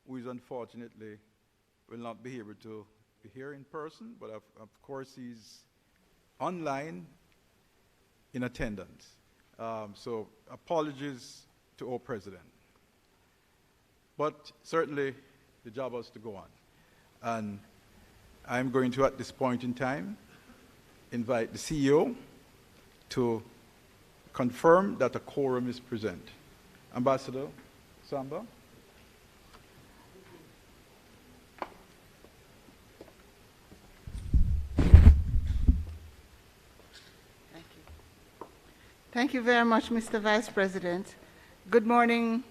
who is unfortunately will not be able to be here in person, but of course he's online in attendance. So apologies to our president. But certainly the job has to go on. And I'm going to, at this point in time, invite the CEO to confirm that a quorum is present. Ambassador Samba. Thank you very much, Mr. Vice President. Good morning,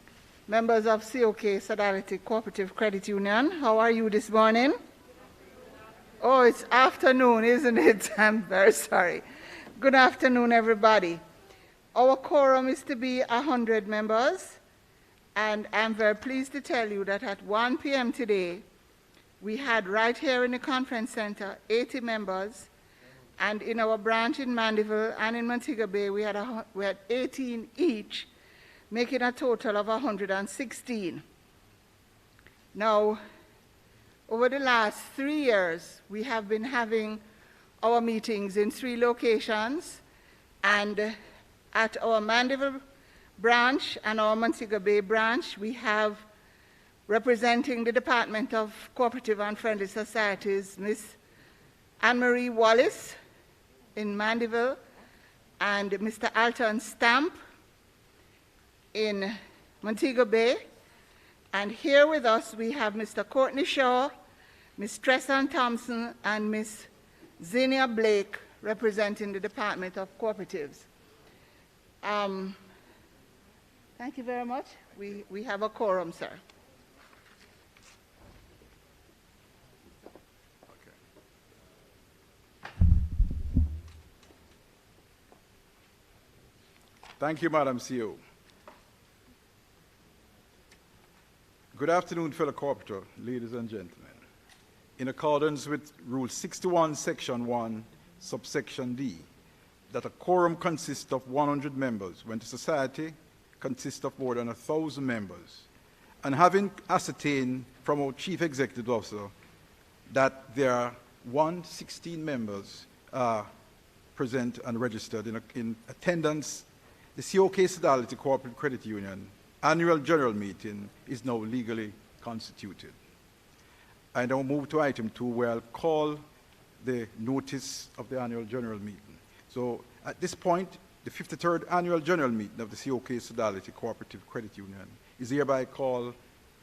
members of COK, Sodality Cooperative Credit Union. How are you this morning? Oh, it's afternoon, isn't it? I'm very sorry. Good afternoon, everybody. Our quorum is to be 100 members, and I'm very pleased to tell you that at 1 p.m. today, we had right here in the conference center 80 members, and in our branch in Mandeville and in Montego Bay, we had 18 each, making a total of 116. Now, over the last 3 years, we have been having our meetings in 3 locations, and at our Mandeville branch and our Montego Bay branch, we have, representing the Department of Cooperative and Friendly Societies, Ms. Anne-Marie Wallace in Mandeville, and Mr. Alton Stamp in Montego Bay. And here with us we have Mr. Courtney Shaw, Ms. Tresson Thompson, and Ms. Zinnia Blake representing the Department of Cooperatives. Thank you very much. We have a quorum, sir. Thank you, Madam CEO. Good afternoon, fellow cooperator, ladies and gentlemen. In accordance with Rule 61, Section 1, subsection D, that a quorum consists of 100 members when the society consists of more than 1,000 members, and having ascertained from our Chief Executive Officer that there are 116 members present and registered in attendance, the COK Sodality Cooperative Credit Union Annual General Meeting is now legally constituted. I now move to item 2, where I'll call the notice of the Annual General Meeting. So at this point, the 53rd Annual General Meeting of the COK Sodality Cooperative Credit Union is hereby called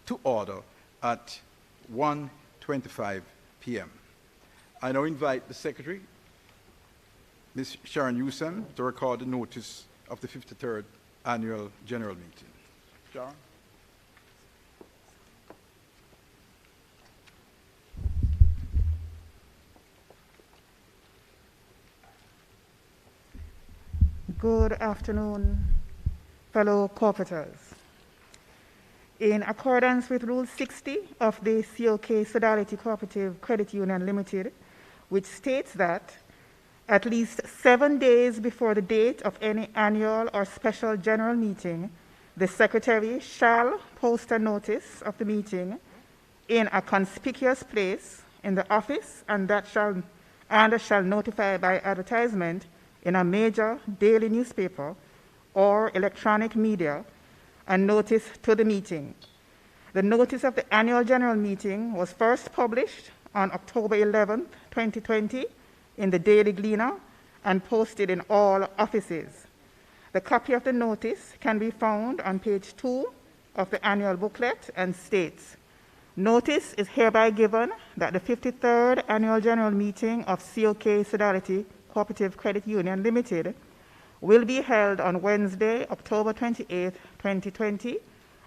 to order at 1:25 p.m. I now invite the Secretary, Ms. Sharon Newsom, to record the notice of the 53rd Annual General Meeting. Sharon? Good afternoon, fellow cooperators. In accordance with Rule 60 of the COK Sodality Cooperative Credit Union Limited, which states that at least 7 days before the date of any annual or special general meeting, the Secretary shall post a notice of the meeting in a conspicuous place in the office and shall notify by advertisement in a major daily newspaper or electronic media a notice to the meeting. The notice of the annual general meeting was first published on October 11, 2020 in the Daily Gleaner and posted in all offices. The copy of the notice can be found on page 2 of the annual booklet and states, "Notice is hereby given that the 53rd Annual General Meeting of COK Sodality Cooperative Credit Union Limited will be held on Wednesday, October 28, 2020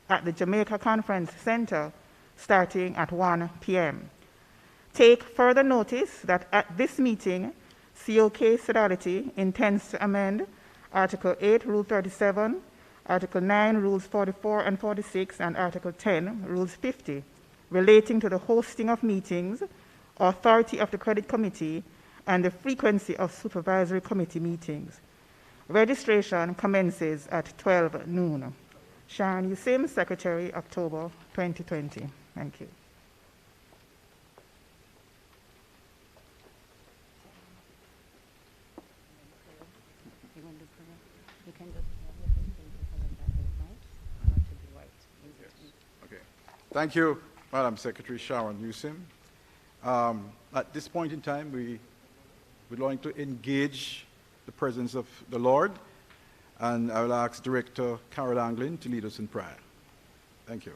at the Jamaica Conference Center starting at 1 p.m. Take further notice that at this meeting, COK Sodality intends to amend Article 8, Rule 37, Article 9, Rules 44 and 46, and Article 10, Rules 50, relating to the hosting of meetings, authority of the Credit Committee, and the frequency of Supervisory Committee meetings. Registration commences at 12 noon. Sharon Usim, Secretary, October 2020. Thank you. Okay. Thank you, Madam Secretary Sharon Newsom. At this point in time, we would like to engage the presence of the Lord, and I will ask Director Carol Anglin to lead us in prayer. Thank you.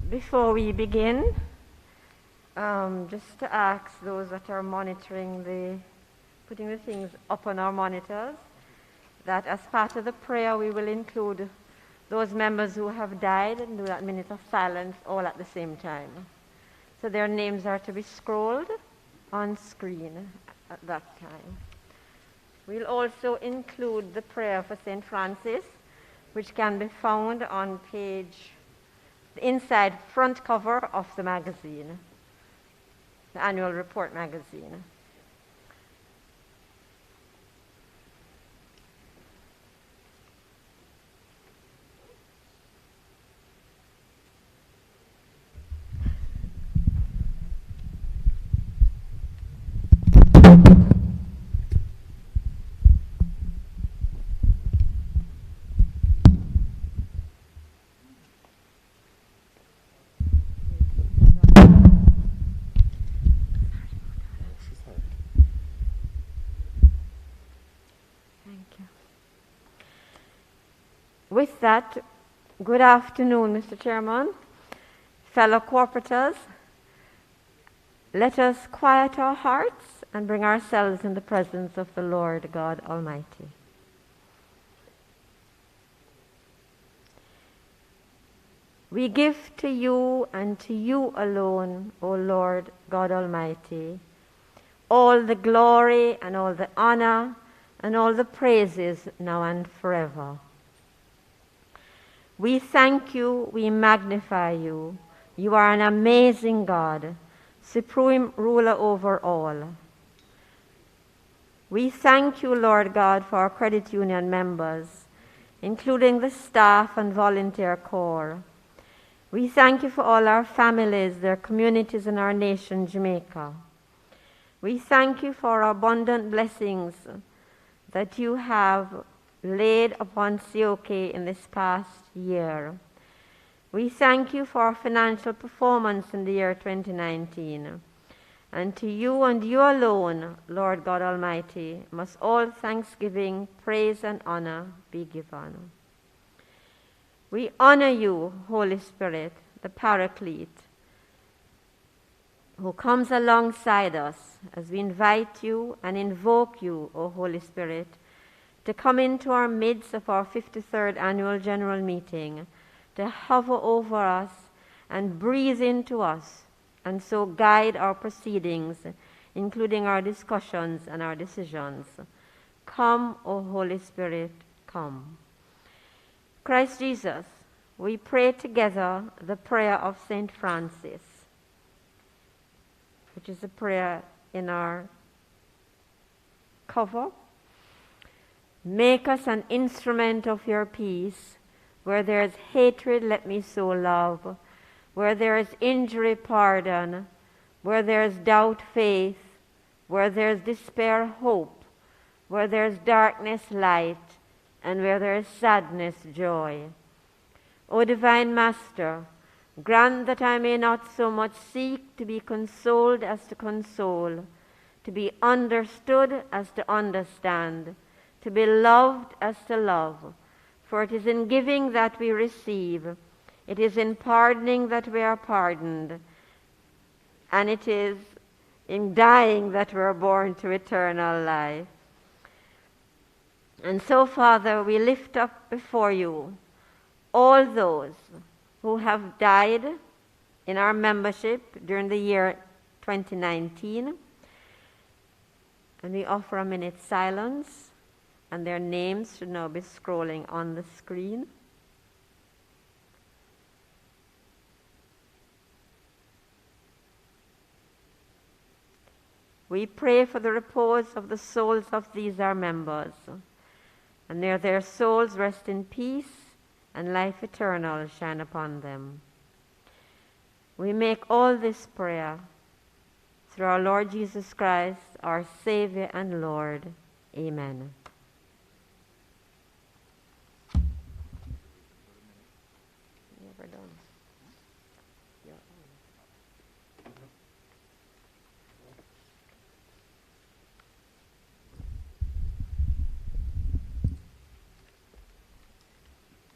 Before we begin, just to ask those that are monitoring putting the things up on our monitors, that as part of the prayer we will include those members who have died and do that minute of silence all at the same time. So their names are to be scrolled on screen at that time. We'll also include the prayer for St. Francis, which can be found on the inside front cover of the magazine, the annual report magazine. With that, good afternoon, Mr. Chairman, fellow corporators. Let us quiet our hearts and bring ourselves in the presence of the Lord God Almighty. We give to you and to you alone, O Lord God Almighty, all the glory and all the honor and all the praises now and forever. We thank you, we magnify you. You are an amazing God, supreme ruler over all. We thank you, Lord God, for our credit union members, including the staff and volunteer corps. We thank you for all our families, their communities, and our nation, Jamaica. We thank you for abundant blessings that you have laid upon COK in this past year. We thank you for our financial performance in the year 2019. And to you and you alone, Lord God Almighty, must all thanksgiving, praise, and honor be given. We honor you, Holy Spirit, the Paraclete, who comes alongside us as we invite you and invoke you, O Holy Spirit, to come into our midst of our 53rd Annual General Meeting, to hover over us and breathe into us, and so guide our proceedings, including our discussions and our decisions. Come, O Holy Spirit, come. Christ Jesus, we pray together the prayer of St. Francis, which is a prayer in our cover. Make us an instrument of your peace. Where there is hatred, let me sow love. Where there is injury, pardon. Where there is doubt, faith. Where there is despair, hope. Where there is darkness, light. And where there is sadness, joy. O divine Master, grant that I may not so much seek to be consoled as to console, to be understood as to understand, to be loved as to love. For it is in giving that we receive, it is in pardoning that we are pardoned, and it is in dying that we are born to eternal life. And so, Father, we lift up before you all those who have died in our membership during the year 2019. And we offer a minute's silence, and their names should now be scrolling on the screen. We pray for the repose of the souls of these our members, and may their souls rest in peace and life eternal shine upon them. We make all this prayer through our Lord Jesus Christ, our Savior and Lord. Amen. Never done.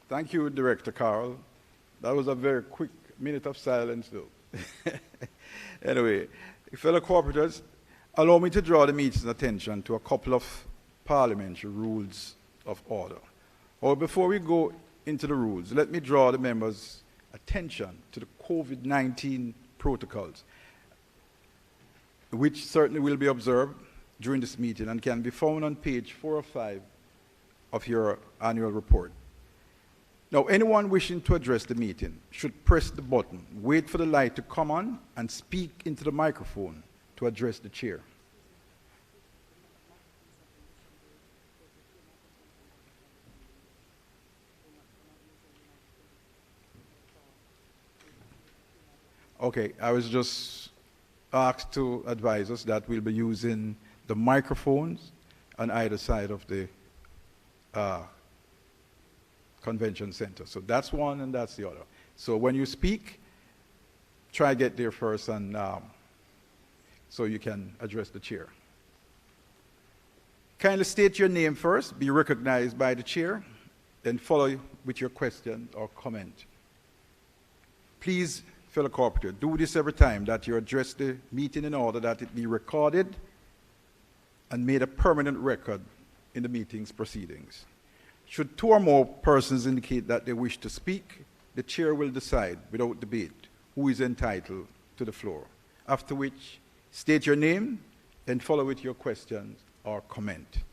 Thank you, Director Carl. That was a very quick minute of silence, though. Anyway, fellow cooperators, allow me to draw the meeting's attention to a couple of parliamentary rules of order. Or before we go into the rules, let me draw the members' attention to the COVID-19 protocols, which certainly will be observed during this meeting and can be found on page 4 or 5 of your annual report. Now, anyone wishing to address the meeting should press the button, wait for the light to come on, and speak into the microphone to address the chair. Okay, I was just asked to advise us that we'll be using the microphones on either side of the convention center. So that's one and that's the other. So when you speak, try to get there first and so you can address the chair. Kindly state your name first, be recognized by the chair, then follow with your question or comment. Please, fellow corporator, do this every time that you address the meeting in order that it be recorded and made a permanent record in the meeting's proceedings. Should 2 or more persons indicate that they wish to speak, the chair will decide without debate who is entitled to the floor, after which state your name and follow with your questions or comment.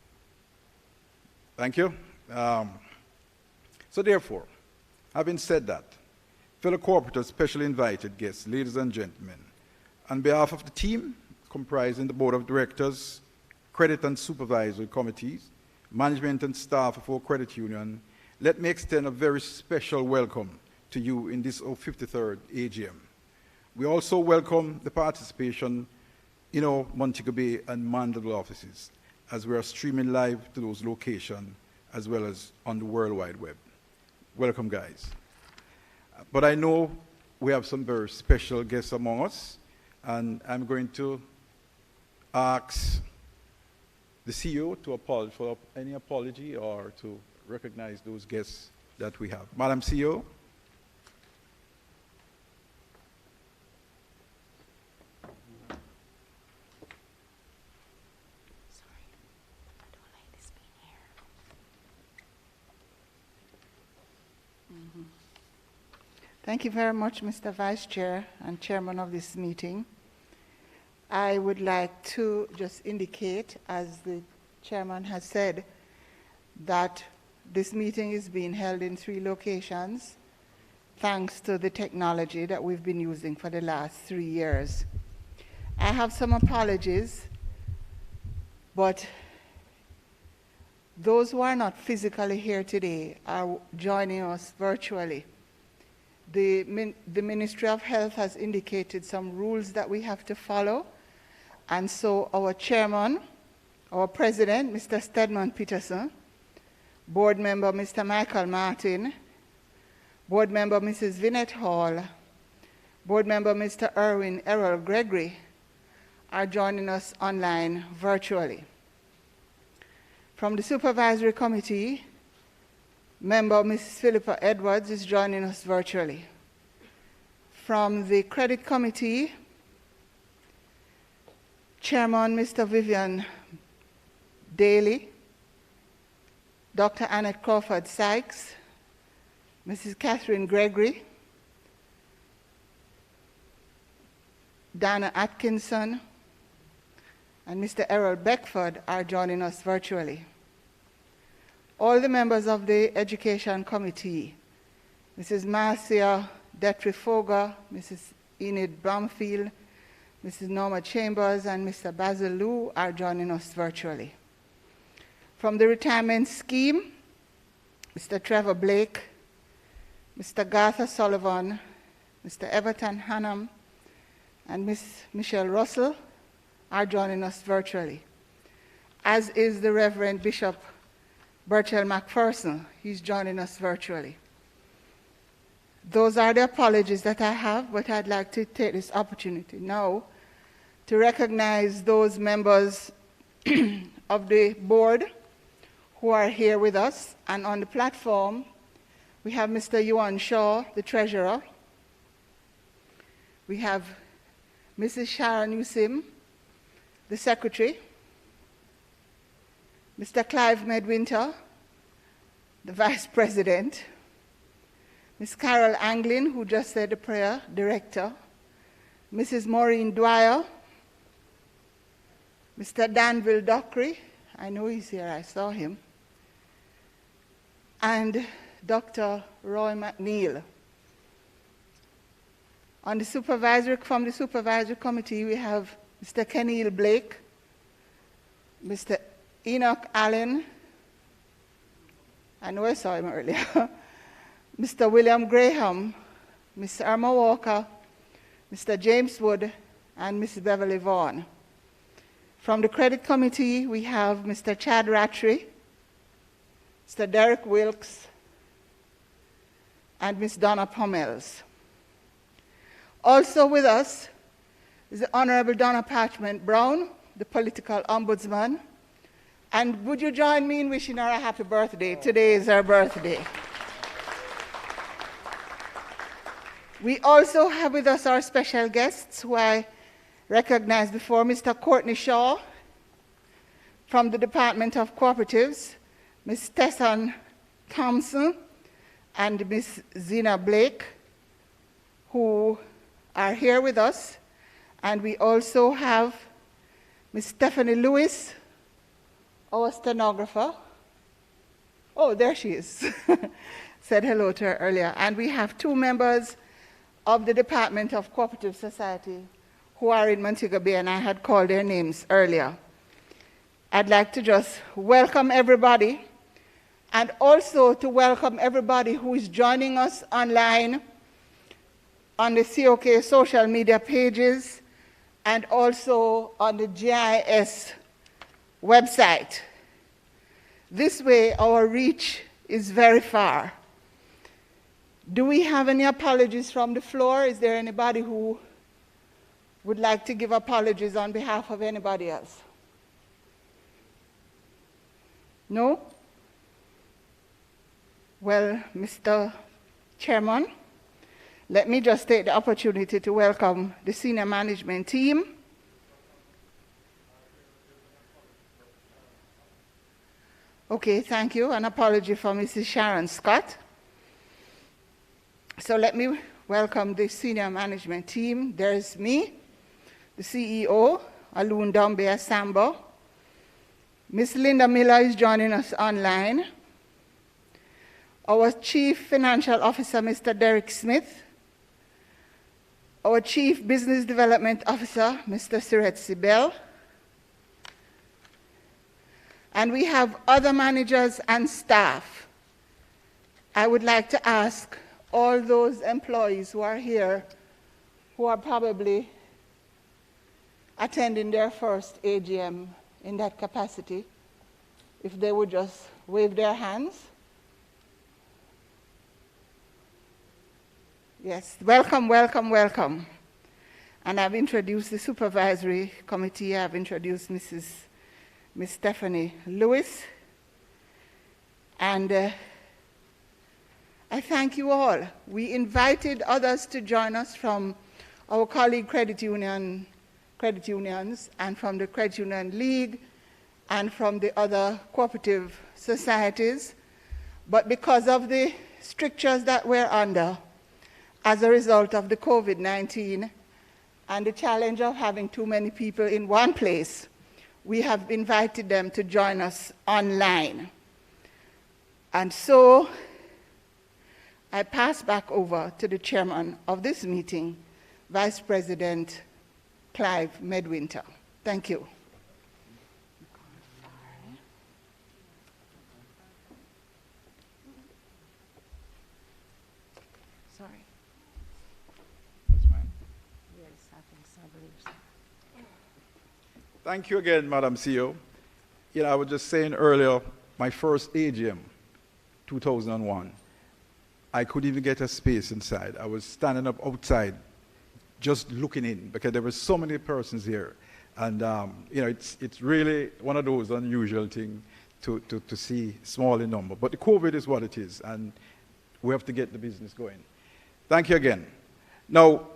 Thank you. So therefore, having said that, fellow cooperators, specially invited guests, ladies and gentlemen, on behalf of the team comprising the board of directors, credit and supervisory committees, management and staff of our credit union, let me extend a very special welcome to you in this 53rd AGM. We also welcome the participation in our Montego Bay and Mandeville offices, as we are streaming live to those locations, as well as on the World Wide Web. Welcome, guys. But I know we have some very special guests among us, and I'm going to ask the CEO to apologize for any apology or to recognize those guests that we have. Madam CEO. Thank you very much, Mr. Vice Chair and Chairman of this meeting. I would like to just indicate, as the Chairman has said, that this meeting is being held in 3 locations, thanks to the technology that we've been using for the last 3 years. I have some apologies, but those who are not physically here today are joining us virtually. The Ministry of Health has indicated some rules that we have to follow, and so our chairman, our president, Mr. Stedman Peterson, board member Mr. Michael Martin, board member Mrs. Vinette Hall, board member Mr. Erwin Errol Gregory are joining us online virtually. From the Supervisory Committee, member Mrs. Philippa Edwards is joining us virtually. From the Credit Committee, Chairman Mr. Vivian Daly, Dr. Annette Crawford Sykes, Mrs. Catherine Gregory, Dana Atkinson, and Mr. Errol Beckford are joining us virtually. All the members of the Education Committee, Mrs. Marcia Detrifoga, Mrs. Enid Bromfield, Mrs. Norma Chambers, and Mr. Basil Liu are joining us virtually. From the retirement scheme, Mr. Trevor Blake, Mr. Gartha Sullivan, Mr. Everton Hannam, and Ms. Michelle Russell are joining us virtually, as is the Reverend Bishop Berchel McPherson. He's joining us virtually. Those are the apologies that I have, but I'd like to take this opportunity now to recognize those members of the board who are here with us. And on the platform, we have Mr. Yuan Shaw, the treasurer. We have Mrs. Sharon Usim, the secretary. Mr. Clive Medwinter, the vice president. Ms. Carol Anglin, who just said the prayer, director. Mrs. Maureen Dwyer. Mr. Danville Dockery, I know he's here, I saw him. And Dr. Roy McNeil. From the Supervisory Committee, we have Mr. Kenil Blake, Mr. Enoch Allen, I know I saw him earlier, Mr. William Graham, Mr. Irma Walker, Mr. James Wood, and Mrs. Beverly Vaughan. From the Credit Committee, we have Mr. Chad Rattray, Mr. Derek Wilkes, and Ms. Donna Pommels. Also with us is the Honorable Donna Parchment Brown, the political ombudsman. And would you join me in wishing her a happy birthday? Today is her birthday. We also have with us our special guests, who I recognize before, Mr. Courtney Shaw from the Department of Cooperatives, Ms. Tesson Thompson, and Ms. Zina Blake, who are here with us. And we also have Ms. Stephanie Lewis, our stenographer. Oh, there she is. Said hello to her earlier. And we have two members of the Department of Cooperative Society who are in Montego Bay, and I had called their names earlier. I'd like to just welcome everybody, and also to welcome everybody who is joining us online on the COK social media pages and also on the GIS website. This way, our reach is very far. Do we have any apologies from the floor? Is there anybody who would like to give apologies on behalf of anybody else? No? Well, Mr. Chairman, let me just take the opportunity to welcome the senior management team. Okay, thank you. An apology for Mrs. Sharon Scott. So let me welcome the senior management team. There's me, the CEO, Alun Dombe Sambo. Ms. Linda Miller is joining us online. Our Chief Financial Officer, Mr. Derek Smith. Our Chief Business Development Officer, Mr. Siret Sibel. And we have other managers and staff. I would like to ask all those employees who are here, who are probably attending their first AGM in that capacity, if they would just wave their hands. Yes, welcome, welcome, welcome. And I've introduced the Supervisory Committee. I've introduced Ms. Stephanie Lewis. And I thank you all. We invited others to join us from our colleague credit unions and from the Credit Union League and from the other cooperative societies. But because of the strictures that we're under as a result of the COVID-19, and the challenge of having too many people in one place, we have invited them to join us online. And so I pass back over to the chairman of this meeting, Vice President Clive Medwinter. Thank you. Sorry. That's fine. Yes, I think so, I believe so. Thank you again, Madam CEO. I was just saying earlier, my first AGM, 2001, I couldn't even get a space inside. I was standing up outside, just looking in, because there were so many persons here. And, it's really one of those unusual things to see small in number. But the COVID is what it is, and we have to get the business going. Thank you again. Now,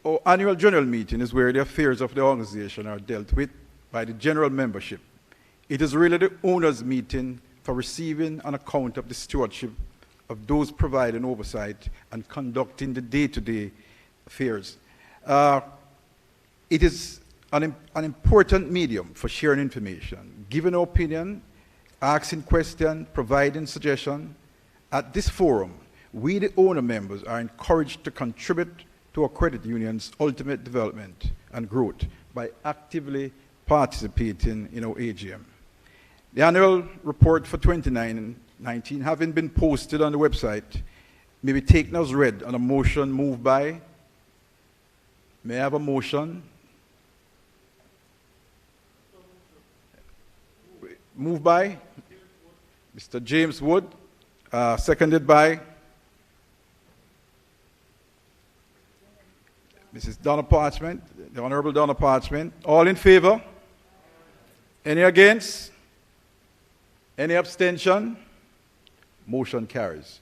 our annual general meeting is where the affairs of the organization are dealt with by the general membership. It is really the owners' meeting for receiving an account of the stewardship of those providing oversight and conducting the day-to-day affairs. It is an important medium for sharing information, giving our opinion, asking questions, providing suggestions. At this forum, we, the owner members, are encouraged to contribute to our credit union's ultimate development and growth by actively participating in our AGM. The annual report for 2019, having been posted on the website, may be taken as read on a motion moved by. May I have a motion? Moved by Mr. James Wood, seconded by Mrs. Donna Parchment, the Honorable Donna Parchment. All in favor? Any against? Any abstention? Motion carries.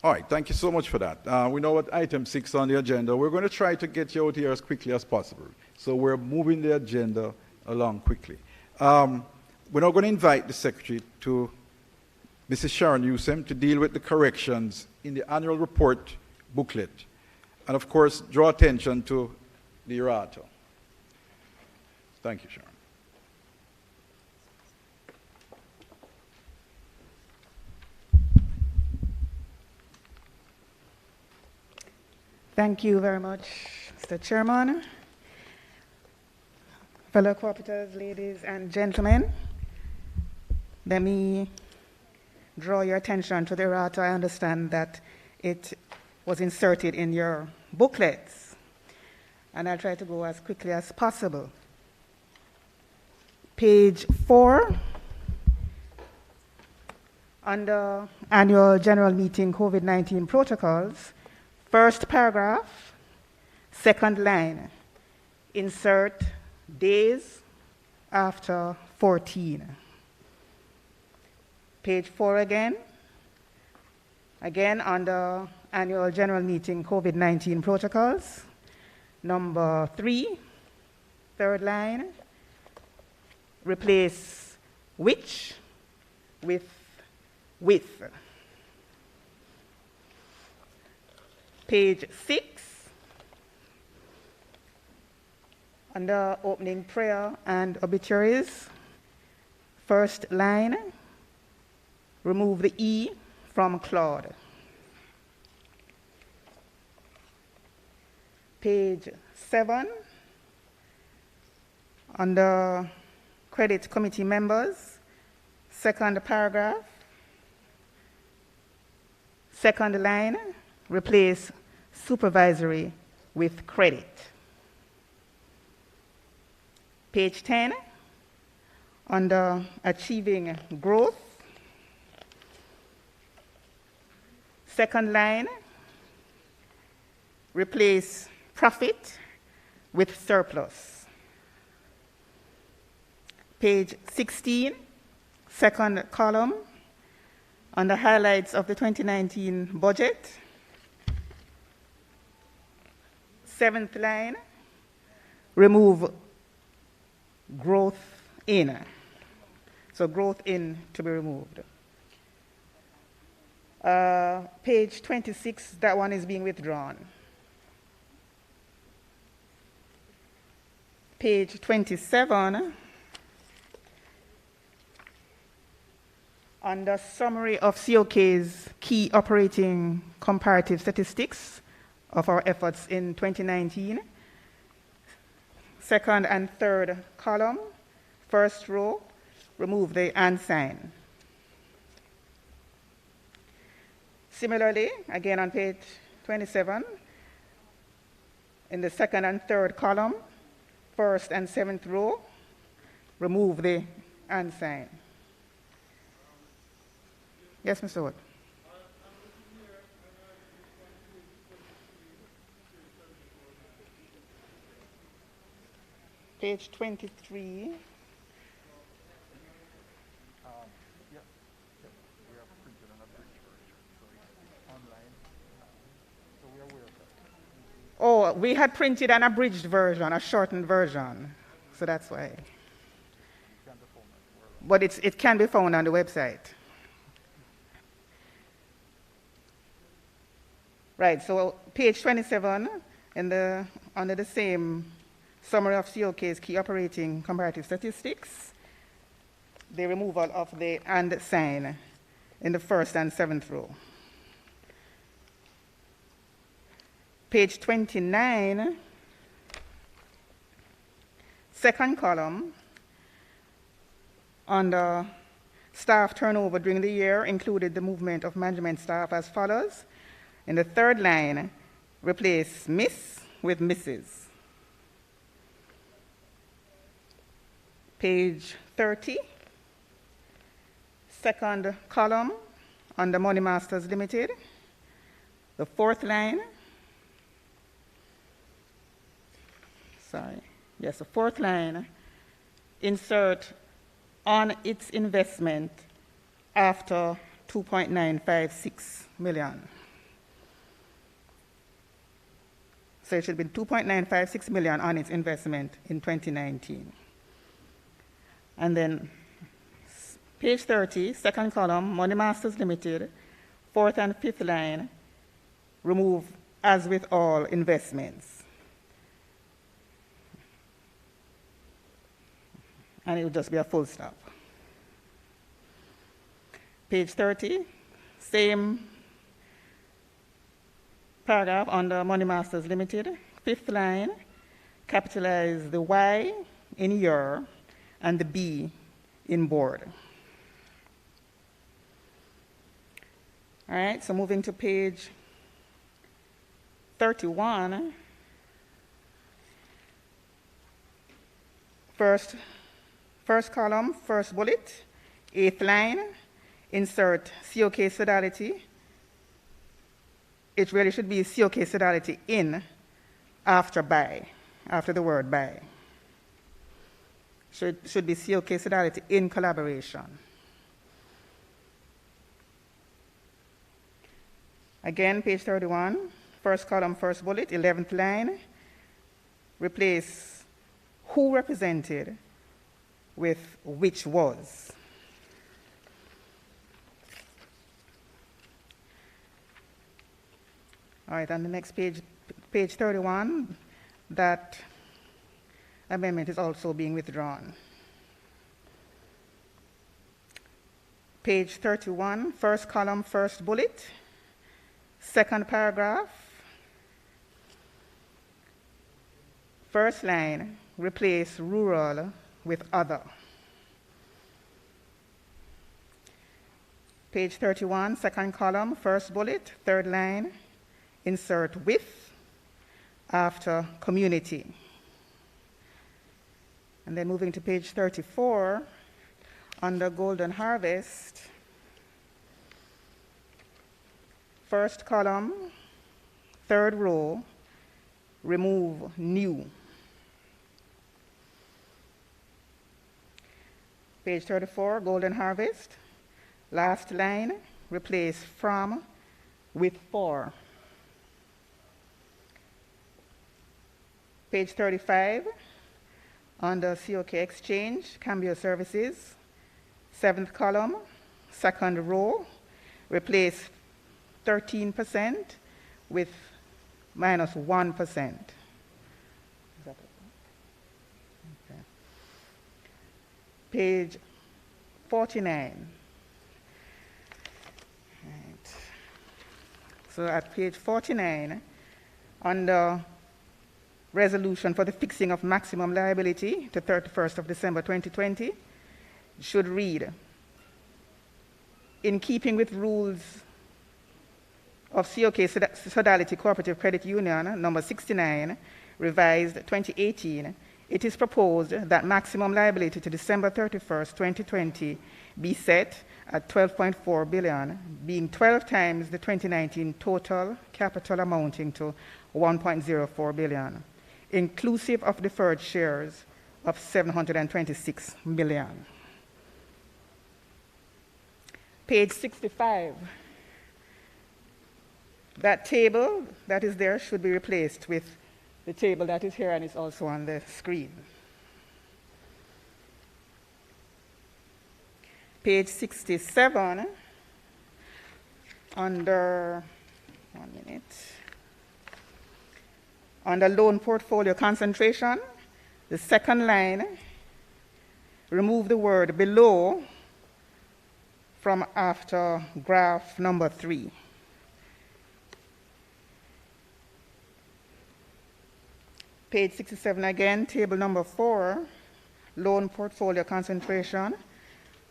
All right, thank you so much for that. We know what item 6 on the agenda. We're going to try to get you out here as quickly as possible. So we're moving the agenda along quickly. We're now going to invite the Secretary to Mrs. Sharon Newsom to deal with the corrections in the annual report booklet. And of course, draw attention to the errata. Thank you, Sharon. Thank you very much, Mr. Chairman. Fellow cooperators, ladies and gentlemen, let me draw your attention to the errata. I understand that it was inserted in your booklets, and I'll try to go as quickly as possible. Page 4, under Annual General Meeting COVID-19 Protocols, first paragraph, second line, insert days after 14. Page 4 again under Annual General Meeting COVID-19 Protocols, number 3, third line, replace which with with. Page 6, under opening prayer and obituaries, first line, remove the E from Claude. Page 7, under credit committee members, second paragraph, second line, replace supervisory with credit. Page 10, under achieving growth, second line, replace profit with surplus. Page 16, second column, under highlights of the 2019 budget, seventh line, remove growth in. So growth in to be removed. Page 26, that one is being withdrawn. Page 27, under summary of COK's key operating comparative statistics of our efforts in 2019, second and third column, first row, remove the and sign. Similarly, again on page 27, in the second and third column, first and seventh row, remove the and sign. Yes, Mr. Wood. Page 23. Oh, we had printed an abridged version, a shortened version, so that's why. But it can be found on the website. Right, so page 27, under the same summary of COK's key operating comparative statistics, the removal of the and sign in the first and seventh row. Page 29, second column, under staff turnover during the year included the movement of management staff as follows. In the third line, replace Miss with Mrs. Page 30, second column, under Money Masters Limited, the fourth line, the fourth line, insert on its investment after 2.956 million. So it should be 2.956 million on its investment in 2019. And then page 30, second column, Money Masters Limited, fourth and fifth line, remove as with all investments. And it will just be a full stop. Page 30, same paragraph under Money Masters Limited, fifth line, capitalize the Y in year and the B in board. All right, so moving to page 31, first column, first bullet, eighth line, insert COK Sodality. It really should be COK Sodality in after by, after the word by. Should be COK Sodality in collaboration. Again, page 31, first column, first bullet, 11th line, replace who represented with which was. All right, on the next page, page 31, that amendment is also being withdrawn. Page 31, first column, first bullet, second paragraph, first line, replace rural with other. Page 31, second column, first bullet, third line, insert with after community. And then moving to page 34, under Golden Harvest, first column, third row, remove new. Page 34, Golden Harvest, last line, replace from with for. Page 35, under COK Exchange, Cambio Services, seventh column, second row, replace 13% with minus 1%. Page 49. Right. So at page 49, under resolution for the fixing of maximum liability to 31st of December 2020, it should read, in keeping with rules of COK Sodality Cooperative Credit Union number 69, revised 2018, it is proposed that maximum liability to December 31st, 2020 be set at 12.4 billion, being 12 times the 2019 total capital amounting to 1.04 billion, inclusive of deferred shares of 726 million. Page 65. That table that is there should be replaced with the table that is here and is also on the screen. Page 67, under loan portfolio concentration, the second line, remove the word below from after graph number 3. Page 67 again, table number 4, loan portfolio concentration.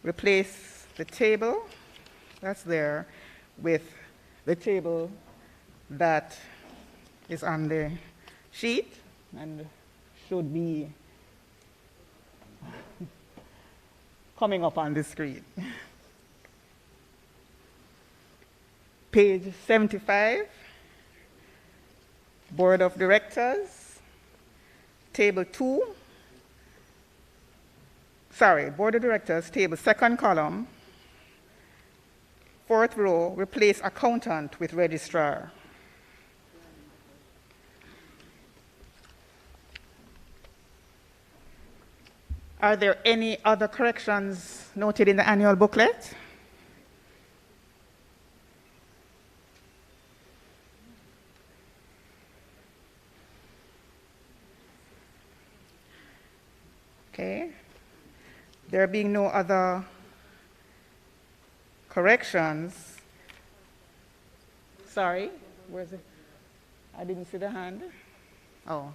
Replace the table that's there with the table that is on the sheet and should be coming up on the screen. Page 75, Board of Directors, table 2, Board of Directors, table second column, fourth row, replace accountant with registrar. Are there any other corrections noted in the annual booklet? Okay. There being no other corrections. Sorry, where's it? I didn't see the hand. Oh.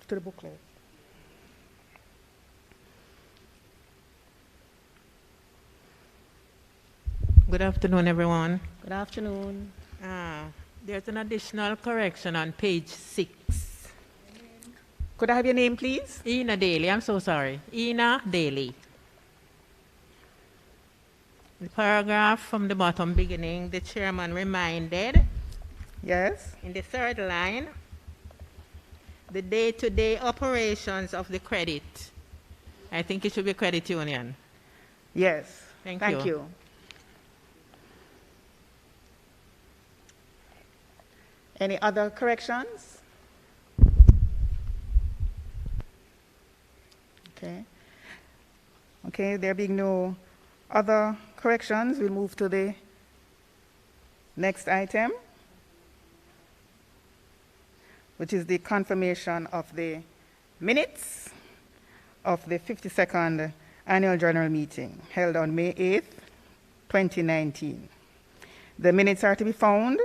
To the booklet. Good afternoon, everyone. Good afternoon. There's an additional correction on page 6. Could I have your name, please? Ina Daly, I'm so sorry. Ina Daly. The paragraph from the bottom beginning, the chairman reminded, Yes. in the third line, the day-to-day operations of the credit. I think it should be credit union. Yes. Thank you. you. Any other corrections? Okay. Okay, there being no other corrections, we'll move to the next item, which is the confirmation of the minutes of the 52nd Annual General Meeting held on May 8th, 2019. The minutes are to be found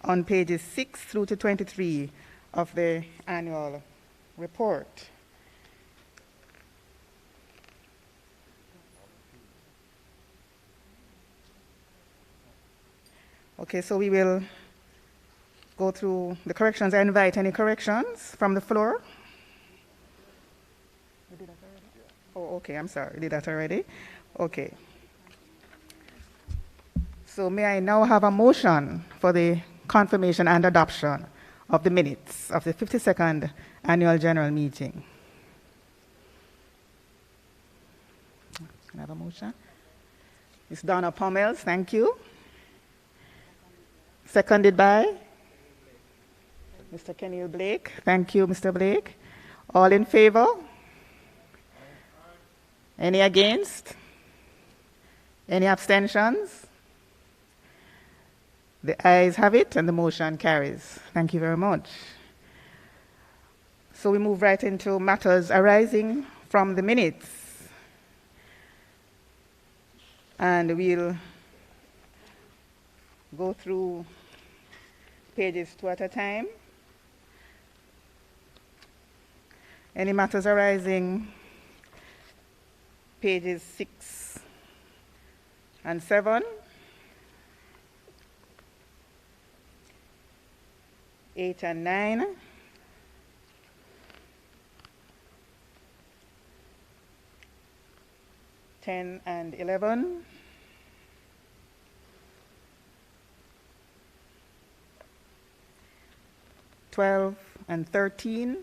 on pages 6 through to 23 of the annual report. Okay, so we will go through the corrections. I invite any corrections from the floor. We did that already? Oh, okay, I'm sorry, we did that already. Okay. So may I now have a motion for the confirmation and adoption of the minutes of the 52nd Annual General Meeting? Can I have a motion? Ms. Donna Pommels, thank you. Seconded by Mr. Kenil Blake. Thank you, Mr. Blake. All in favor? Any against? Any abstentions? The ayes have it and the motion carries. Thank you very much. So we move right into matters arising from the minutes. And we'll go through pages 2 at a time. Any matters arising, pages 6 and 7. 8 and 9. 10 and 11. 12 and 13.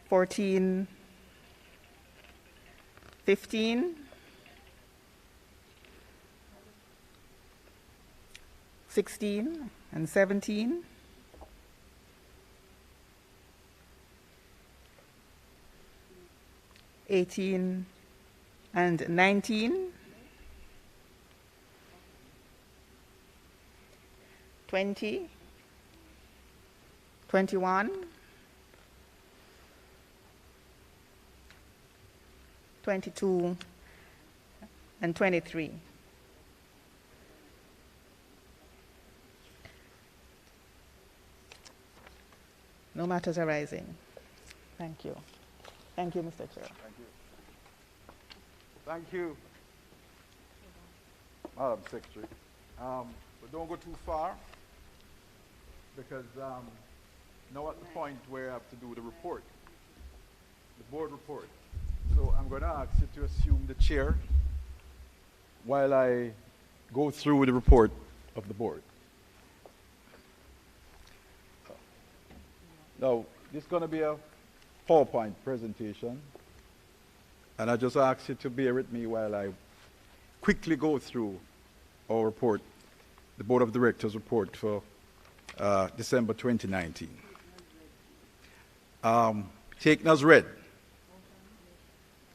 14, 15, 16 and 17, 18 and 19, 20, 21, 22 and 23. No matters arising. Thank you. Thank you, Mr. Chair. Thank you. Thank you, Madam Secretary. But don't go too far, because now at the point where I have to do the report, the board report. So I'm going to ask you to assume the chair while I go through the report of the board. Now, this is going to be a PowerPoint presentation, and I just ask you to bear with me while I quickly go through our report, the Board of Directors report for December 2019. Taken as read.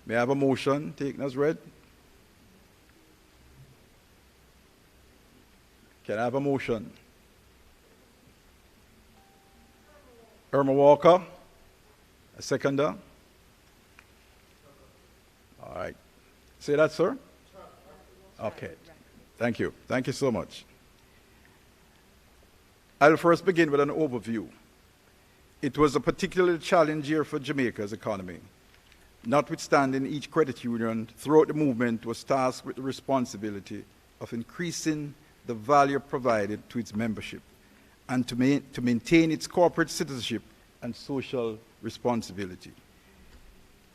May I have a motion taken as read? Can I have a motion? Irma Walker, a seconder. All right. Say that, sir? Okay. Thank you. Thank you so much. I'll first begin with an overview. It was a particularly challenging year for Jamaica's economy. Notwithstanding, each credit union throughout the movement was tasked with the responsibility of increasing the value provided to its membership and to maintain its corporate citizenship and social responsibility.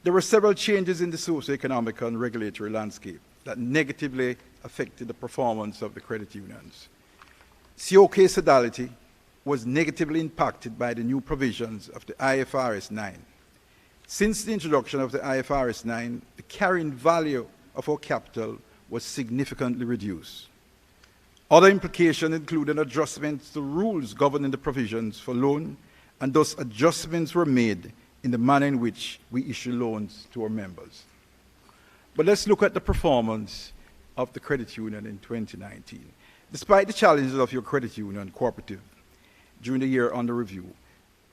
There were several changes in the socioeconomic and regulatory landscape that negatively affected the performance of the credit unions. COK Sodality was negatively impacted by the new provisions of the IFRS 9. Since the introduction of the IFRS 9, the carrying value of our capital was significantly reduced. Other implications included adjustments to rules governing the provisions for loan, and thus adjustments were made in the manner in which we issue loans to our members. But let's look at the performance of the credit union in 2019. Despite the challenges of your credit union cooperative during the year under review,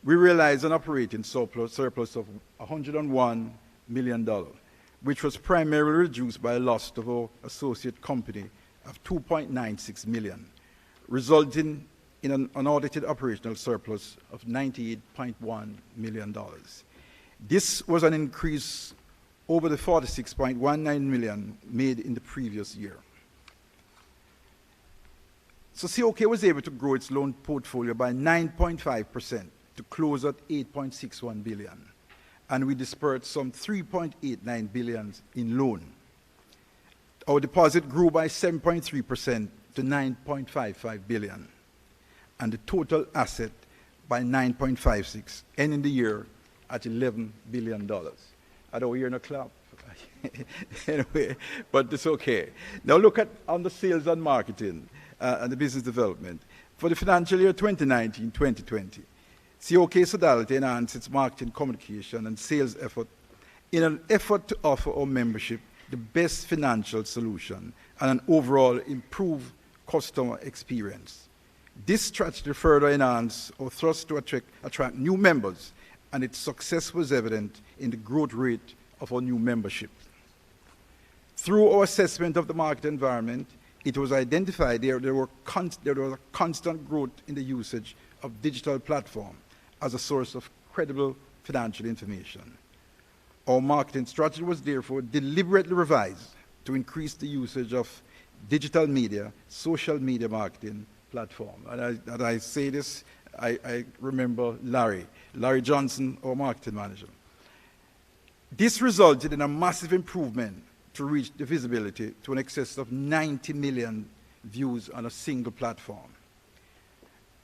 we realized an operating surplus of $101 million, which was primarily reduced by a loss of our associate company of $2.96 million, resulting in an unaudited operational surplus of $98.1 million. This was an increase over the $46.19 million made in the previous year. So COK was able to grow its loan portfolio by 9.5% to close at $8.61 billion, and we dispersed some $3.89 billion in loan. Our deposit grew by 7.3% to $9.55 billion, and the total asset by 9.56%, ending the year at $11 billion. I don't hear no clap. Anyway, but it's okay. Now look at on the sales and marketing and the business development. For the financial year 2019-2020, COK Sodality enhanced its marketing, communication, and sales effort in an effort to offer our membership the best financial solution and an overall improved customer experience. This strategy further enhanced our thrust to attract new members, and its success was evident in the growth rate of our new membership. Through our assessment of the market environment, it was identified there was a constant growth in the usage of digital platforms as a source of credible financial information. Our marketing strategy was therefore deliberately revised to increase the usage of digital media, social media marketing platform. And I say this, I remember Larry Johnson, our marketing manager. This resulted in a massive improvement to reach the visibility to an excess of 90 million views on a single platform.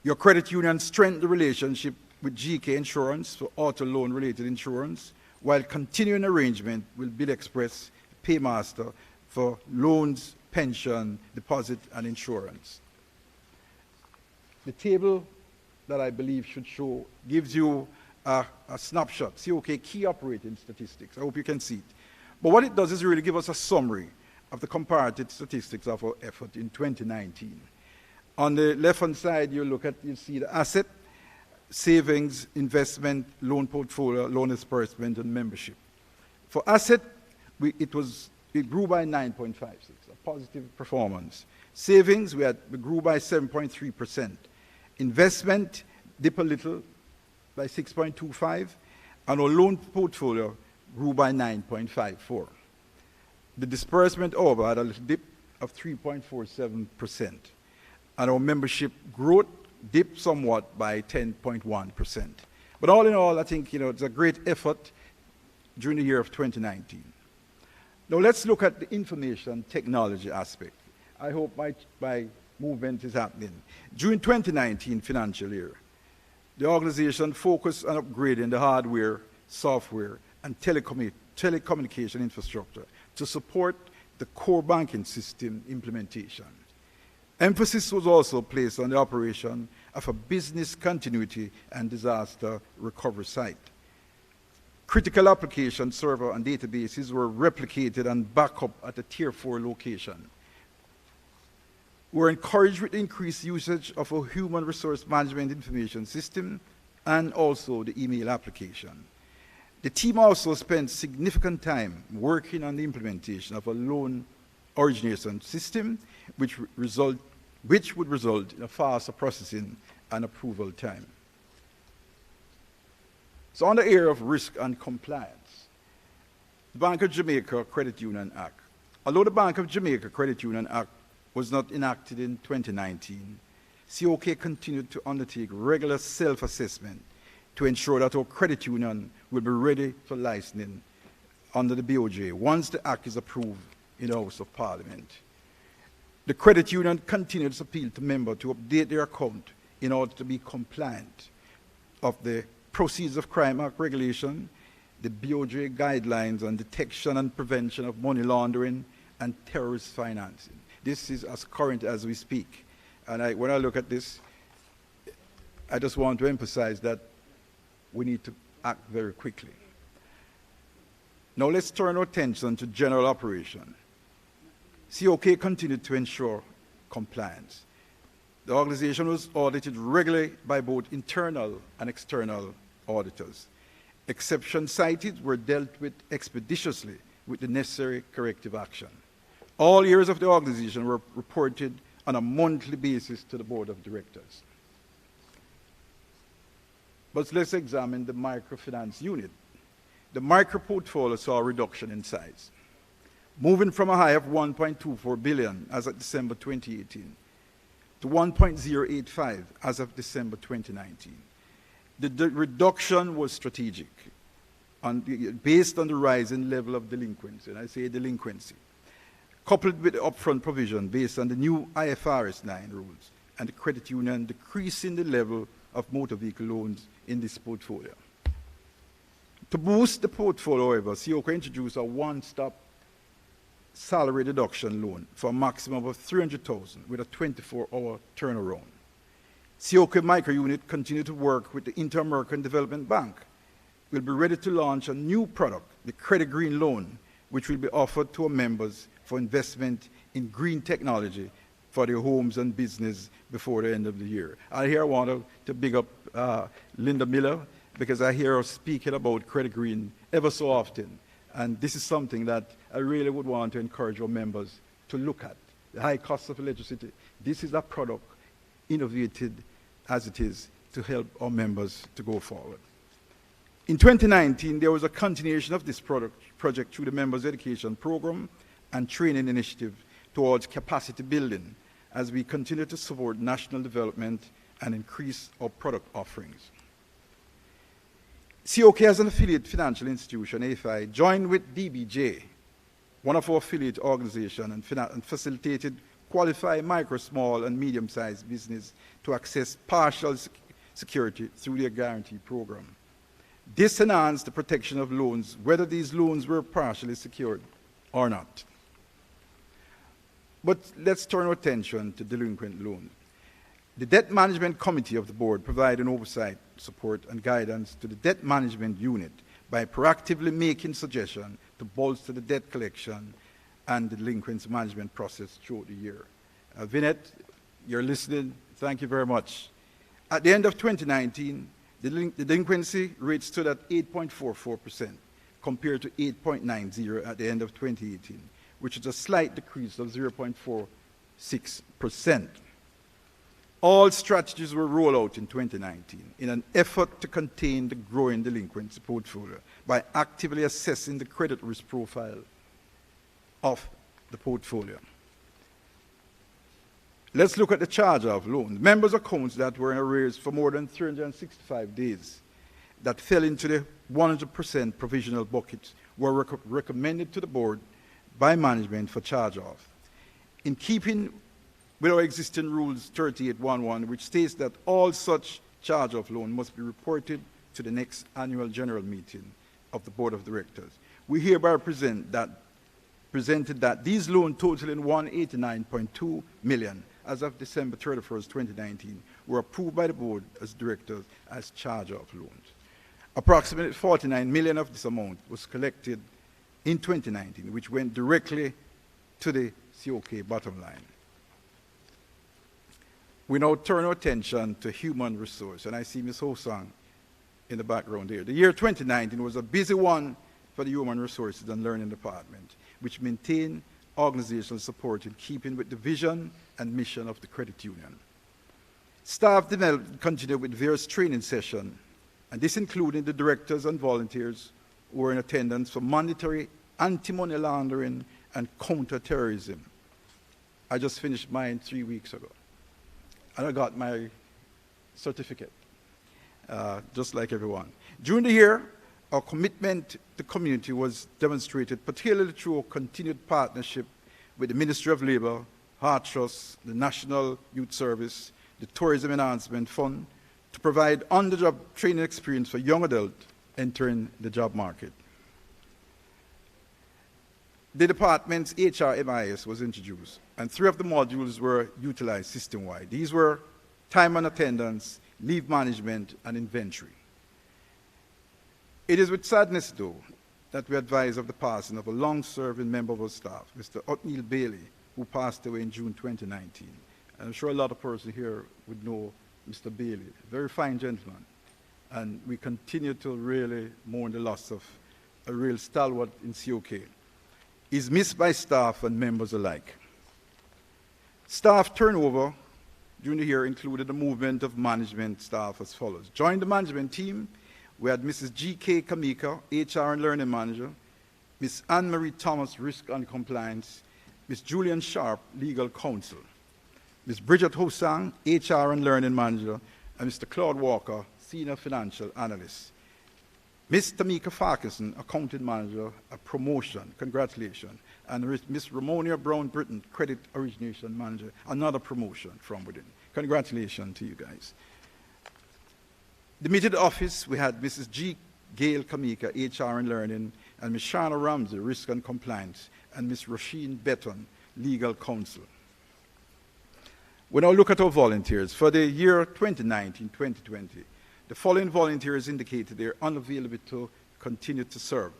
Your credit union strengthened the relationship with GK Insurance for auto loan related insurance, while continuing arrangement with Bill Express, Paymaster for loans, pension, deposit, and insurance. The table that I believe should show gives you a snapshot, COK key operating statistics. I hope you can see it. But what it does is really give us a summary of the comparative statistics of our effort in 2019. On the left-hand side, you see the asset, savings, investment, loan portfolio, loan disbursement, and membership. For asset, it grew by 9.56, a positive performance. Savings, we grew by 7.3%. Investment dipped a little by 6.25, and our loan portfolio grew by 9.54. The disbursement, however, had a little dip of 3.47%, and our membership growth dipped somewhat by 10.1%. But all in all, I think it's a great effort during the year of 2019. Now let's look at the information technology aspect. I hope my movement is happening. During 2019 financial year, the organization focused on upgrading the hardware, software, and telecommunication infrastructure to support the core banking system implementation. Emphasis was also placed on the operation of a business continuity and disaster recovery site. Critical application server and databases were replicated and backed up at a Tier 4 location. We were encouraged with increased usage of a human resource management information system and also the email application. The team also spent significant time working on the implementation of a loan origination system, which would result in a faster processing and approval time. So on the area of risk and compliance, the Bank of Jamaica Credit Union Act. Although the Bank of Jamaica Credit Union Act was not enacted in 2019, COK continued to undertake regular self-assessment to ensure that our credit union will be ready for licensing under the BOJ once the Act is approved in the House of Parliament. The credit union continued to appeal to members to update their account in order to be compliant of the Proceeds of Crime Act regulation, the BOJ guidelines on detection and prevention of money laundering and terrorist financing. This is as current as we speak. And when I look at this, I just want to emphasize that we need to act very quickly. Now let's turn our attention to general operation. COK continued to ensure compliance. The organization was audited regularly by both internal and external auditors. Exceptions cited were dealt with expeditiously with the necessary corrective action. All areas of the organization were reported on a monthly basis to the board of directors. But let's examine the microfinance unit. The micro portfolio saw a reduction in size, moving from a high of 1.24 billion as of December 2018 to 1.085 as of December 2019. The reduction was strategic based on the rising level of delinquency, and I say delinquency, coupled with the upfront provision based on the new IFRS 9 rules and the credit union decreasing the level of motor vehicle loans in this portfolio. To boost the portfolio, however, COK introduced a one-stop salary deduction loan for a maximum of 300,000 with a 24-hour turnaround. COK Micro Unit continued to work with the Inter-American Development Bank. We'll be ready to launch a new product, the Credit Green Loan, which will be offered to our members for investment in green technology for their homes and business before the end of the year. I want to big up Linda Miller, because I hear her speaking about credit green ever so often. And this is something that I really would want to encourage our members to look at. The high cost of electricity. This is a product innovated as it is to help our members to go forward. In 2019, there was a continuation of this project through the Members' Education Program and Training Initiative towards capacity building as we continue to support national development and increase our product offerings. COK as an affiliate financial institution, AFI, joined with DBJ, one of our affiliate organizations, and facilitated qualified micro, small, and medium-sized business to access partial security through their guarantee program. This enhanced the protection of loans, whether these loans were partially secured or not. But let's turn our attention to delinquent loans. The Debt Management Committee of the Board provided oversight, support, and guidance to the Debt Management Unit by proactively making suggestions to bolster the debt collection and the delinquency management process throughout the year. Vinette, you're listening. Thank you very much. At the end of 2019, the delinquency rate stood at 8.44% compared to 8.90% at the end of 2018, which is a slight decrease of 0.46%. All strategies were rolled out in 2019 in an effort to contain the growing delinquency portfolio by actively assessing the credit risk profile of the portfolio. Let's look at the charge-off loans. Members' accounts that were in arrears for more than 365 days that fell into the 100% provisional bucket were recommended to the board by management for charge-off. In keeping with our existing rules 3811, which states that all such charge-off loan must be reported to the next annual general meeting of the board of directors, we hereby presented that these loans totaling $189.2 million as of December 31st, 2019, were approved by the board as directors as charge-off loans. Approximately $49 million of this amount was collected in 2019, which went directly to the COK bottom line. We now turn our attention to human resource, and I see Ms. Hosang in the background here. The year 2019 was a busy one for the Human Resources and Learning Department, which maintained organizational support in keeping with the vision and mission of the credit union. Staff development continued with various training sessions, and this including the directors and volunteers who were in attendance for mandatory anti-money laundering and counter-terrorism. I just finished mine 3 weeks ago. And I got my certificate, just like everyone. During the year, our commitment to the community was demonstrated, particularly through our continued partnership with the Ministry of Labor, Heart Trust, the National Youth Service, the Tourism Enhancement Fund, to provide on-the-job training experience for young adults entering the job market. The department's HRMIS was introduced, and 3 of the modules were utilized system-wide. These were time and attendance, leave management, and inventory. It is with sadness, though, that we advise of the passing of a long-serving member of our staff, Mr. Othniel Bailey, who passed away in June 2019. And I'm sure a lot of persons here would know Mr. Bailey, a very fine gentleman. And we continue to really mourn the loss of a real stalwart in COK. Is missed by staff and members alike. Staff turnover during the year included the movement of management staff as follows. Joined the management team, we had Mrs. G.K. Kamika, HR and Learning Manager, Ms. Anne-Marie Thomas, Risk and Compliance, Ms. Julian Sharp, Legal Counsel, Ms. Bridget Hosang, HR and Learning Manager, and Mr. Claude Walker, Senior Financial Analyst. Ms. Tamika Farquharson, Accounting Manager, a promotion, congratulations. And Ms. Ramonia Brown-Britton, Credit Origination Manager, another promotion from within. Congratulations to you guys. The meeting office, we had Mrs. G. Gail Kamika, HR and Learning, and Ms. Shana Ramsey, Risk and Compliance, and Ms. Rasheen Betton, Legal Counsel. We now look at our volunteers. For the year 2019-2020, the following volunteers indicated their unavailability to continue to serve.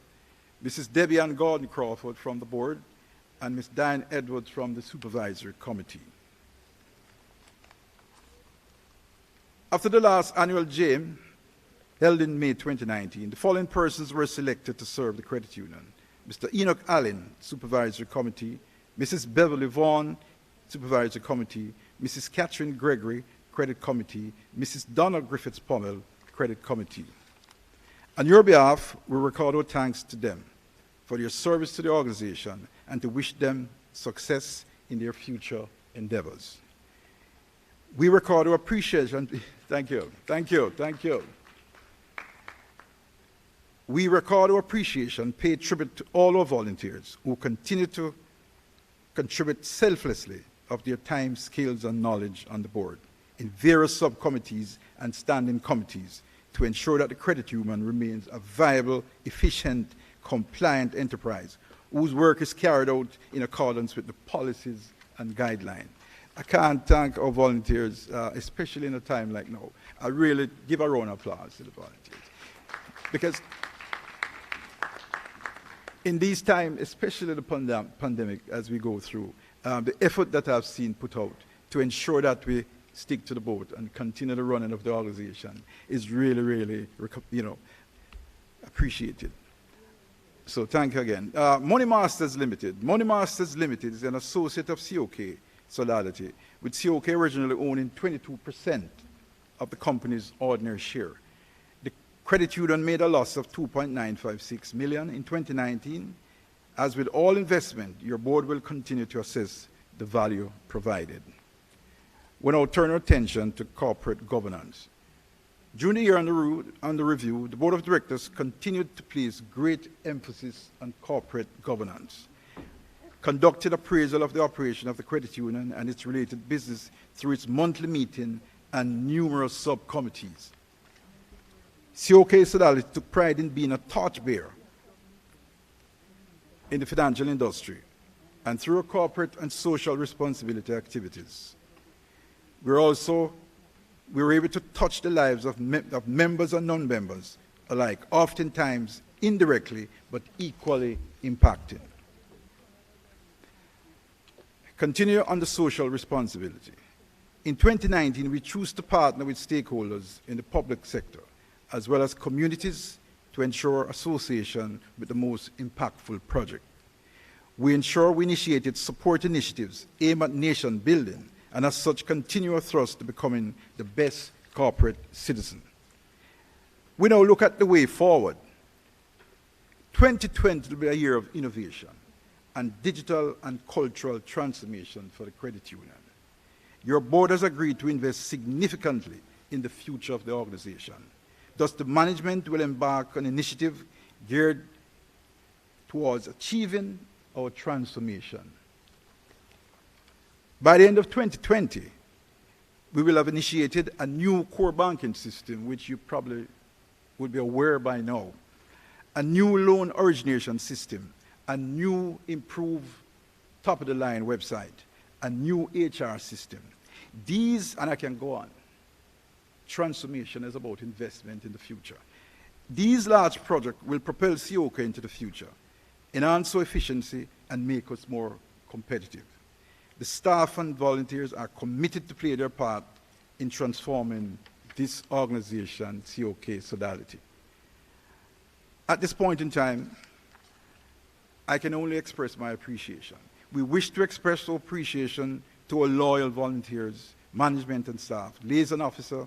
Mrs. Debbie Ann Gordon Crawford from the board and Ms. Diane Edwards from the Supervisory Committee. After the last annual JAM held in May 2019, the following persons were selected to serve the credit union: Mr. Enoch Allen, Supervisory Committee; Mrs. Beverly Vaughan, Supervisory Committee; Mrs. Catherine Gregory, Credit Committee; Mrs. Donna Griffiths-Pommel, Credit Committee. On your behalf, we record our thanks to them for their service to the organization and to wish them success in their future endeavors. We record our appreciation. Thank you, thank you, thank you. We record our appreciation, pay tribute to all our volunteers who continue to contribute selflessly of their time, skills, and knowledge on the board, in various subcommittees and standing committees, to ensure that the credit union remains a viable, efficient, compliant enterprise whose work is carried out in accordance with the policies and guidelines. I can't thank our volunteers, especially in a time like now. I really give a round of applause to the volunteers. Because in these times, especially the pandemic, as we go through, the effort that I've seen put out to ensure that we stick to the boat and continue the running of the organization is really, really, appreciated. So thank you again. Money Masters Limited. Money Masters Limited is an associate of COK, Sodality, with COK originally owning 22% of the company's ordinary share. The credit union made a loss of $2.956 million in 2019. As with all investment, your board will continue to assess the value provided. We now turn our attention to corporate governance. During the year under review, the Board of Directors continued to place great emphasis on corporate governance, conducted appraisal of the operation of the credit union and its related business through its monthly meeting and numerous subcommittees. COK Sodality took pride in being a torchbearer in the financial industry and through our corporate and social responsibility activities. We were able to touch the lives of members and non-members alike, oftentimes indirectly, but equally impacting. Continue on the social responsibility. In 2019, we chose to partner with stakeholders in the public sector, as well as communities, to ensure association with the most impactful project. We initiated support initiatives aimed at nation building, and as such continue our thrust to becoming the best corporate citizen. We now look at the way forward. 2020 will be a year of innovation and digital and cultural transformation for the credit union. Your board has agreed to invest significantly in the future of the organization. Thus, the management will embark on an initiative geared towards achieving our transformation. By the end of 2020, we will have initiated a new core banking system, which you probably would be aware by now, a new loan origination system, a new improved top-of-the-line website, a new HR system. These, and I can go on, transformation is about investment in the future. These large projects will propel COK into the future, enhance our efficiency, and make us more competitive. The staff and volunteers are committed to play their part in transforming this organization, COK Sodality. At this point in time, I can only express my appreciation. We wish to express our appreciation to our loyal volunteers, management and staff, liaison officer,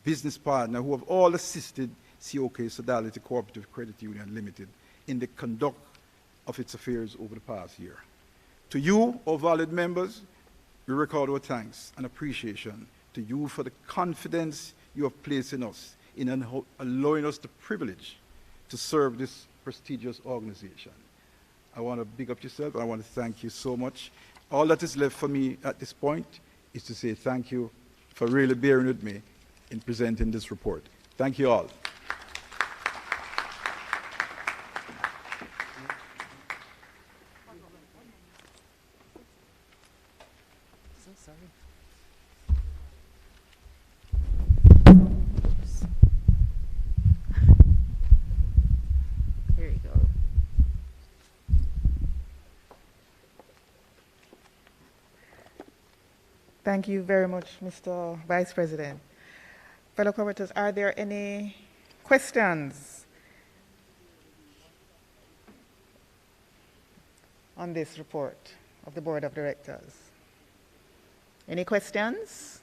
business partner, who have all assisted COK Sodality Cooperative Credit Union Limited in the conduct of its affairs over the past year. To you, our valued members, we record our thanks and appreciation to you for the confidence you have placed in us in allowing us the privilege to serve this prestigious organization. I want to big up yourself. I want to thank you so much. All that is left for me at this point is to say thank you for really bearing with me in presenting this report. Thank you all. Here you go. Thank you very much, Mr. Vice President. Fellow corporators, are there any questions on this report of the Board of Directors? Any questions?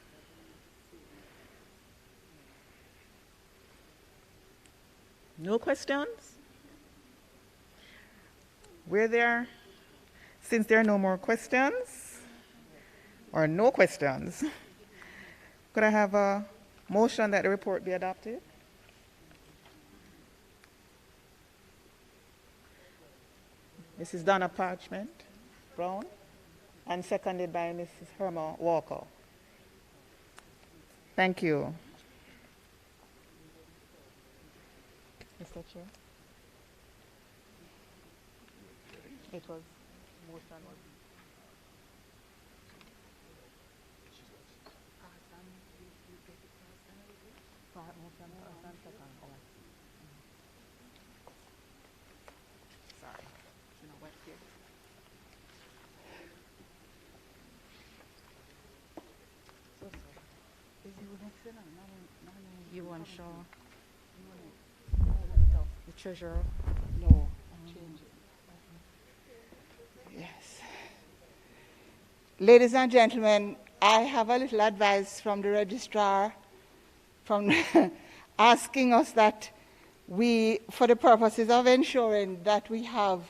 No questions? Since there are no more questions, or no questions, could I have a motion that the report be adopted? Mrs. Donna Parchment Brown, and seconded by Mrs. Herma Walker. Thank you. Mr. Chair. It was motion. Sorry. You want Shaw? The treasurer. No. Change it. Yes. Ladies and gentlemen, I have a little advice from the registrar from asking us that we, for the purposes of ensuring that we have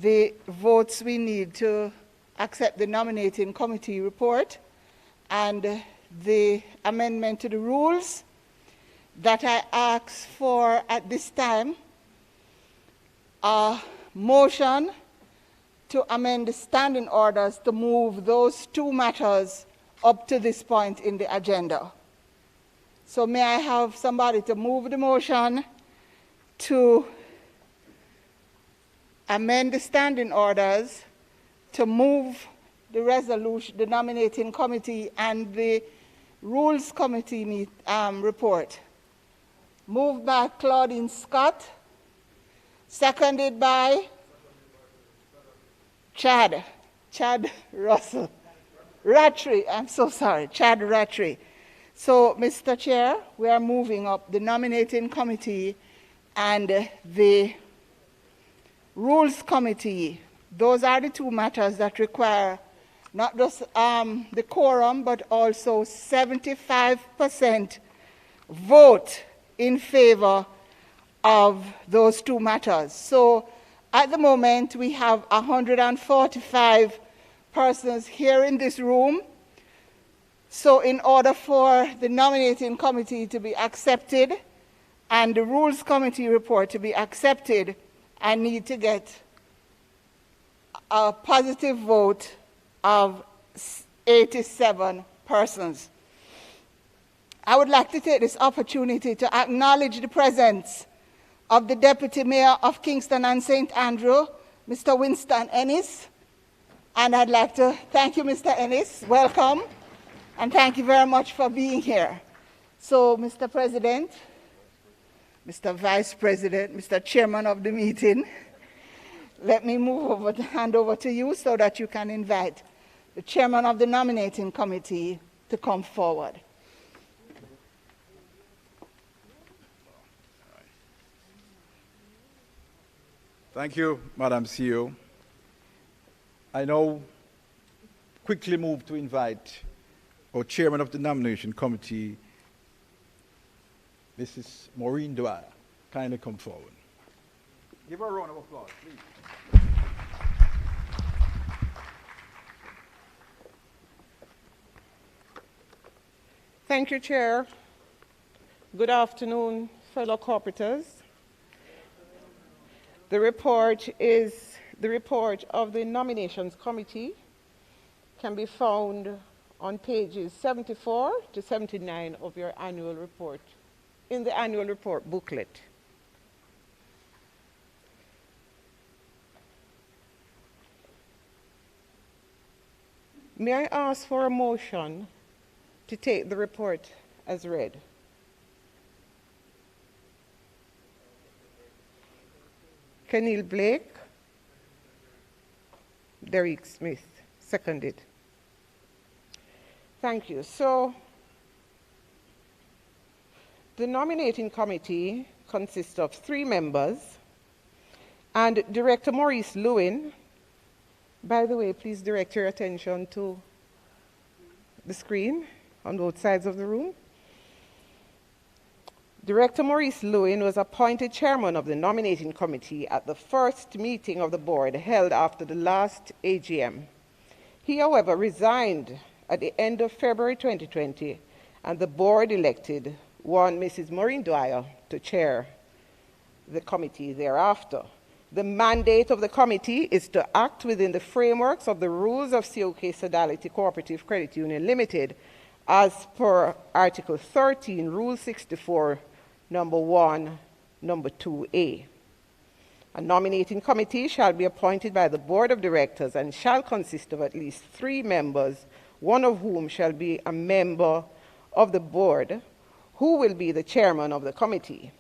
the votes we need to accept the nominating committee report and the amendment to the rules, that I ask for at this time a motion to amend the standing orders to move those two matters up to this point in the agenda. So may I have somebody to move the motion to amend the standing orders to move the resolution, the nominating committee and the rules committee report. Moved by Claudine Scott, seconded by Chad Russell. Rattray, I'm so sorry, Chad Rattray. So, Mr. Chair, we are moving up the nominating committee and the rules committee. Those are the two matters that require not just the quorum, but also 75% vote in favor of those two matters. So at the moment, we have 145 persons here in this room. So in order for the nominating committee to be accepted and the rules committee report to be accepted, I need to get a positive vote of 87 persons. I would like to take this opportunity to acknowledge the presence of the Deputy Mayor of Kingston and St. Andrew, Mr. Winston Ennis. And I'd like to thank you, Mr. Ennis. Welcome. And thank you very much for being here. So, Mr. President, Mr. Vice President, Mr. Chairman of the meeting, let me hand over to you so that you can invite the Chairman of the Nominating Committee to come forward. Thank you, Madam CEO. I now quickly move to invite our Chairman of the Nomination Committee, Mrs. Maureen Dwyer. Kindly come forward. Give her a round of applause, please. Thank you, Chair. Good afternoon, fellow corporators. The report is the report of the Nominations Committee. Can be found on pages 74 to 79 of your annual report, in the annual report booklet. May I ask for a motion to take the report as read? Kenil Blake, Derek Smith, seconded. Thank you. So, The nominating committee consists of 3 members, and Director Maurice Lewin, by the way, please direct your attention to the screen on both sides of the room. Director Maurice Lewin was appointed chairman of the nominating committee at the first meeting of the board held after the last AGM. He, however, resigned at the end of February 2020, and the board elected one Mrs. Maureen Dwyer to chair the committee thereafter. The mandate of the committee is to act within the frameworks of the rules of COK Sodality Cooperative Credit Union Limited as per Article 13, Rule 64, Number 1, Number 2A. A nominating committee shall be appointed by the board of directors and shall consist of at least 3 members, one of whom shall be a member of the board, who will be the chairman of the committee.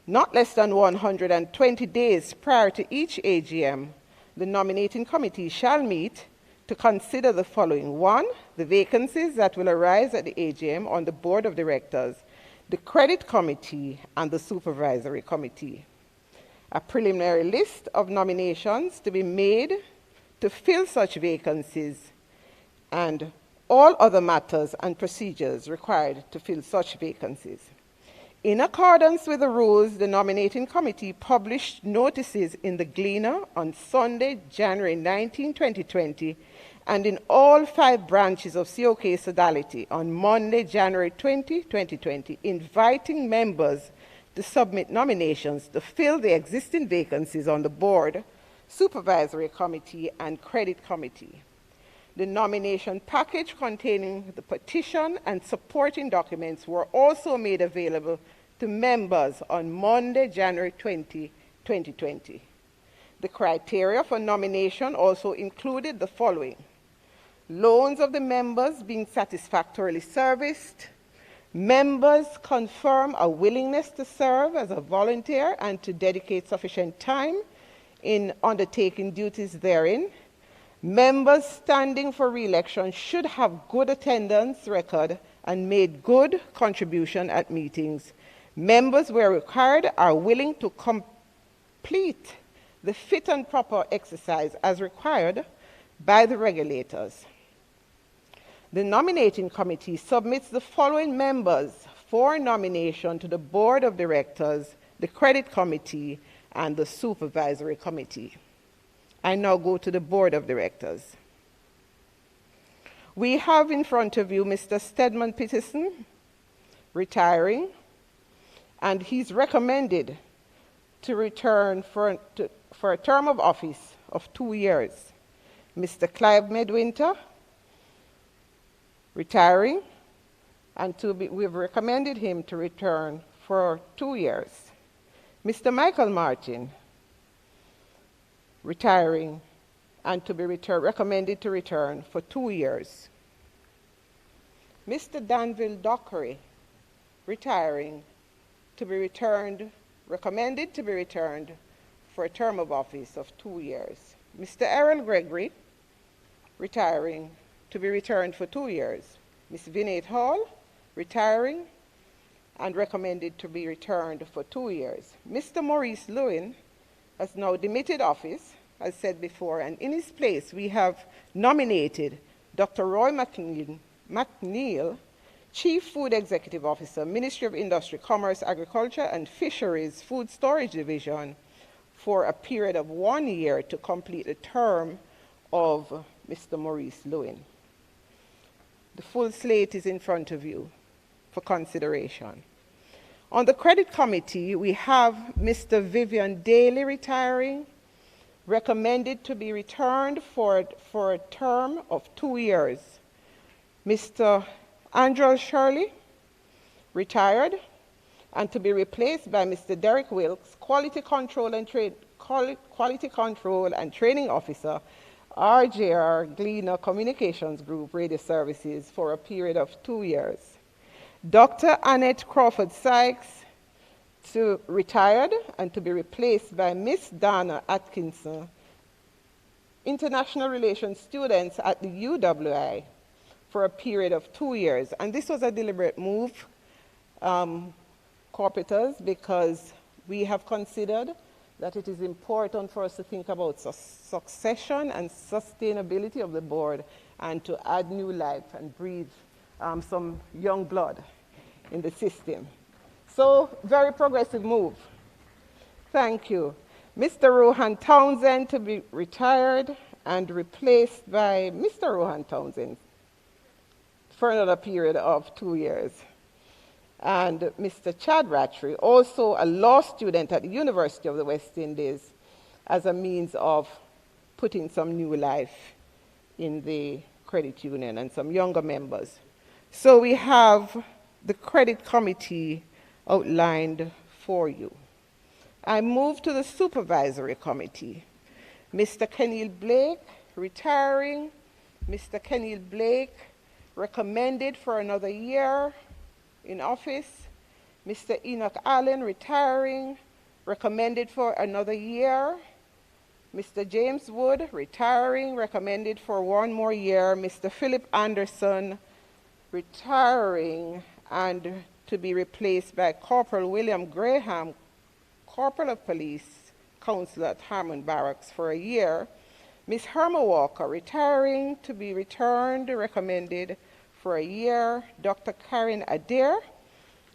Not less than 120 days prior to each AGM, the nominating committee shall meet to consider the following. 1, the vacancies that will arise at the AGM on the board of directors, the credit committee, and the supervisory committee. A preliminary list of nominations to be made to fill such vacancies, and all other matters and procedures required to fill such vacancies. In accordance with the rules, the nominating committee published notices in the Gleaner on Sunday, January 19, 2020, and in all 5 branches of COK Sodality on Monday, January 20, 2020, inviting members to submit nominations to fill the existing vacancies on the board, supervisory committee, and credit committee. The nomination package containing the petition and supporting documents were also made available to members on Monday, January 20, 2020. The criteria for nomination also included the following: loans of the members being satisfactorily serviced, members confirm a willingness to serve as a volunteer and to dedicate sufficient time in undertaking duties therein, members standing for re-election should have good attendance record and made good contribution at meetings. Members, where required, are willing to complete the fit and proper exercise as required by the regulators. The nominating committee submits the following members for nomination to the board of directors, the credit committee, and the supervisory committee. I now go to the board of directors. We have in front of you Mr. Stedman Peterson, retiring, and he's recommended to return for a term of office of 2 years. Mr. Clive Midwinter, retiring, and we've recommended him to return for 2 years. Mr. Michael Martin, retiring, and to be recommended to return for 2 years. Mr. Danville Dockery, retiring, to be recommended to be returned for a term of office of 2 years. Mr. Errol Gregory, retiring, to be returned for 2 years. Ms. Vinette Hall, retiring, and recommended to be returned for 2 years. Mr. Maurice Lewin has now demitted office, as said before, and in his place we have nominated Dr. Roy McNeil, Chief Food Executive Officer, Ministry of Industry, Commerce, Agriculture, and Fisheries Food Storage Division, for a period of 1 year to complete the term of Mr. Maurice Lewin. The full slate is in front of you for consideration. On the credit committee, we have Mr. Vivian Daly, retiring, recommended to be returned for a term of 2 years. Mr. Andrew Shirley, retired, and to be replaced by Mr. Derek Wilkes, Quality Control and Training Officer, RJR Gleaner Communications Group Radio Services, for a period of 2 years. Dr. Annette Crawford Sykes, retired, and to be replaced by Miss Donna Atkinson, International Relations students at the UWI, for a period of 2 years. And this was a deliberate move corporators, because we have considered that it is important for us to think about succession and sustainability of the board and to add new life and breathe some young blood in the system. So, very progressive move. Thank you. Mr. Rohan Townsend to be retired and replaced by Mr. Rohan Townsend for another period of 2 years. And Mr. Chad Rattray, also a law student at the University of the West Indies, as a means of putting some new life in the credit union and some younger members. So we have the credit committee outlined for you. I move to the supervisory committee. Mr. Kenil Blake, retiring. Mr. Kenil Blake, recommended for another year in office. Mr. Enoch Allen, retiring, recommended for another year. Mr. James Wood, retiring, recommended for 1 more year. Mr. Philip Anderson, retiring, and to be replaced by Corporal William Graham, Corporal of Police, Counselor at Harmon Barracks for a year. Ms. Herma Walker, retiring, to be returned, recommended for a year. Dr. Karen Adair,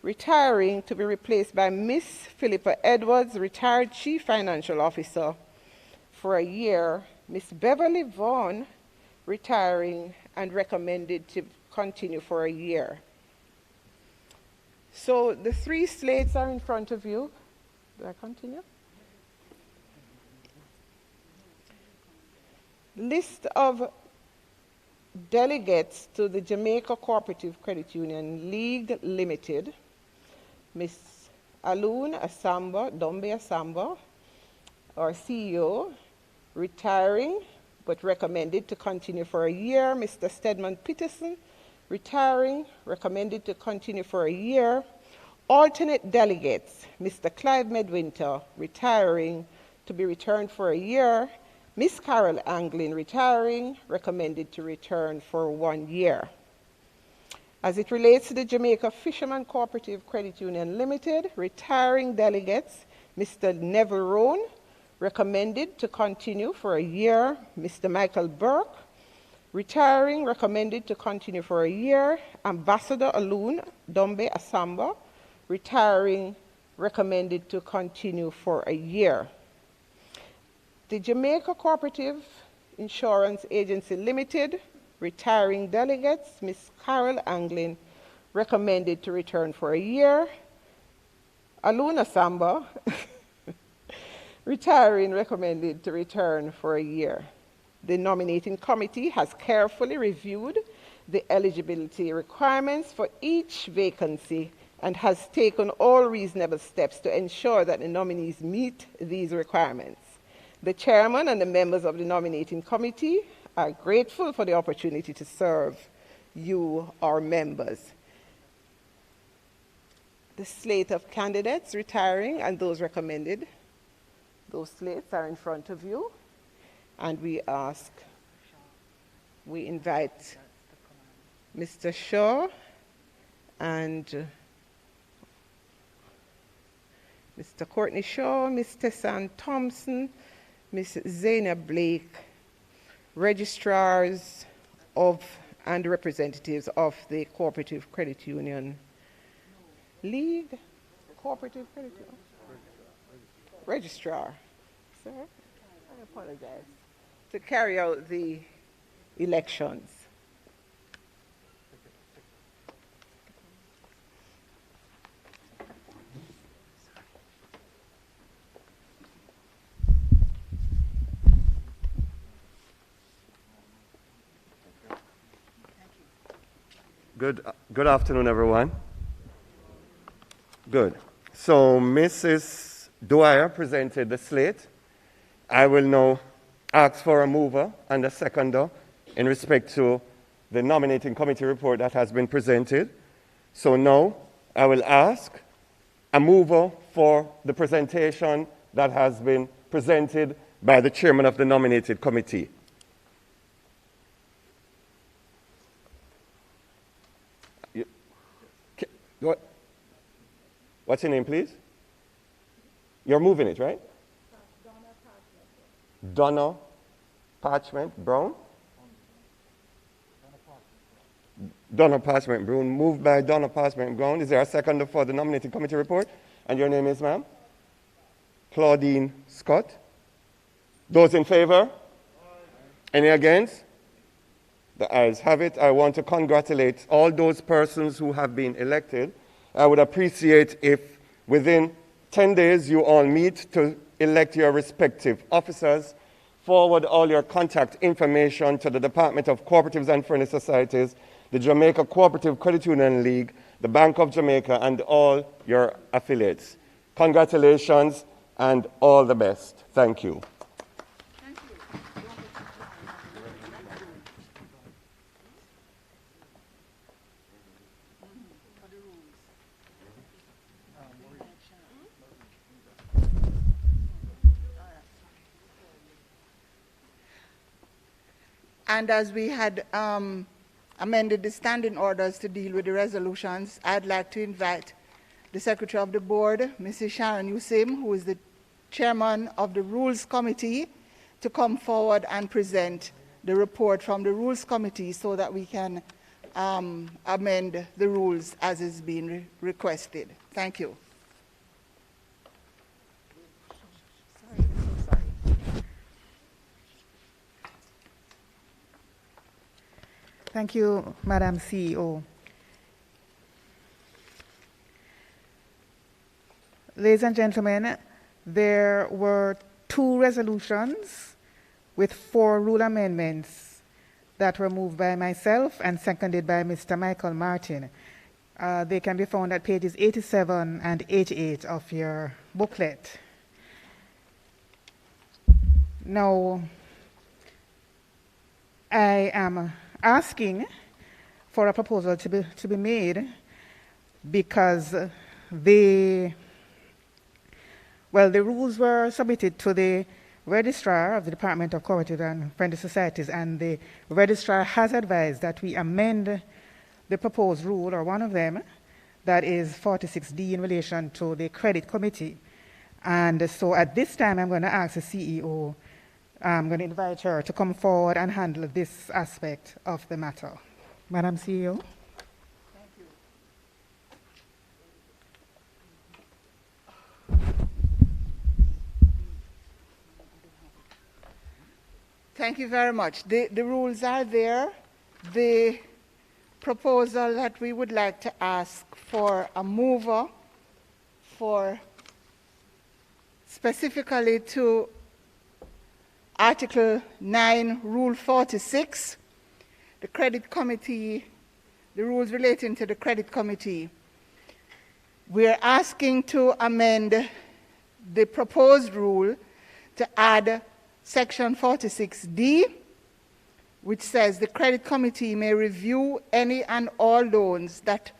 retiring, to be replaced by Ms. Philippa Edwards, retired Chief Financial Officer, for a year. Ms. Beverly Vaughn, retiring and recommended to continue for a year. So the 3 slates are in front of you. Do I continue? List of delegates to the Jamaica Cooperative Credit Union League Limited. Ms. Alun Asamba, Dombe Asamba, our CEO, retiring, but recommended to continue for a year. Mr. Stedman Peterson, retiring, recommended to continue for a year. Alternate delegates, Mr. Clive Medwinter, retiring, to be returned for a year. Ms. Carol Anglin, retiring, recommended to return for 1 year. As it relates to the Jamaica Fishermen Cooperative Credit Union Limited, retiring delegates, Mr. Neville Rohn, recommended to continue for a year. Mr. Michael Burke, retiring, recommended to continue for a year. Ambassador Alun Dombe Asamba, retiring, recommended to continue for a year. The Jamaica Cooperative Insurance Agency Limited, retiring delegates, Ms. Carol Anglin, recommended to return for a year. Aluna Samba, retiring, recommended to return for a year. The nominating committee has carefully reviewed the eligibility requirements for each vacancy and has taken all reasonable steps to ensure that the nominees meet these requirements. The chairman and the members of the nominating committee are grateful for the opportunity to serve you, our members. The slate of candidates retiring and those recommended, those slates are in front of you, and we invite Mr. Shaw and Mr. Courtney Shaw, Ms. Tessan Thompson, Ms. Zaina Blake, registrars of and representatives of the Cooperative Credit Union League, Cooperative Credit Union? Registrar. Sir, I apologize. To carry out the elections. Good afternoon, everyone. Good. So Mrs. Dwyer presented the slate. I will now ask for a mover and a seconder in respect to the nominating committee report that has been presented. So now I will ask a mover for the presentation that has been presented by the chairman of the nominated committee. What's your name, please? You're moving it, right? Donna Parchment Brown? Donna Parchment Brown. Moved by Donna Parchment Brown. Is there a second for the nominating committee report? And your name is, ma'am? Claudine Scott. Those in favor? Any against? The ayes have it. I want to congratulate all those persons who have been elected. I would appreciate if within 10 days you all meet to elect your respective officers. Forward all your contact information to the Department of Cooperatives and Friendly Societies, the Jamaica Cooperative Credit Union League, the Bank of Jamaica, and all your affiliates. Congratulations and all the best. Thank you. And as we had amended the standing orders to deal with the resolutions, I'd like to invite the Secretary of the Board, Mrs. Sharon Usim, who is the Chairman of the Rules Committee, to come forward and present the report from the Rules Committee so that we can amend the rules as is being requested. Thank you. Thank you, Madam CEO. Ladies and gentlemen, there were 2 resolutions with 4 rule amendments that were moved by myself and seconded by Mr. Michael Martin. They can be found at pages 87 and 88 of your booklet. Now, I am asking for a proposal to be made because the rules were submitted to the registrar of the Department of Cooperative and Friendly Societies, and the registrar has advised that we amend the proposed rule, or one of them, that is 46D in relation to the credit committee. And so at this time, I'm going to ask the CEO, I'm going to invite her to come forward and handle this aspect of the matter. Madam CEO. Thank you. Thank you very much. The rules are there. The proposal that we would like to ask for a mover for specifically to Article 9, Rule 46, the credit committee, the rules relating to the credit committee. We're asking to amend the proposed rule to add Section 46D, which says the credit committee may review any and all loans that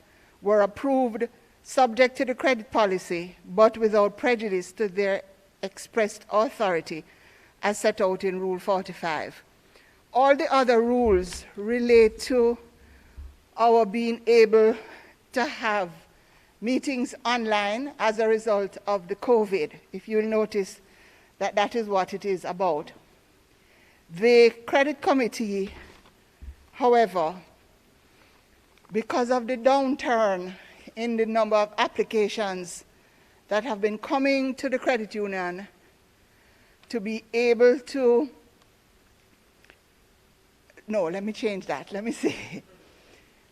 were approved subject to the credit policy, but without prejudice to their expressed authority, as set out in Rule 45. All the other rules relate to our being able to have meetings online as a result of the COVID. If you'll notice that that is what it is about. The credit committee, however, because of the downturn in the number of applications that have been coming to the credit union, to be able to, no, let me change that. Let me see.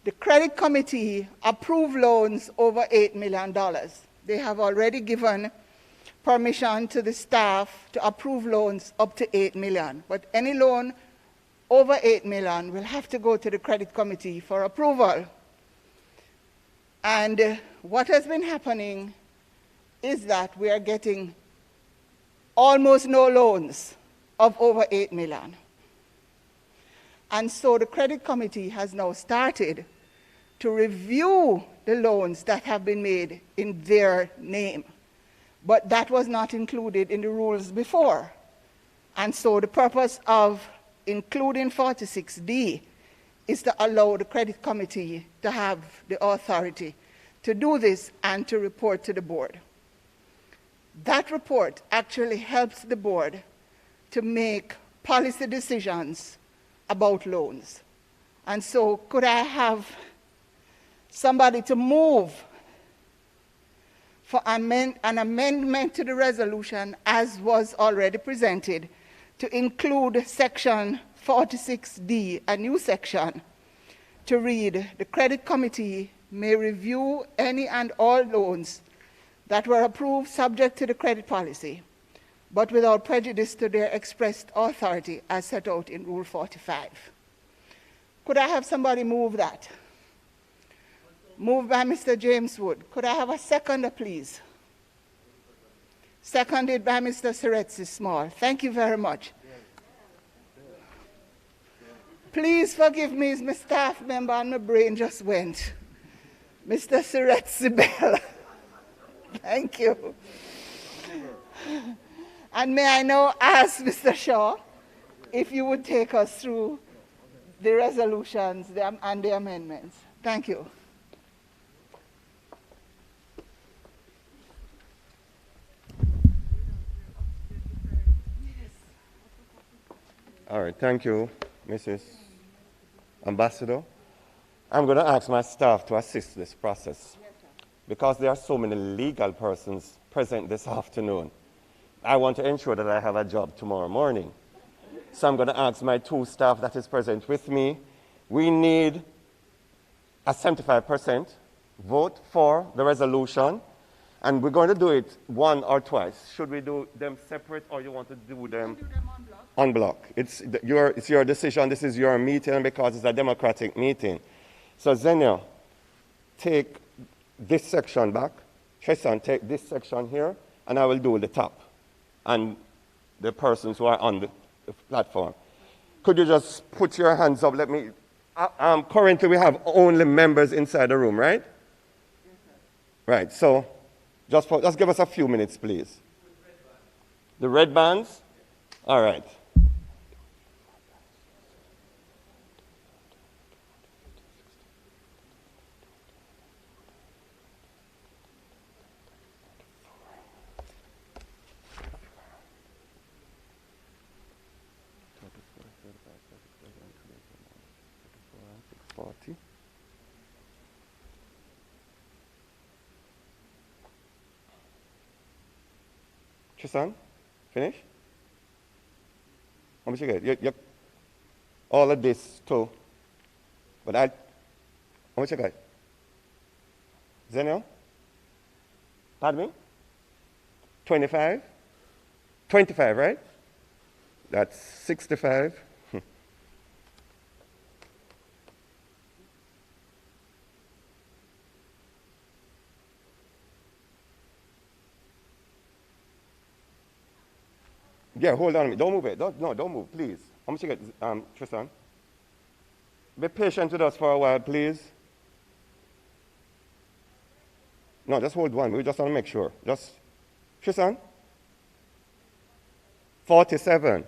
The credit committee approved loans over $8 million. They have already given permission to the staff to approve loans up to $8 million. But any loan over $8 million will have to go to the credit committee for approval. And what has been happening is that we are getting almost no loans of over $8 million. And so the credit committee has now started to review the loans that have been made in their name. But that was not included in the rules before. And so the purpose of including 46D is to allow the credit committee to have the authority to do this and to report to the board. That report actually helps the board to make policy decisions about loans. And so could I have somebody to move for an amendment to the resolution as was already presented to include section 46D, a new section, to read, the credit committee may review any and all loans that were approved subject to the credit policy, but without prejudice to their expressed authority as set out in Rule 45. Could I have somebody move that? Moved by Mr. James Wood. Could I have a seconder, please? Seconded by Mr. Seretse Small. Thank you very much. Please forgive me, my staff member and my brain just went. Mr. Seretse Bell. Thank you. And may I now ask Mr. Shaw if you would take us through the resolutions and the amendments. Thank you. All right, thank you, Mrs. Ambassador. I'm going to ask my staff to assist this process because there are so many legal persons present this afternoon. I want to ensure that I have a job tomorrow morning. So I'm going to ask my two staff that is present with me. We need a 75% vote for the resolution, and we're going to do it one or twice. Should we do them separate, or you want to do them on block? It's your decision. This is your meeting because it's a democratic meeting. So Zenia, take this section back. Tristan, take this section here, and I will do the top and the persons who are on the platform. Could you just put your hands up? Let me. Currently, we have only members inside the room, right? Yes, sir. Right. So, just give us a few minutes, please. The red bands. All right. Tristan, finish? How much you get? All of this too. But how much you got? Zenio? Pardon me? 25? 25, right? That's 65. Yeah, hold on a minute. Don't move it. Don't move, please. How much you get, Tristan? Be patient with us for a while, please. No, just hold one. We just want to make sure. Just, Tristan? 47.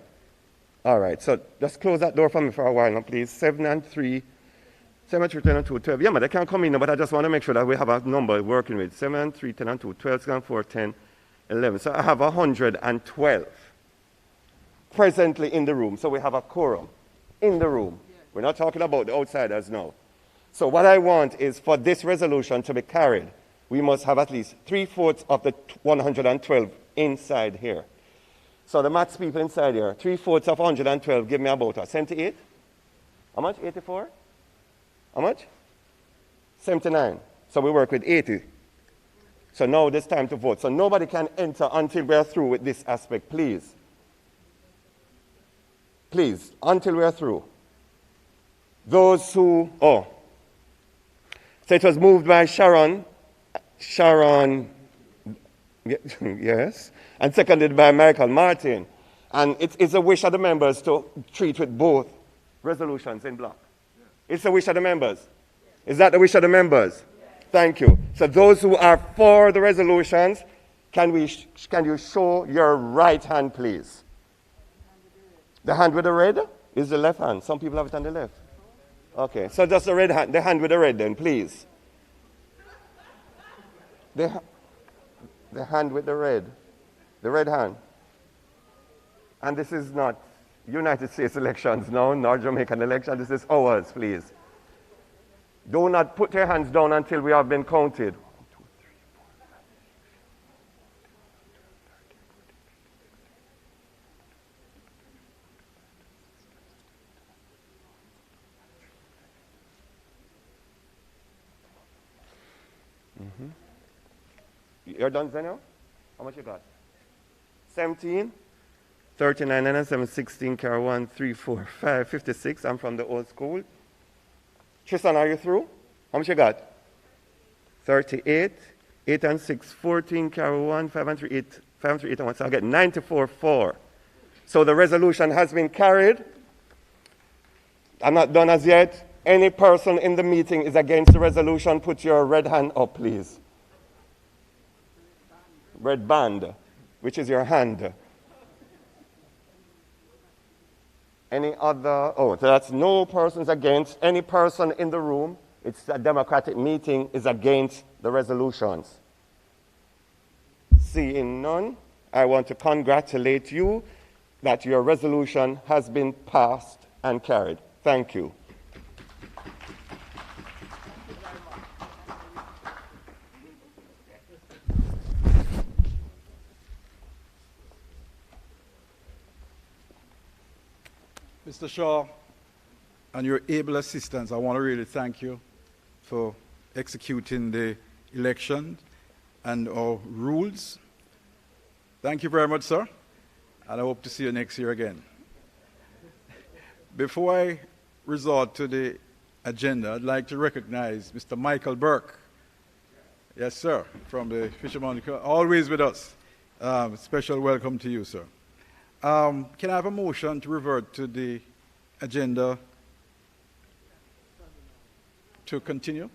All right, so just close that door for me for a while now, please. 7 and 3. 7 and 3, 10 and 2, 12. Yeah, but they can't come in now, but I just want to make sure that we have a number working with. 7 and 3, 10 and 2, 12, 6 and 4, 10, 11. So I have 112. Presently in the room, so we have a quorum in the room. We're not talking about the outsiders now. So what I want is for this resolution to be carried, we must have at least 3/4 of the 112 inside here. So the maths people inside here, 3/4 of 112 give me about 78. How much? 84? How much? 79. So we work with 80. So now it's time to vote. So nobody can enter until we are through with this aspect, please. Please, until we are through. Those who, so it was moved by Sharon, yes, and seconded by Michael Martin. And it's a wish of the members to treat with both resolutions in block. It's a wish of the members. Is that the wish of the members? Thank you. So those who are for the resolutions, can you show your right hand, please? The hand with the red is the left hand. Some people have it on the left. Okay, so just the red hand, the hand with the red then, please. The hand with the red hand. And this is not United States elections, no, nor Jamaican election. This is ours, please. Do not put your hands down until we have been counted. 1, 2, 3, 4, 5. You're done, Zenio? How much you got? 17, 39, 97, 16, carry 1, 3, 4, 5, 56. I'm from the old school. Tristan, are you through? How much you got? 38, 8 and 6, 14, carry 1, 5 and 3, 8, 5 and 3, 8 and 1. So I get 94, 4. So the resolution has been carried. I'm not done as yet. Any person in the meeting is against the resolution, put your red hand up, please. Red band, which is your hand. Any other? Oh, so that's no persons against. Any person in the room, it's a democratic meeting, is against the resolutions. Seeing none, I want to congratulate you that your resolution has been passed and carried. Thank you. Mr. Shaw and your able assistants, I want to really thank you for executing the election and our rules. Thank you very much, sir, and I hope to see you next year again. Before I resort to the agenda, I'd like to recognize Mr. Michael Burke. Yes, sir, from the Fisherman, always with us. Special welcome to you, sir. Can I have a motion to revert to the agenda to continue?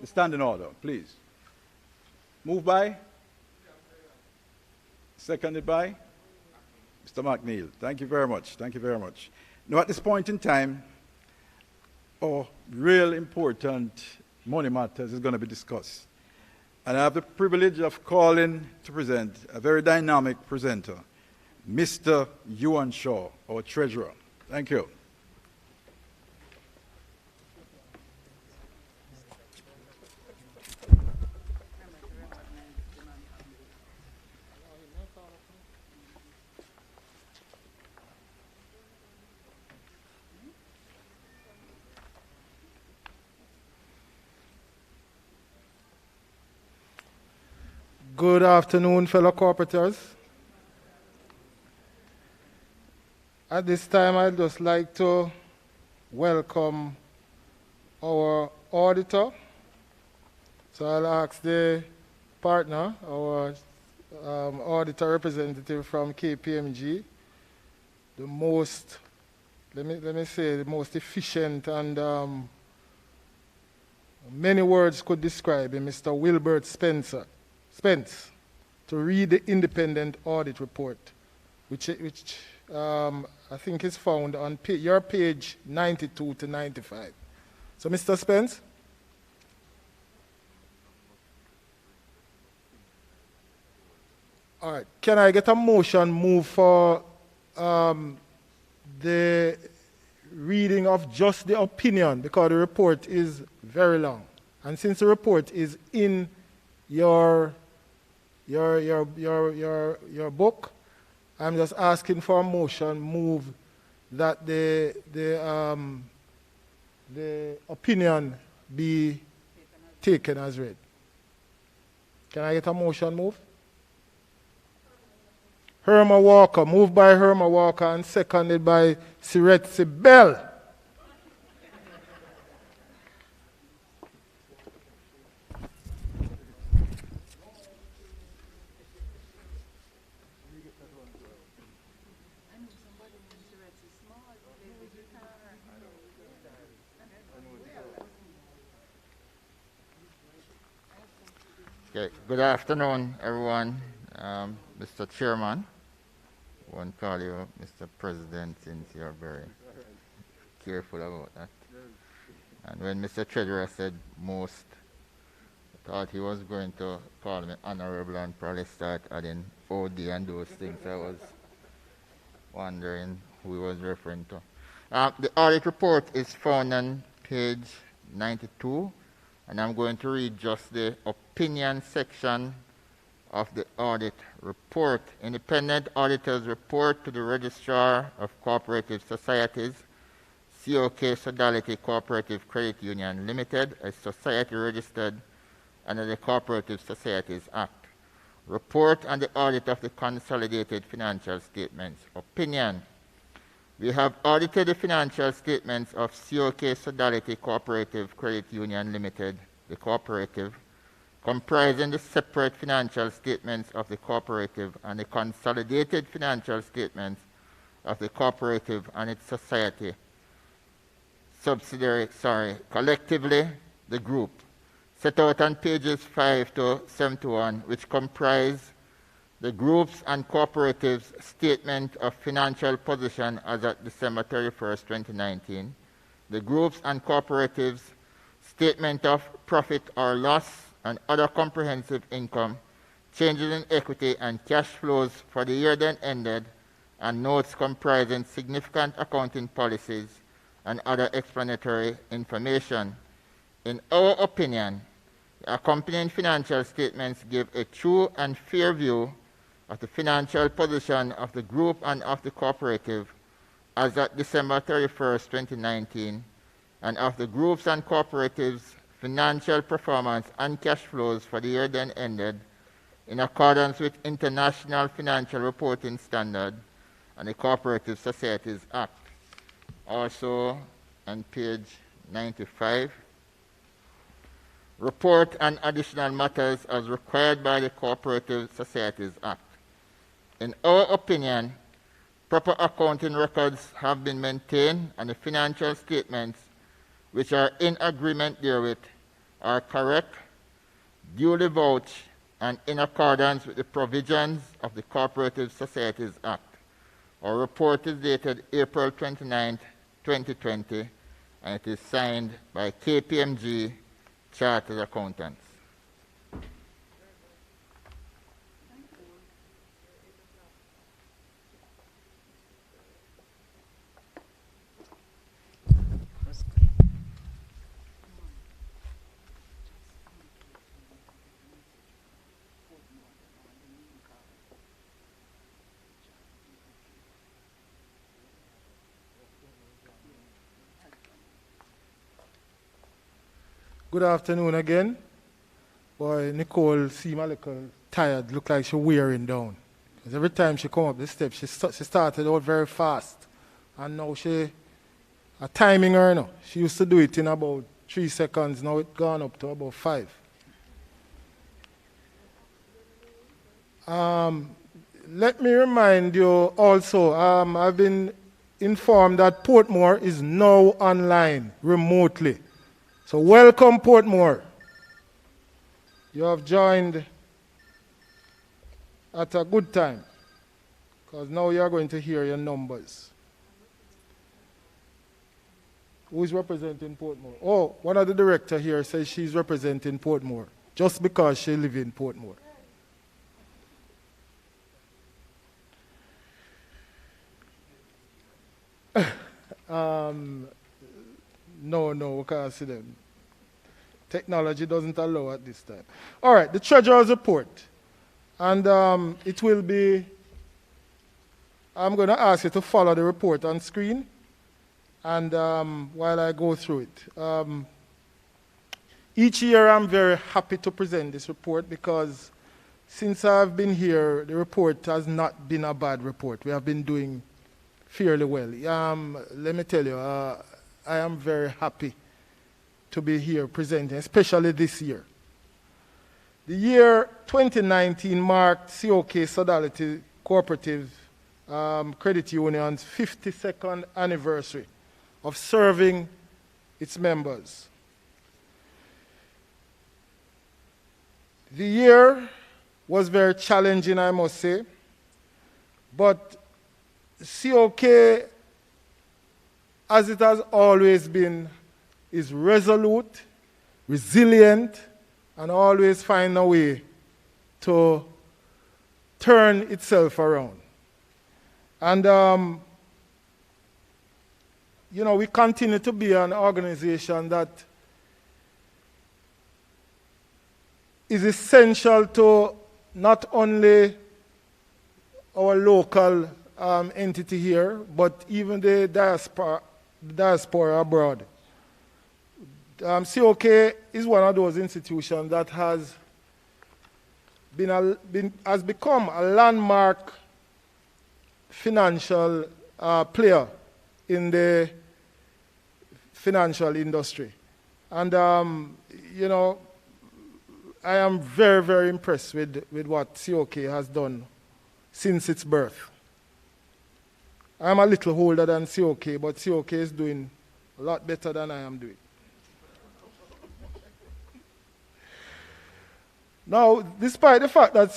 Stand in order, please. Moved by? Seconded by? Mr. McNeil. Thank you very much. Thank you very much. Now, at this point in time, our real important money matters is going to be discussed. And I have the privilege of calling to present a very dynamic presenter, Mr. Ewan Shaw, our treasurer. Thank you. Good afternoon, fellow corporators. At this time, I'd just like to welcome our auditor. So I'll ask the partner, our auditor representative from KPMG, the most, let me say, the most efficient and many words could describe him, Mr. Wilbert Spence, to read the independent audit report, which I think is found on your page 92 to 95. So, Mr. Spence. All right. Can I get a motion move for the reading of just the opinion, because the report is very long. And since the report is in your book, I'm just asking for a motion move that the opinion be taken as read. Can I get a motion move? Herma Walker, moved by Herma Walker and seconded by Siretsi Bell. Okay. Good afternoon, everyone. Mr. Chairman, I won't call you Mr. President since you're very careful about that. And when Mr. Treasurer said most thought he was going to call me honorable and probably start adding OD and those things. I was wondering who he was referring to. The audit report is found on page 92, and I'm going to read just the opinion section of the audit report. Independent auditors report to the Registrar of Cooperative Societies, COK Sodality Cooperative Credit Union Limited, a society registered under the Cooperative Societies Act. Report on the audit of the consolidated financial statements. Opinion. We have audited the financial statements of COK Sodality Cooperative Credit Union Limited, the cooperative, comprising the separate financial statements of the cooperative and the consolidated financial statements of the cooperative and its society subsidiary, collectively the group, set out on pages 5 to 71, which comprise the groups and cooperatives statement of financial position as at December 31st, 2019, the groups and cooperatives statement of profit or loss and other comprehensive income, changes in equity and cash flows for the year then ended, and notes comprising significant accounting policies and other explanatory information. In our opinion, the accompanying financial statements give a true and fair view of the financial position of the group and of the cooperative as at December 31st, 2019, and of the groups and cooperatives' financial performance and cash flows for the year then ended in accordance with International Financial Reporting Standard and the Cooperative Societies Act. Also on page 95, report on additional matters as required by the Cooperative Societies Act. In our opinion, proper accounting records have been maintained and the financial statements which are in agreement therewith are correct, duly vouched, and in accordance with the provisions of the Cooperative Societies Act. Our report is dated April 29, 2020, and it is signed by KPMG Chartered Accountants. Good afternoon again. Boy, Nicole seemed a little tired, looked like she's wearing down. Because every time she come up the steps, she started out very fast. And now her timing her now. She used to do it in about 3 seconds, now it's gone up to about 5. Let me remind you also, I've been informed that Portmore is now online, remotely. So welcome, Portmore. You have joined at a good time, because now you are going to hear your numbers. Who is representing Portmore? Oh, one of the directors here says she's representing Portmore, just because she lives in Portmore. No, we can't see them. Technology doesn't allow at this time. All right, the Treasurer's report. And it will be, I'm going to ask you to follow the report on screen. And while I go through it. Each year I'm very happy to present this report because since I've been here, the report has not been a bad report. We have been doing fairly well. Let me tell you, I am very happy to be here presenting, especially this year. The year 2019 marked COK Sodality Cooperative Credit Union's 52nd anniversary of serving its members. The year was very challenging, I must say, but COK, as it has always been, is resolute, resilient, and always find a way to turn itself around. And, you know, we continue to be an organization that is essential to not only our local entity here, but even the diaspora abroad. COK is one of those institutions that has become a landmark financial player in the financial industry. And, you know, I am very, very impressed with what COK has done since its birth. I'm a little older than COK, but COK is doing a lot better than I am doing. Now, despite the fact that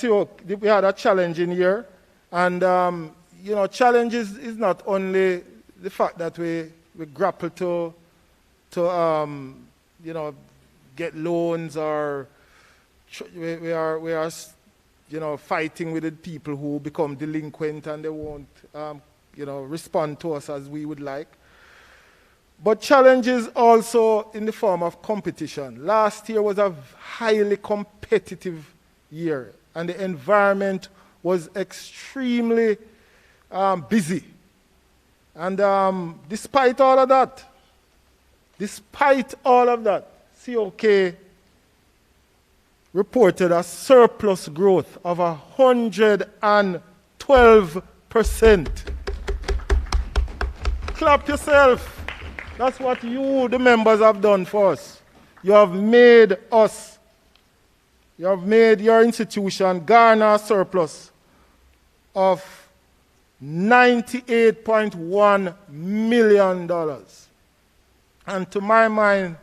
we had a challenging year, and you know, challenge is not only the fact that we grapple to you know, get loans, or we are you know, fighting with the people who become delinquent and they won't you know, respond to us as we would like. But challenges also in the form of competition. Last year was a highly competitive year, and the environment was extremely busy. And despite all of that, COK reported a surplus growth of 112%. Clap yourself. That's what you, the members, have done for us. You have made your institution garner a surplus of $98.1 million. And to my mind,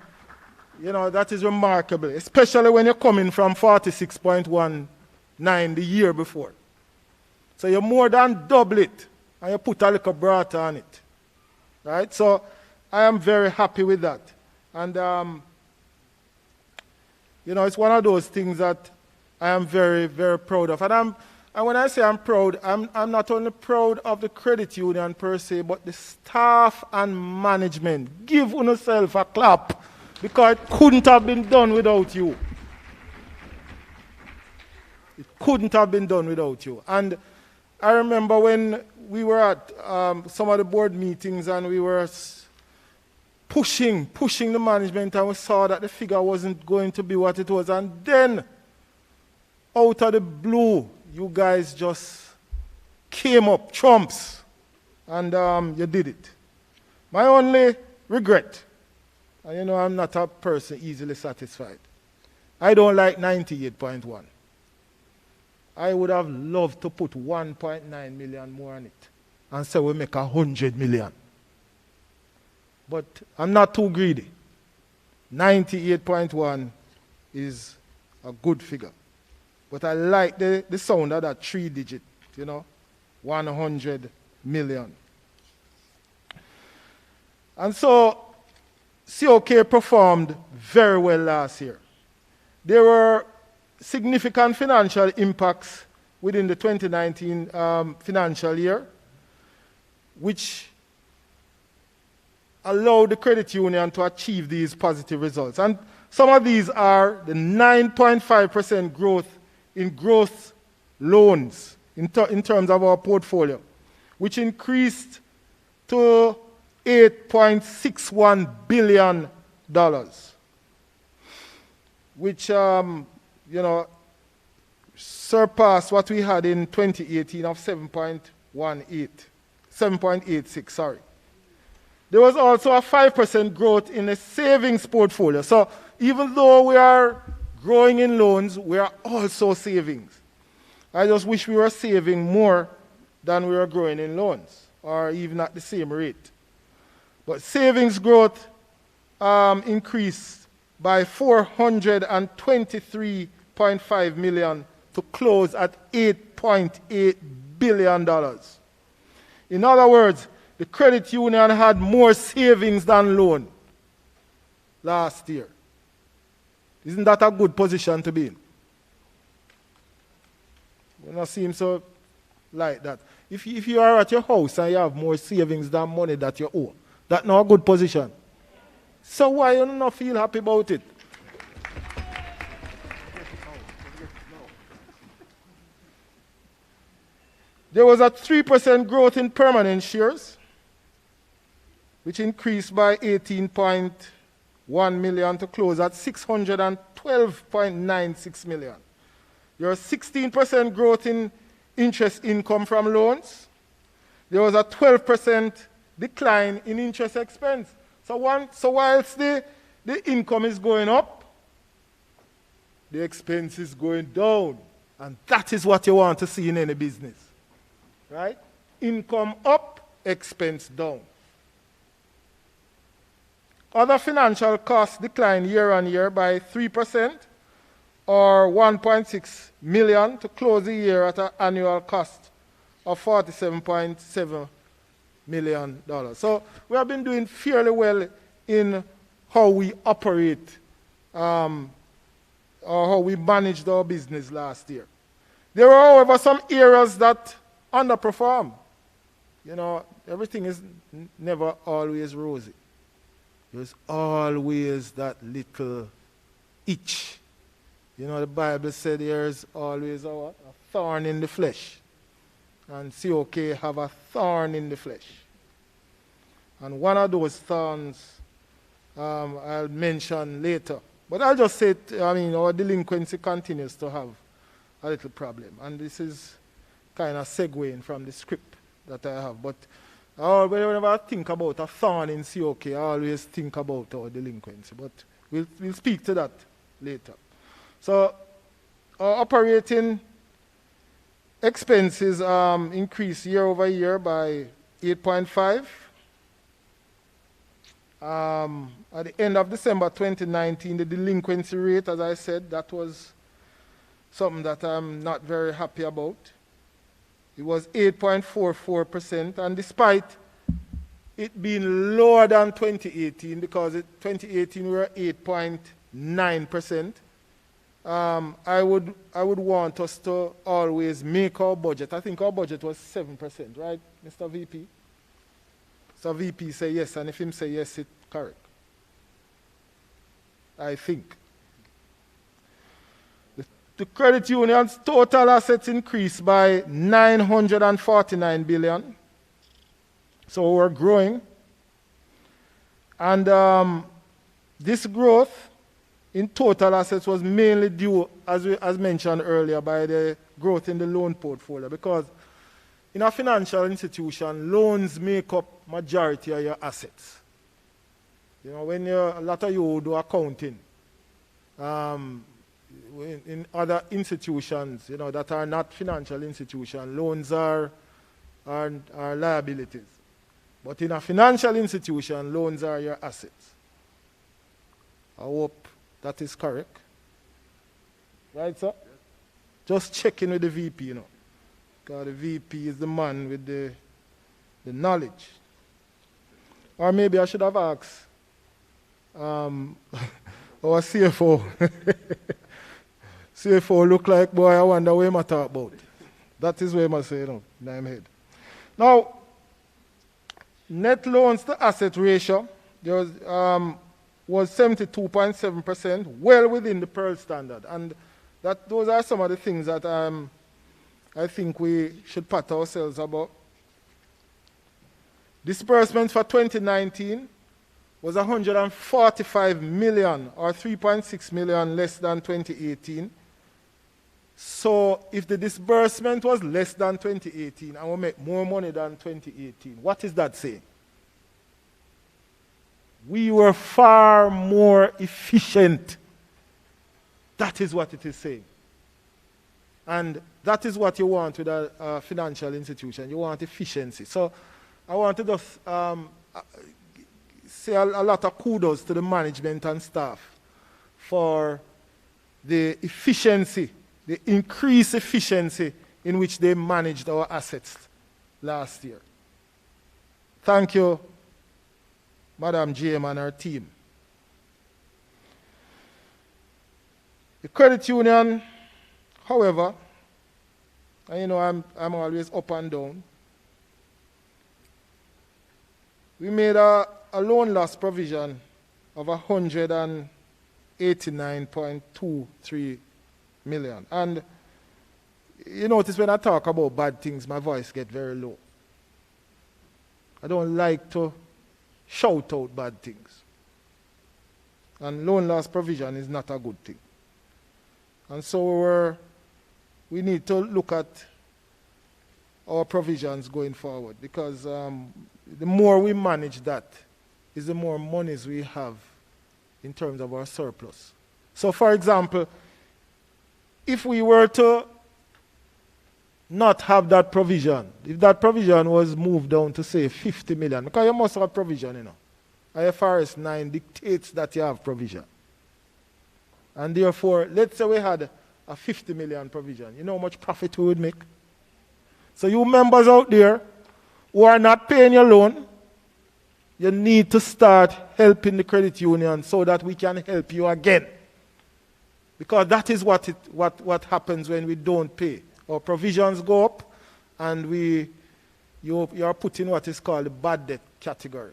you know, that is remarkable, especially when you're coming from 46.19 the year before. So you more than double it, and you put a little errata on it. Right? So I am very happy with that. And, you know, it's one of those things that I am very, very proud of. And when I say I'm proud, I'm not only proud of the credit union per se, but the staff and management. Give yourself a clap, because it couldn't have been done without you. It couldn't have been done without you. And I remember when we were at some of the board meetings and we were pushing the management, and we saw that the figure wasn't going to be what it was. And then, out of the blue, you guys just came up, trumps, and you did it. My only regret, and you know I'm not a person easily satisfied, I don't like 98.1. I would have loved to put 1.9 million more on it and say we make 100 million. But I'm not too greedy. 98.1 is a good figure. But I like the sound of that 3-digit, you know, 100 million. And so COK performed very well last year. There were significant financial impacts within the 2019 financial year, which allowed the credit union to achieve these positive results. And some of these are the 9.5% growth in gross loans in terms of our portfolio, which increased to $8.61 billion, which you know, surpassed what we had in 2018 of 7.86, sorry. There was also a 5% growth in the savings portfolio. So even though we are growing in loans, we are also savings. I just wish we were saving more than we were growing in loans, or even at the same rate. But savings growth increased by $423.5 million to close at $8.8 billion. In other words, the credit union had more savings than loan last year. Isn't that a good position to be in? It not seem so like that. If you are at your house and you have more savings than money that you owe, that's not a good position. So why you not feel happy about it? There was a 3% growth in permanent shares, which increased by 18.1 million to close at 612.96 million. There was 16% growth in interest income from loans. There was a 12% decline in interest expense. So whilst the income is going up, the expense is going down. And that is what you want to see in any business. Right? Income up, expense down. Other financial costs declined year on year by 3%, or 1.6 million, to close the year at an annual cost of $47.7 million. So we have been doing fairly well in how we operate or how we managed our business last year. There are, however, some areas that underperform. You know, everything is never always rosy. There's always that little itch. You know, the Bible said there's always a thorn in the flesh. And COK have a thorn in the flesh. And one of those thorns I'll mention later. But I'll just say, our delinquency continues to have a little problem. And this is kind of segueing from the script that I have. But whenever I think about a thorn in COK, I always think about our delinquency. But we'll speak to that later. So our operating expenses increased year over year by 8.5. At the end of December 2019, the delinquency rate, as I said, that was something that I'm not very happy about. It was 8.44%, and despite it being lower than 2018, because 2018 we were 8.9%, I would want us to always make our budget. I think our budget was 7%, right, Mr. VP? So VP say yes, and if him say yes, it's correct. I think. The credit union's total assets increased by 949 billion. So we're growing. And this growth in total assets was mainly due, as mentioned earlier, by the growth in the loan portfolio. Because in a financial institution, loans make up majority of your assets. You know, when a lot of you do accounting, in other institutions, you know, that are not financial institutions, loans are liabilities. But in a financial institution, loans are your assets. I hope that is correct. Right, sir? Yes. Just checking with the VP, you know. Because the VP is the man with the knowledge. Or maybe I should have asked our CFO. CFO look like, boy, I wonder what I talk about. That is what I say, you know, in my head. Now, net loans to asset ratio, there was 72.7%, well within the Pearl standard. And those are some of the things that I think we should pat ourselves about. Disbursements for 2019 was 145 million, or 3.6 million less than 2018. So if the disbursement was less than 2018 and we make more money than 2018, what is that saying? We were far more efficient. That is what it is saying. And that is what you want with a financial institution. You want efficiency. So I want to just say a lot of kudos to the management and staff for the efficiency, the increased efficiency in which they managed our assets last year. Thank you, Madam GM and her team. The credit union, however, and you know I'm always up and down, we made a loan loss provision of 189.23 million. And you notice when I talk about bad things, my voice gets very low. I don't like to shout out bad things. And loan loss provision is not a good thing. And so we need to look at our provisions going forward, because the more we manage that is the more monies we have in terms of our surplus. So for example, if we were to not have that provision, if that provision was moved down to say 50 million, because you must have provision, you know. IFRS 9 dictates that you have provision. And therefore, let's say we had a 50 million provision. You know how much profit we would make? So you members out there who are not paying your loan, you need to start helping the credit union so that we can help you again. Because that is what happens when we don't pay. Our provisions go up and you are put in what is called the bad debt category.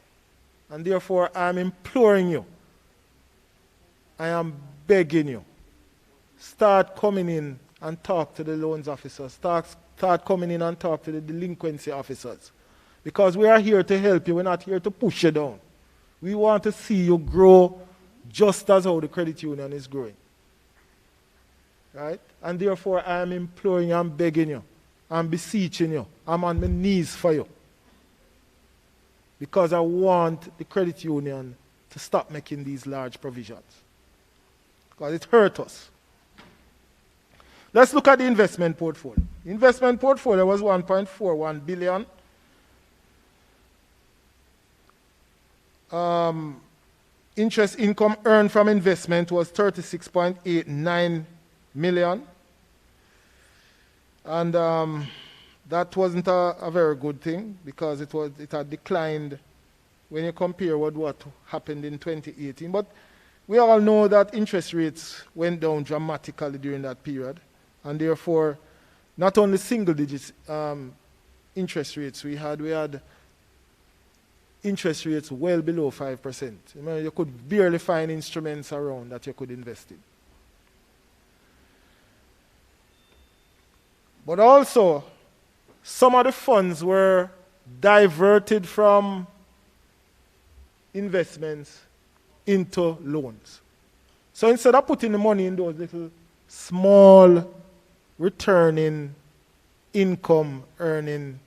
And therefore, I am imploring you, I am begging you, start coming in and talk to the loans officers, start coming in and talk to the delinquency officers. Because we are here to help you, we're not here to push you down. We want to see you grow just as how the credit union is growing. Right? And therefore, I am imploring you, I'm begging you, I'm beseeching you, I'm on my knees for you. Because I want the credit union to stop making these large provisions. Because it hurts us. Let's look at the investment portfolio. Investment portfolio was 1.41 billion. Interest income earned from investment was 36.89 million. And that wasn't a very good thing, because it had declined when you compare with what happened in 2018. But we all know that interest rates went down dramatically during that period, and therefore not only single digits interest rates we had interest rates well below 5%. You could barely find instruments around that you could invest in. But also, some of the funds were diverted from investments into loans. So instead of putting the money in those little small returning income earning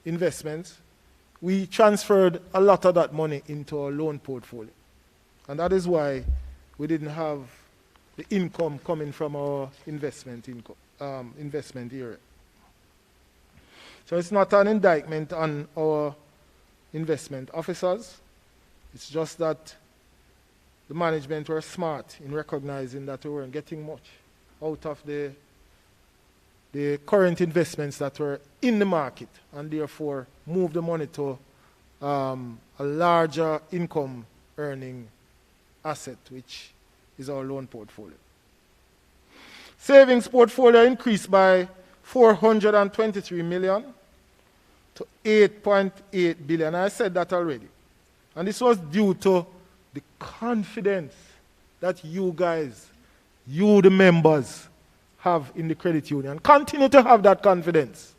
investments, we transferred a lot of that money into our loan portfolio. And that is why we didn't have the income coming from our investment area. So it's not an indictment on our investment officers. It's just that the management were smart in recognizing that we weren't getting much out of the current investments that were in the market, and therefore move the money to a larger income earning asset, which is our loan portfolio. Savings portfolio increased by 423 million to 8.8 billion. I said that already. And this was due to the confidence that you guys, you the members, have in the credit union. Continue to have that confidence.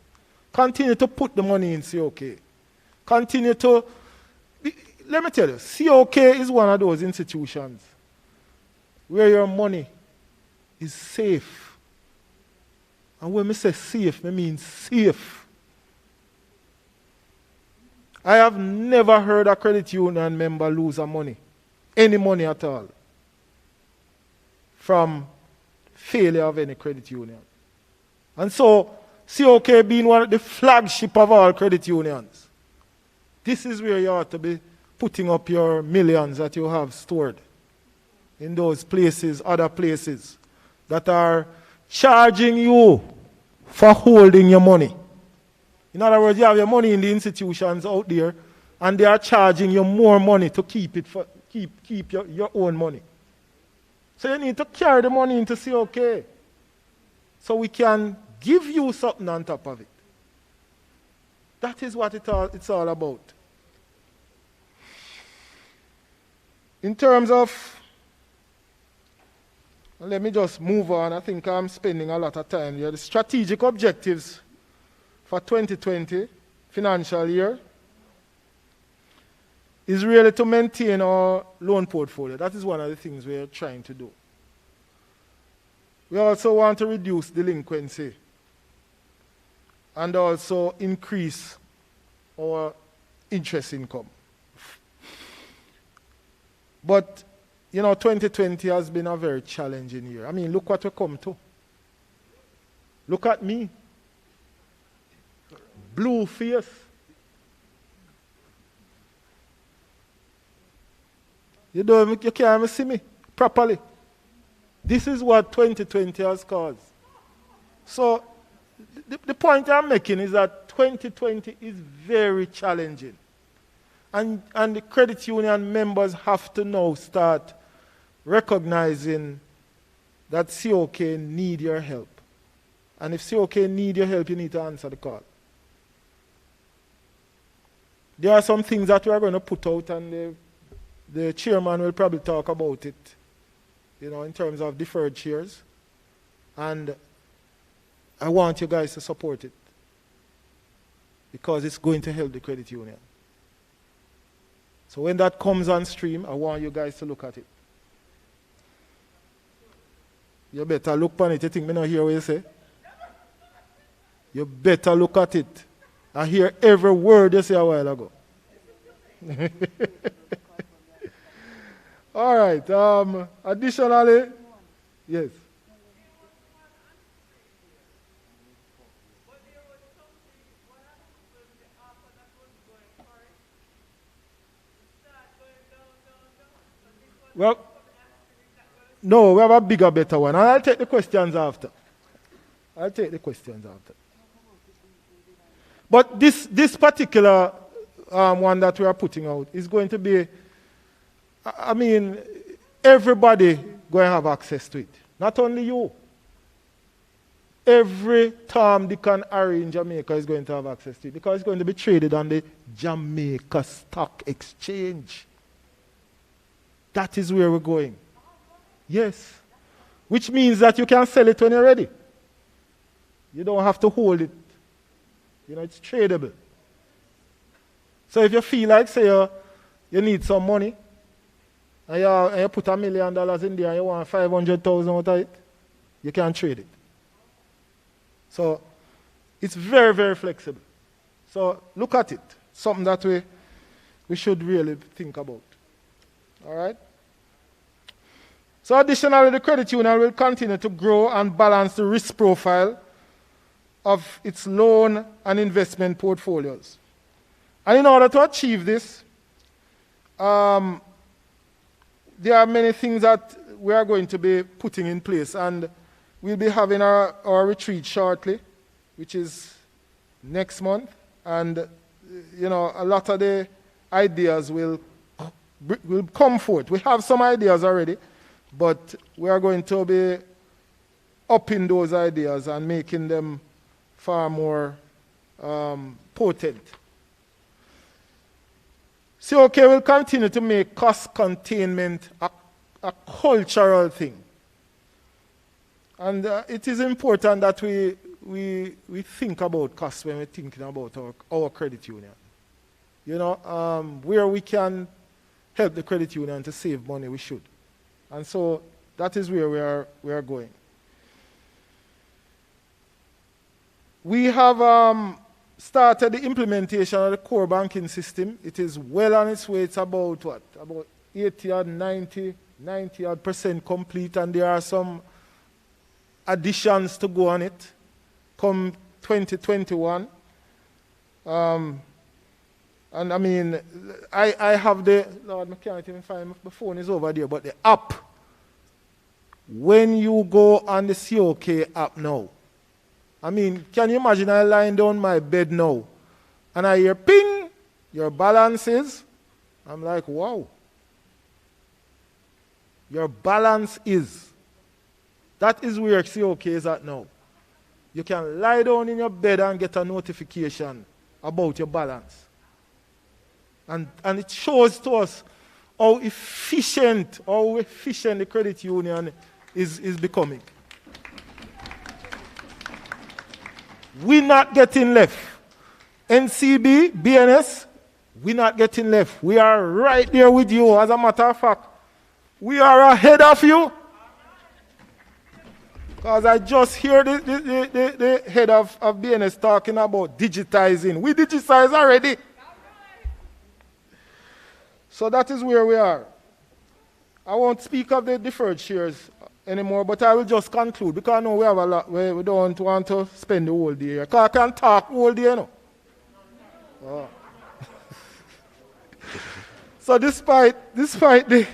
Continue to put the money in COK. Continue to, let me tell you, COK is one of those institutions where your money is safe. And when I say safe, I mean safe. I have never heard a credit union member lose money, any money at all, from failure of any credit union. And so, COK being one of the flagship of all credit unions, this is where you ought to be putting up your millions that you have stored in those places, other places, that are charging you for holding your money. In other words, you have your money in the institutions out there, and they are charging you more money to keep it keep your own money. So you need to carry the money into COK so we can give you something on top of it. That is what it's all about. In terms of, let me just move on. I think I'm spending a lot of time here. The strategic objectives for 2020 financial year is really to maintain our loan portfolio. That is one of the things we're trying to do. We also want to reduce delinquency and also increase our interest income. But, 2020 has been a very challenging year. I mean, look what we come to. Look at me. Blue face. You can't even see me properly. This is what 2020 has caused. So, the point I'm making is that 2020 is very challenging. And the credit union members have to now start recognizing that COK need your help. And if COK need your help, you need to answer the call. There are some things that we are going to put out, and the chairman will probably talk about it, in terms of deferred shares. And I want you guys to support it because it's going to help the credit union. So when that comes on stream, I want you guys to look at it. You better look on it. You think me not hear what you say? You better look at it. I hear every word you say a while ago. All right. Additionally, yes. Well, no, we have a bigger, better one. And I'll take the questions after. But this particular one that we are putting out is going to be, everybody going to have access to it. Not only you. Every Tom, Dick, and Harry in Jamaica is going to have access to it because it's going to be traded on the Jamaica Stock Exchange. That is where we're going. Yes. Which means that you can sell it when you're ready. You don't have to hold it. It's tradable. So if you feel like, say, you need some money, and you put $1 million in there and you want 500,000 out of it, you can trade it. So it's very, very flexible. So look at it. Something that we should really think about. All right? So additionally, the credit union will continue to grow and balance the risk profile of its loan and investment portfolios. And in order to achieve this, there are many things that we are going to be putting in place. And we'll be having our retreat shortly, which is next month. And, a lot of the ideas will come forth. We have some ideas already, but we are going to be upping those ideas and making them far more potent. COK will continue to make cost containment a cultural thing. And it is important that we think about costs when we're thinking about our credit union. Where we can help the credit union to save money, we should. And so that is where we are going. We have started the implementation of the core banking system. It is well on its way. It's about what? About 80 or 90% complete, and there are some additions to go on it come 2021. And I have Lord, I can't even find my phone is over there, but the app, when you go on the COK app now, can you imagine I lying down my bed now and I hear ping, your balance is? I'm like, wow. your balance is. That is where COK is at now. You can lie down in your bed and get a notification about your balance. And it shows to us how efficient the credit union is becoming. We're not getting left. NCB, BNS, we're not getting left. We are right there with you. As a matter of fact, we are ahead of you. Because I just hear the head of BNS talking about digitizing. We digitize already. So that is where we are. I won't speak of the deferred shares anymore, but I will just conclude because I know we have a lot where we don't want to spend the whole day here. Because I can talk the whole day, you know. Oh. So despite the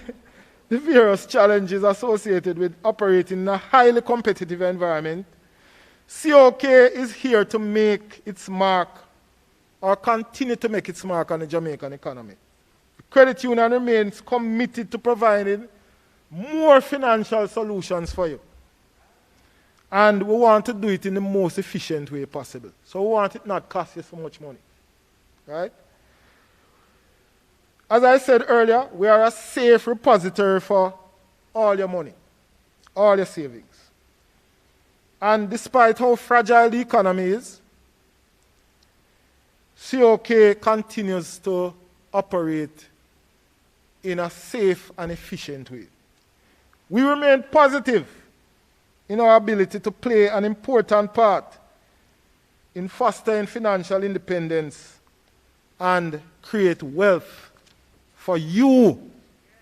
various challenges associated with operating in a highly competitive environment, COK is here to make its mark or continue to make its mark on the Jamaican economy. The credit union remains committed to providing more financial solutions for you. And we want to do it in the most efficient way possible. So we want it not cost you so much money. Right? As I said earlier, we are a safe repository for all your money, all your savings. And despite how fragile the economy is, COK continues to operate in a safe and efficient way. We remain positive in our ability to play an important part in fostering financial independence and create wealth for you,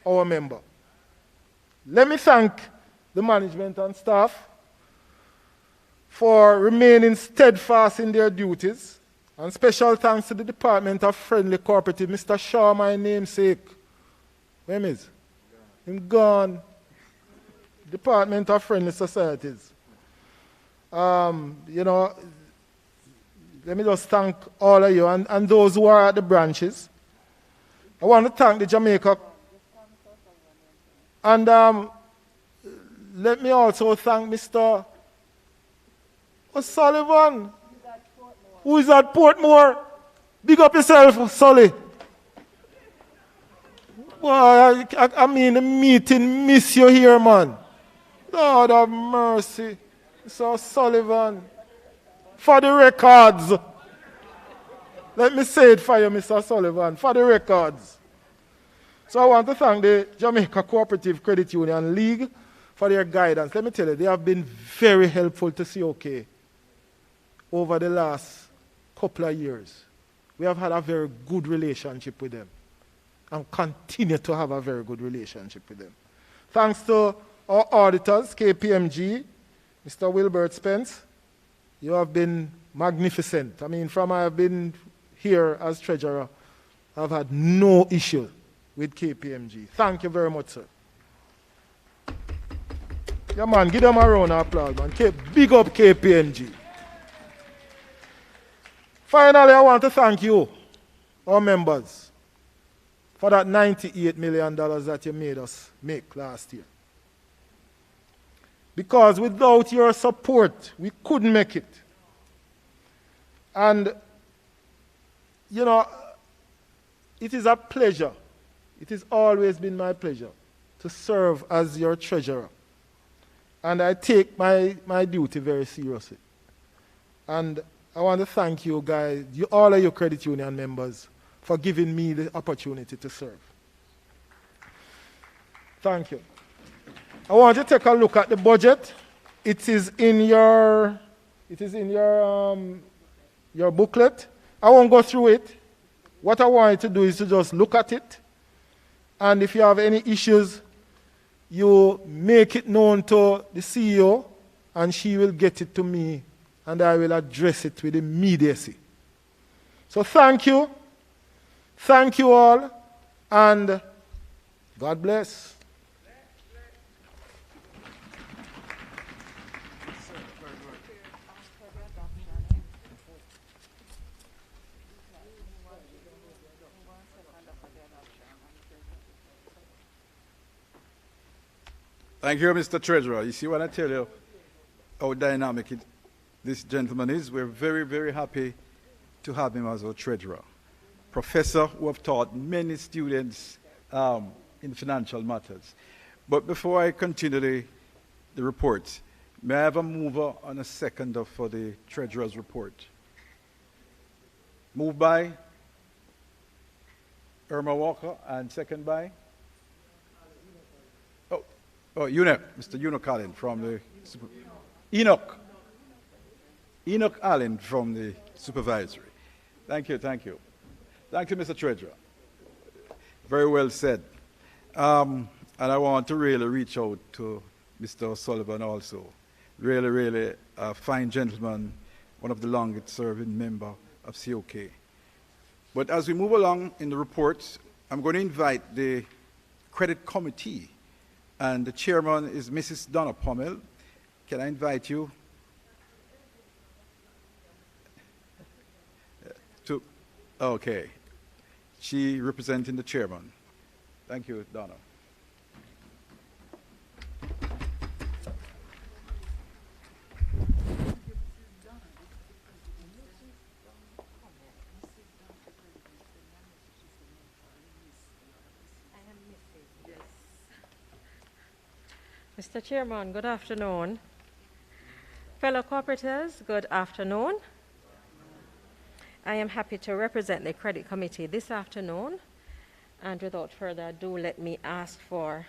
our member. Let me thank the management and staff for remaining steadfast in their duties, and special thanks to the Department of Friendly Cooperative, Mr. Shaw, my namesake. Where is he? He's gone. Department of Friendly Societies. You know, let me just thank all of you and those who are at the branches. I want to thank the Jamaica. And let me also thank Mr. O'Sullivan, who is at Portmore. Big up yourself, Sully. Well, I mean, the meeting miss you here, man. Lord have mercy. Mr. O'Sullivan. For the records. Let me say it for you, Mr. Sullivan, for the records. So I want to thank the Jamaica Cooperative Credit Union League for their guidance. Let me tell you, they have been very helpful to COK over the last couple of years. We have had a very good relationship with them and continue to have a very good relationship with them. Thanks to our auditors, KPMG, Mr. Wilbert Spence, you have been magnificent. I mean, from I have been here as treasurer, I've had no issue with KPMG. Thank you very much, sir. Yeah, man, give them a round of applause, man. Big up KPMG. Finally, I want to thank you, our members, for that $98 million that you made us make last year. Because without your support, we couldn't make it. And, you know, it is a pleasure. It has always been my pleasure to serve as your treasurer. And I take my duty very seriously. And I want to thank you guys, all of your credit union members, for giving me the opportunity to serve. Thank you. I want you to take a look at the budget. It is in your booklet. I won't go through it. What I want you to do is to just look at it. And if you have any issues, you make it known to the CEO, and she will get it to me, and I will address it with immediacy. So thank you. Thank you all, and God bless. Thank you, Mr. Treasurer. You see when I tell you how dynamic this gentleman is, we're very, very happy to have him as our treasurer. Professor who have taught many students in financial matters. But before I continue the report, may I have a mover and a seconder for the treasurer's report? Moved by Irma Walker and second by? Mr. Enoch Allen from the Enoch Allen from the Supervisory. Thank you, thank you. Thank you, Mr. Treasurer. Very well said. And I want to really reach out to Mr. O'Sullivan also. Really, really a fine gentleman, one of the longest serving member of COK. But as we move along in the report, I'm going to invite the credit committee, and the chairman is Mrs. Donna Pommel. Can I invite you to, okay. She representing the chairman. Thank you, Donna. Mr. Chairman, good afternoon. Fellow corporators, good afternoon. I am happy to represent the Credit Committee this afternoon, and without further ado, let me ask for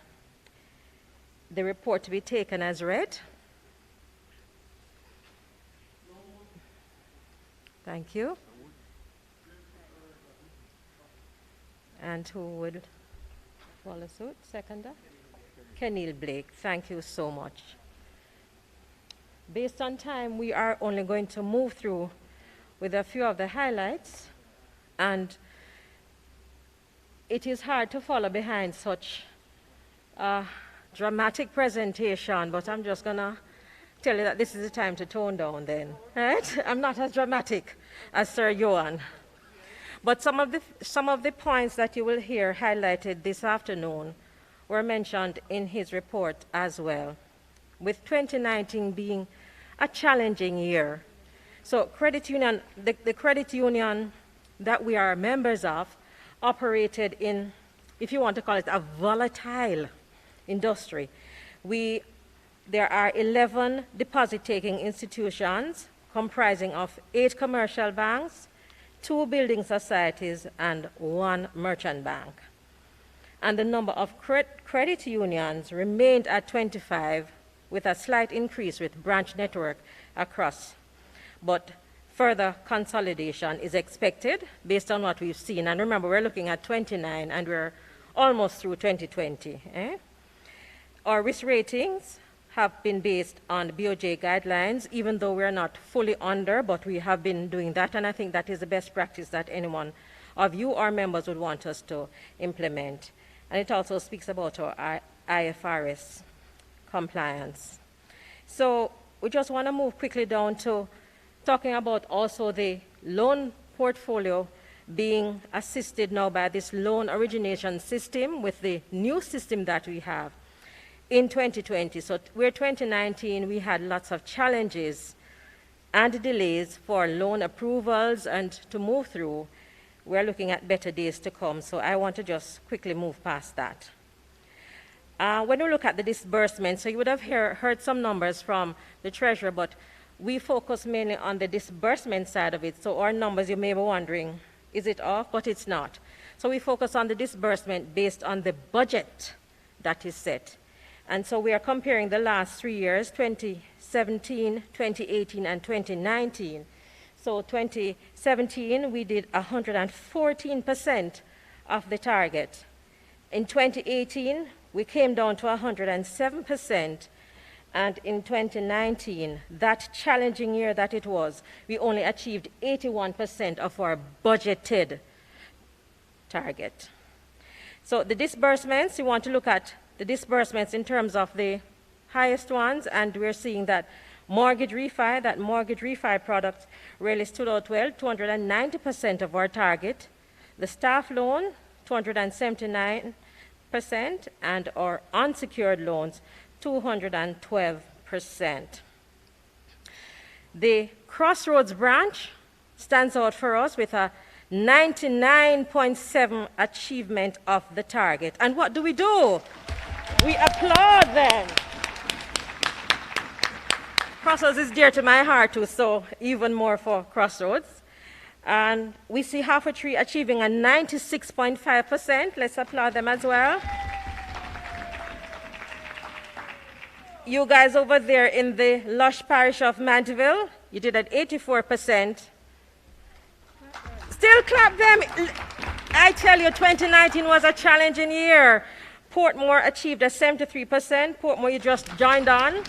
the report to be taken as read. Thank you. And who would follow suit? Seconder? Kenil Blake, thank you so much. Based on time, we are only going to move through with a few of the highlights, and it is hard to follow behind such a dramatic presentation, but I'm just gonna tell you that this is the time to tone down then, right? I'm not as dramatic as Sir Johan. But some of the points that you will hear highlighted this afternoon were mentioned in his report as well, with 2019 being a challenging year. So credit union, the credit union that we are members of operated in, if you want to call it, a volatile industry. There are 11 deposit-taking institutions comprising of 8 commercial banks, 2 building societies, and 1 merchant bank. And the number of credit unions remained at 25, with a slight increase with branch network across. But further consolidation is expected based on what we've seen. And remember, we're looking at 29, and we're almost through 2020. Our risk ratings have been based on BOJ guidelines, even though we're not fully under, but we have been doing that, and I think that is the best practice that anyone of you, our members, would want us to implement. And it also speaks about our IFRS compliance. So we just want to move quickly down to talking about also the loan portfolio being assisted now by this loan origination system with the new system that we have in 2020. So we're 2019, we had lots of challenges and delays for loan approvals and to move through. We're looking at better days to come, so I want to just quickly move past that. When we look at the disbursement, so you would have heard some numbers from the treasurer, but we focus mainly on the disbursement side of it. So our numbers, you may be wondering, is it off? But it's not. So we focus on the disbursement based on the budget that is set. And so we are comparing the last 3 years, 2017, 2018, and 2019. So 2017, we did 114% of the target. In 2018, we came down to 107%. And in 2019, that challenging year that it was, we only achieved 81% of our budgeted target. So the disbursements, you want to look at the disbursements in terms of the highest ones, and we're seeing that mortgage refi product really stood out well, 290% of our target. The staff loan, 279%, and our unsecured loans, 212%. The Crossroads branch stands out for us with a 99.7 achievement of the target. And what do? We applaud them. Crossroads is dear to my heart too, so even more for Crossroads. And we see Half a Tree achieving a 96.5%. Let's applaud them as well. You guys over there in the lush parish of Mandeville, you did at 84%. Still clap them. I tell you, 2019 was a challenging year. Portmore achieved a 73%. Portmore, you just joined on.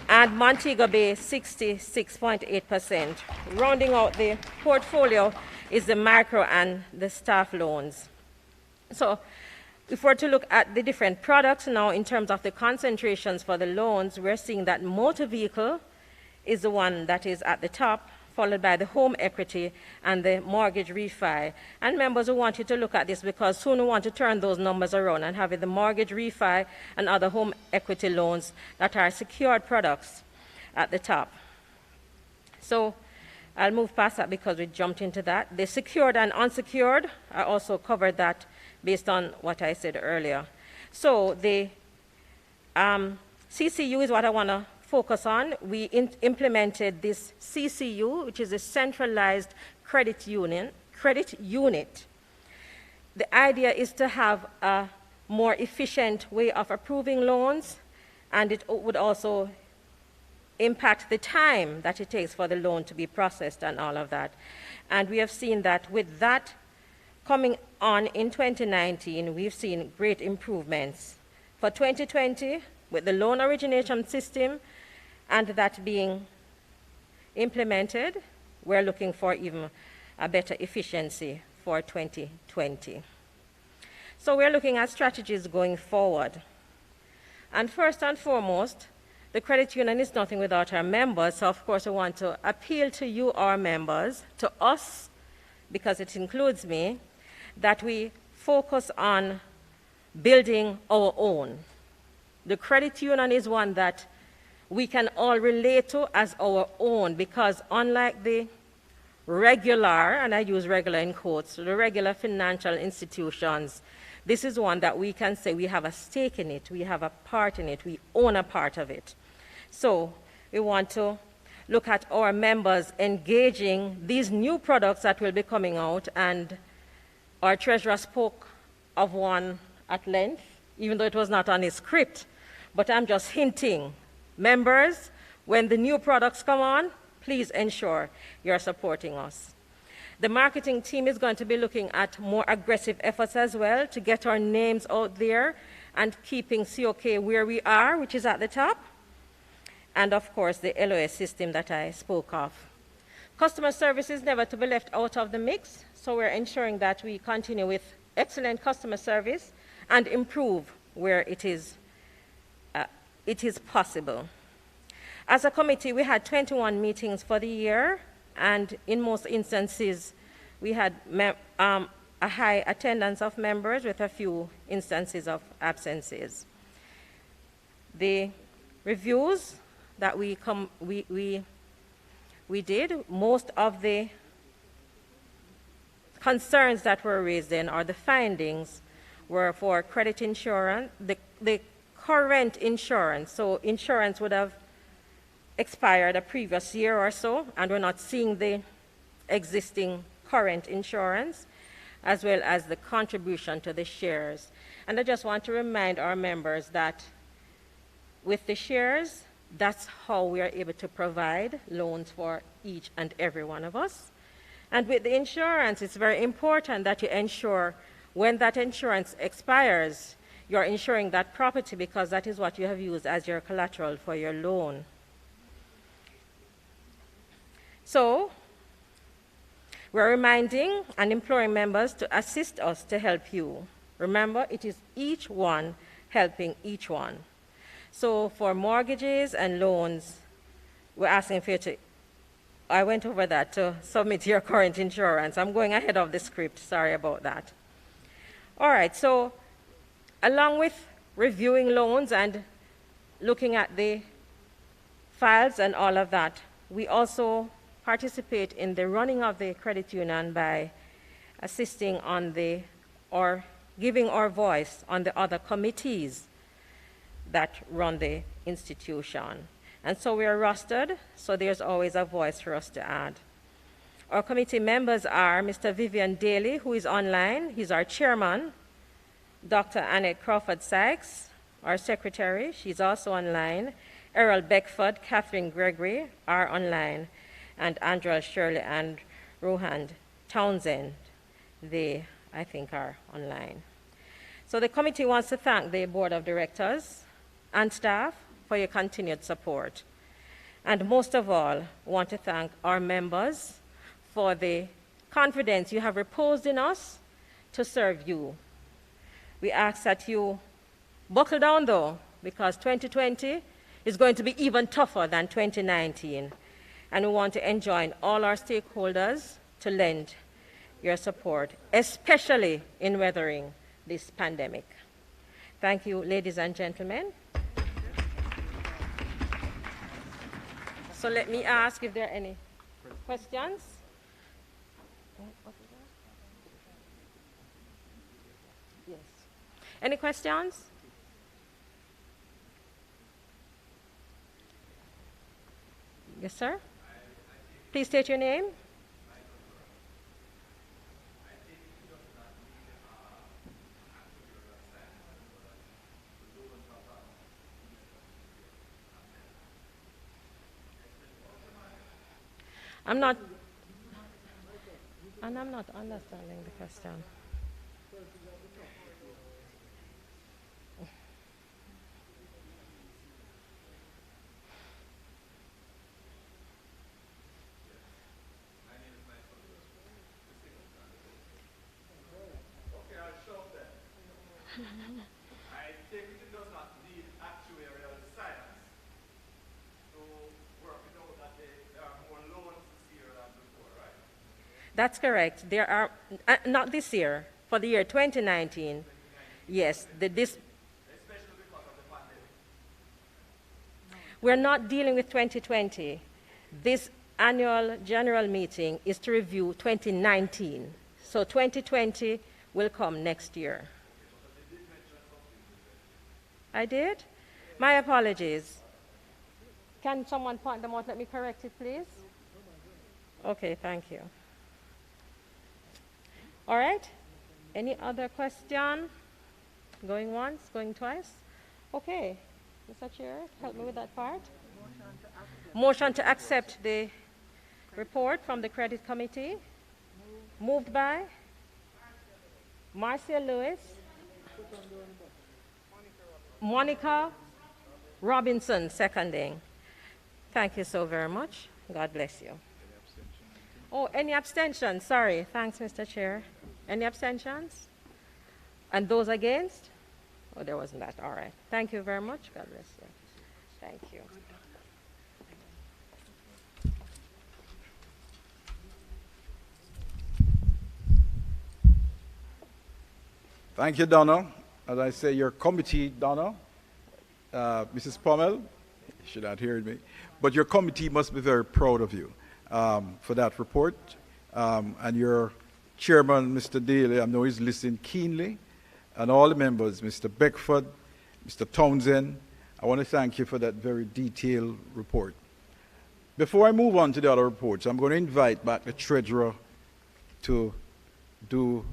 And Montego Bay, 66.8%. Rounding out the portfolio is the micro and the staff loans. So if we're to look at the different products now in terms of the concentrations for the loans, we're seeing that motor vehicle is the one that is at the top, followed by the home equity and the mortgage refi. And members, we want you to look at this because soon we want to turn those numbers around and have it the mortgage refi and other home equity loans that are secured products at the top. So I'll move past that because we jumped into that. The secured and unsecured, I also covered that based on what I said earlier. So the CCU is what I want to focus on. We implemented this CCU, which is a centralized credit unit. The idea is to have a more efficient way of approving loans, and it would also impact the time that it takes for the loan to be processed and all of that. And we have seen that with that coming on in 2019, we've seen great improvements. For 2020, with the loan origination system and that being implemented, we're looking for even a better efficiency for 2020. So we're looking at strategies going forward. And first and foremost, the credit union is nothing without our members. So of course, I want to appeal to you, our members, to us, because it includes me, that we focus on building our own. The credit union is one that we can all relate to as our own, because unlike the regular, and I use regular in quotes, the regular financial institutions, this is one that we can say we have a stake in it, we have a part in it, we own a part of it. So we want to look at our members engaging these new products that will be coming out, and our treasurer spoke of one at length, even though it was not on his script, but I'm just hinting. Members, when the new products come on, please ensure you're supporting us. The marketing team is going to be looking at more aggressive efforts as well to get our names out there and keeping COK where we are, which is at the top. And of course, the LOS system that I spoke of. Customer service is never to be left out of the mix, so we're ensuring that we continue with excellent customer service and improve where it is possible. As a committee, we had 21 meetings for the year, and in most instances, we had a high attendance of members with a few instances of absences. The reviews that we did, most of the concerns that were raised in, or the findings, were for credit insurance, the current insurance. So insurance would have expired a previous year or so, and we're not seeing the existing current insurance, as well as the contribution to the shares. And I just want to remind our members that with the shares, that's how we are able to provide loans for each and every one of us. And with the insurance, it's very important that you ensure when that insurance expires, you're insuring that property, because that is what you have used as your collateral for your loan. So we're reminding and imploring members to assist us to help you. Remember, it is each one helping each one. So for mortgages and loans, we're asking for you to, I went over that, to submit your current insurance. I'm going ahead of the script, sorry about that. All right, so along with reviewing loans and looking at the files and all of that. We also participate in the running of the credit union by assisting on or giving our voice on the other committees that run the institution. And so we are rostered, so there's always a voice for us to add. Our committee members are Mr. Vivian Daly, who is online. He's our chairman. Dr. Annette Crawford-Sykes, our secretary. She's also online. Errol Beckford, Catherine Gregory are online. And Andrea Shirley and Rohan Townsend, they, I think, are online. So the committee wants to thank the board of directors and staff for your continued support. And most of all, want to thank our members for the confidence you have reposed in us to serve you. We ask that you buckle down, though, because 2020 is going to be even tougher than 2019. And we want to enjoin all our stakeholders to lend your support, especially in weathering this pandemic. Thank you, ladies and gentlemen. So let me ask if there are any questions. Yes. Any questions? Yes, sir. Please state your name. I'm not understanding the question. I take it does not need actuarial science to work it out that there are more loans this year than before, right? That's correct. There are, not this year, for the year 2019, yes. Especially because of the pandemic. We're not dealing with 2020. This annual general meeting is to review 2019. So 2020 will come next year. I did? My apologies. Can someone point them out? Let me correct it, please. Okay, thank you. All right. Any other question? Going once, going twice? Okay. Mr. Chair, help me with that part. Motion to accept the report from the Credit Committee. Moved by Marcia Lewis. Monica Robinson, seconding. Thank you so very much. God bless you. Oh, any abstentions? Sorry. Thanks, Mr. Chair. Any abstentions? And those against? Oh, there wasn't that. All right. Thank you very much. God bless you. Thank you. Thank you, Donna. As I say, your committee, Donna, Mrs. Pommel, you should not hear me, but your committee must be very proud of you for that report. And your chairman, Mr. Daly, I know he's listening keenly, and all the members, Mr. Beckford, Mr. Townsend, I want to thank you for that very detailed report. Before I move on to the other reports, I'm going to invite back the treasurer to do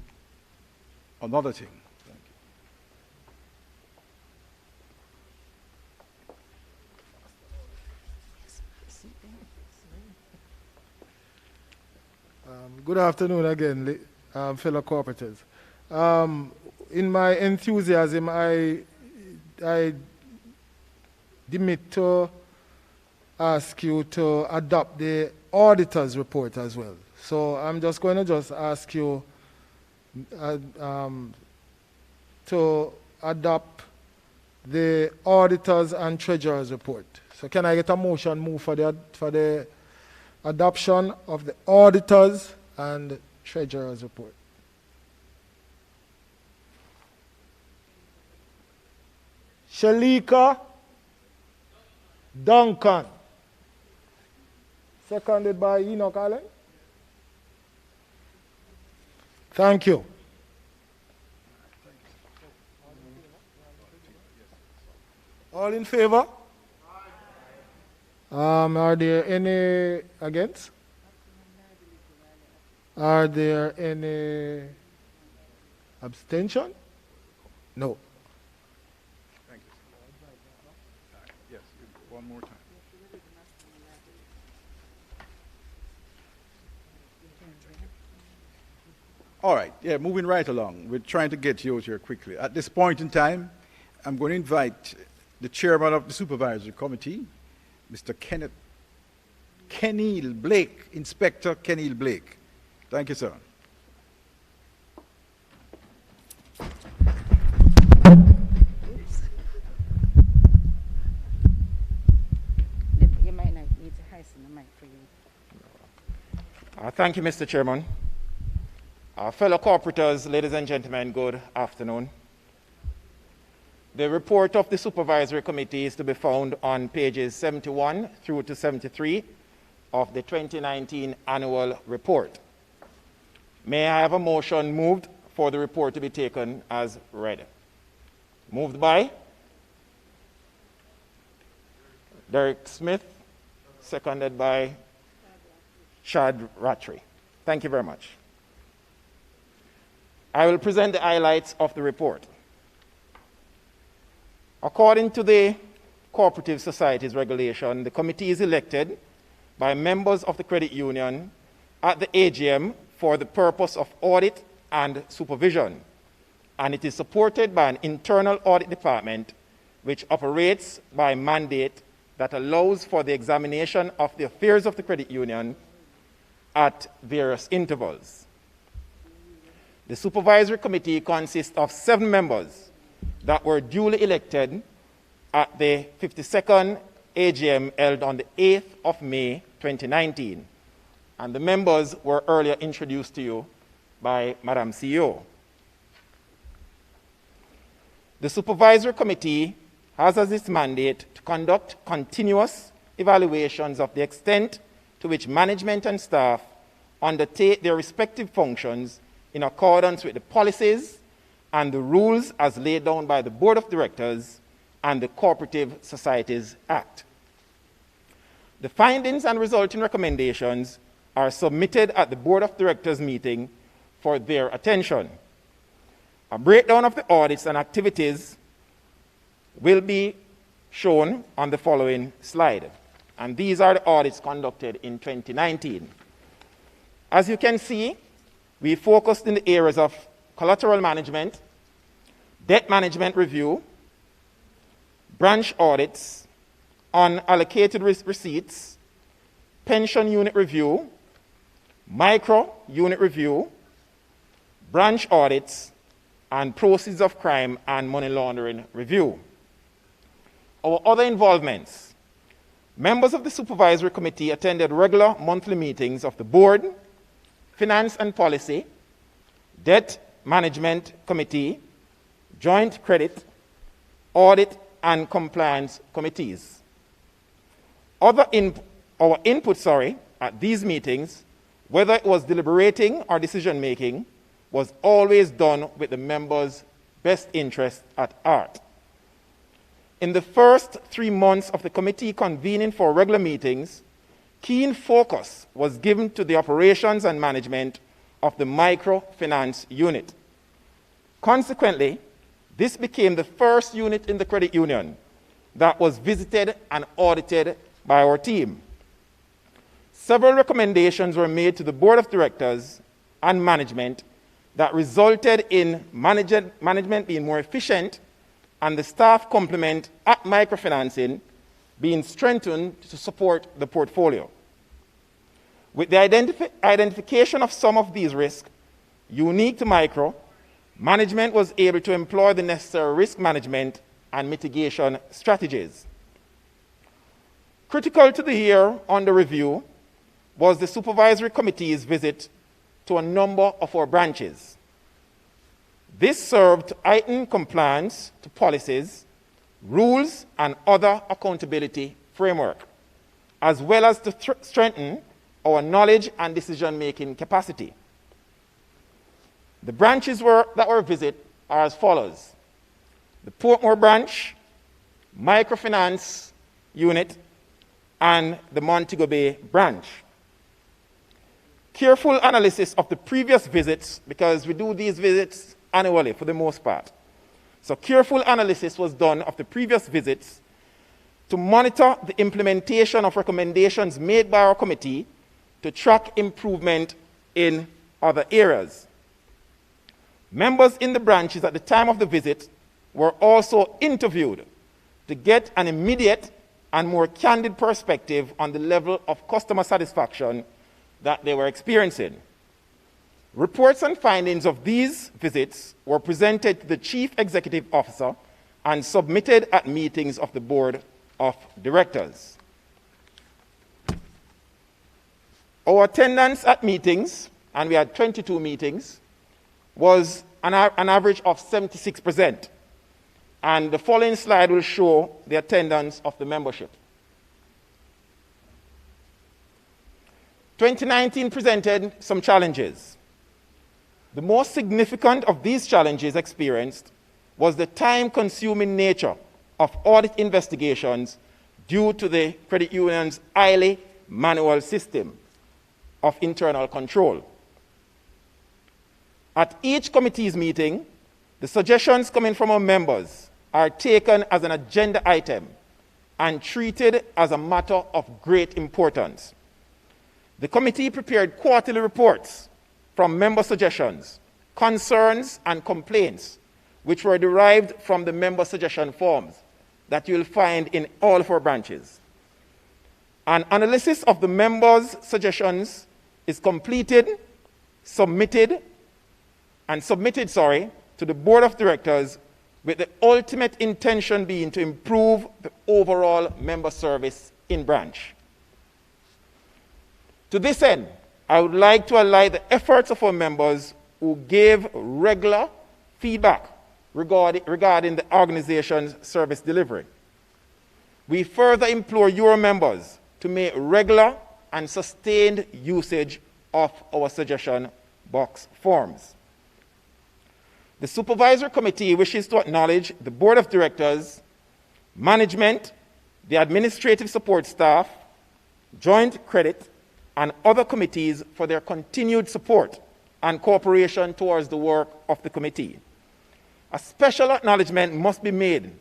another thing. Good afternoon again, fellow corporators. In my enthusiasm, I demit to ask you to adopt the auditor's report as well. So I'm just going to ask you to adopt the auditor's and treasurer's report. So can I get a motion move for the adoption of the auditor's and treasurer's report? Shalika Duncan. Seconded by Enoch Allen. Thank you. All in favor? Are there any against? Are there any abstention? No. Thank you. Yes, one more time. All right, yeah, moving right along. We're trying to get you out here quickly. At this point in time, I'm going to invite the chairman of the Supervisory Committee, Mr. Kenil Blake, Inspector Kenil Blake. Thank you, sir. You might not need to hasten the mic for you. Thank you, Mr. Chairman. Fellow corporators, ladies and gentlemen, good afternoon. The report of the Supervisory Committee is to be found on pages 71 through to 73 of the 2019 annual report. May I have a motion moved for the report to be taken as read? Moved by Derek Smith, seconded by Chad Rattray. Thank you very much. I will present the highlights of the report. According to the Cooperative Societies Regulation, the committee is elected by members of the credit union at the AGM for the purpose of audit and supervision, and it is supported by an internal audit department which operates by mandate that allows for the examination of the affairs of the credit union at various intervals. The Supervisory Committee consists of 7 members that were duly elected at the 52nd AGM held on the 8th of May 2019, and the members were earlier introduced to you by Madam CEO. The Supervisory Committee has as its mandate to conduct continuous evaluations of the extent to which management and staff undertake their respective functions in accordance with the policies and the rules as laid down by the Board of Directors and the Cooperative Societies Act. The findings and resulting recommendations are submitted at the Board of Directors meeting for their attention. A breakdown of the audits and activities will be shown on the following slide, and these are the audits conducted in 2019. As you can see, we focused in the areas of collateral management, debt management review, branch audits, unallocated receipts, pension unit review, micro unit review, branch audits, and proceeds of crime and money laundering review. Our other involvements. Members of the Supervisory Committee attended regular monthly meetings of the Board, Finance and Policy, Debt Management Committee, Joint Credit, Audit and Compliance Committees. Our input at these meetings, whether it was deliberating or decision-making, was always done with the members' best interest at heart. In the first 3 months of the committee convening for regular meetings, keen focus was given to the operations and management of the microfinance unit. Consequently, this became the first unit in the credit union that was visited and audited by our team. Several recommendations were made to the Board of Directors and management that resulted in management being more efficient and the staff complement at microfinancing being strengthened to support the portfolio. With the identification of some of these risks unique to micro, management was able to employ the necessary risk management and mitigation strategies. Critical to the year under review was the Supervisory Committee's visit to a number of our branches. This served to heighten compliance to policies, rules, and other accountability framework, as well as to strengthen our knowledge and decision-making capacity. The branches that were visited are as follows: the Portmore branch, microfinance unit, and the Montego Bay branch. Careful analysis of the previous visits, because we do these visits annually for the most part. So careful analysis was done of the previous visits to monitor the implementation of recommendations made by our committee to track improvement in other areas. Members in the branches at the time of the visit were also interviewed to get an immediate and more candid perspective on the level of customer satisfaction that they were experiencing. Reports and findings of these visits were presented to the Chief Executive Officer and submitted at meetings of the Board of Directors. Our attendance at meetings, and we had 22 meetings, was an average of 76%. And the following slide will show the attendance of the membership. 2019 presented some challenges. The most significant of these challenges experienced was the time-consuming nature of audit investigations due to the credit union's highly manual system of internal control. At each committee's meeting, the suggestions coming from our members are taken as an agenda item and treated as a matter of great importance. The committee prepared quarterly reports from member suggestions, concerns, and complaints, which were derived from the member suggestion forms that you'll find in all of our branches. An analysis of the members' suggestions is completed, submitted to the Board of Directors, with the ultimate intention being to improve the overall member service in branch. To this end, I would like to highlight the efforts of our members who gave regular feedback regarding the organization's service delivery. We further implore your members to make regular and sustained usage of our suggestion box forms. The Supervisory Committee wishes to acknowledge the Board of Directors, management, the administrative support staff, joint credit, and other committees for their continued support and cooperation towards the work of the committee. A special acknowledgement must be made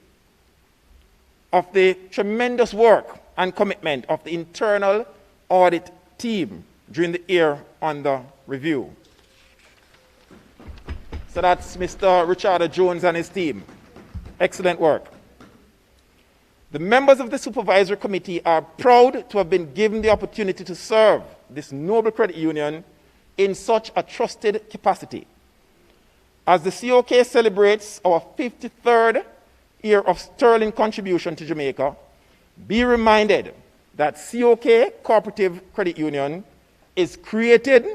of the tremendous work and commitment of the internal audit team during the year under review. So that's Mr. Richard Jones and his team. Excellent work. The members of the Supervisory Committee are proud to have been given the opportunity to serve this noble credit union in such a trusted capacity. As the COK celebrates our 53rd year of sterling contribution to Jamaica, be reminded that COK Cooperative Credit Union is created,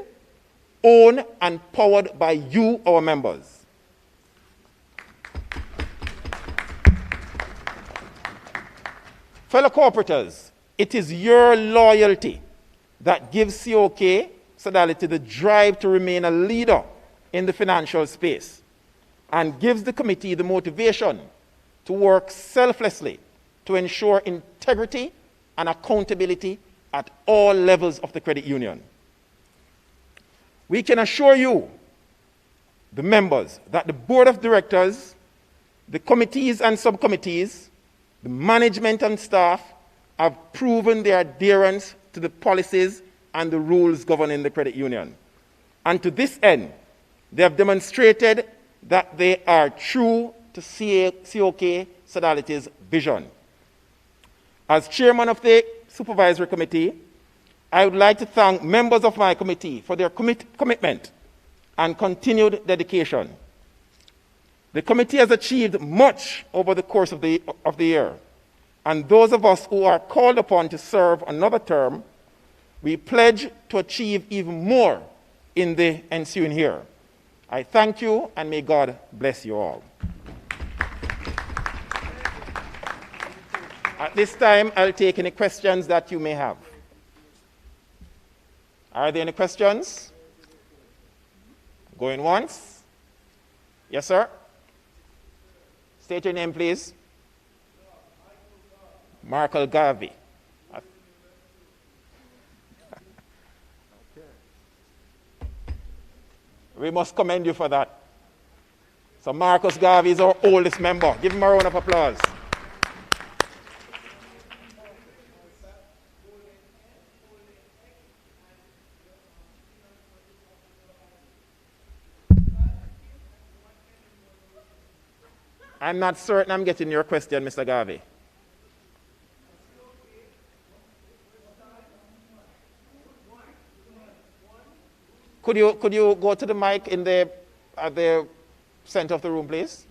owned, and powered by you, our members. Fellow corporators, it is your loyalty that gives COK Sodality the drive to remain a leader in the financial space and gives the committee the motivation to work selflessly to ensure integrity and accountability at all levels of the credit union. We can assure you, the members, that the Board of Directors, the committees and subcommittees, the management and staff have proven their adherence to the policies and the rules governing the credit union. And to this end, they have demonstrated that they are true to COK Sodality's vision. As chairman of the Supervisory Committee, I would like to thank members of my committee for their commitment and continued dedication. The committee has achieved much over the course of the year, and those of us who are called upon to serve another term, we pledge to achieve even more in the ensuing year. I thank you, and may God bless you all. At this time, I'll take any questions that you may have. Are there any questions? Going once? Yes, sir? State your name, please. Michael Garvey. We must commend you for that. So Marcus Garvey is our oldest member. Give him a round of applause. I'm not certain I'm getting your question, Mr. Garvey. Could you go to the mic in at the center of the room, please?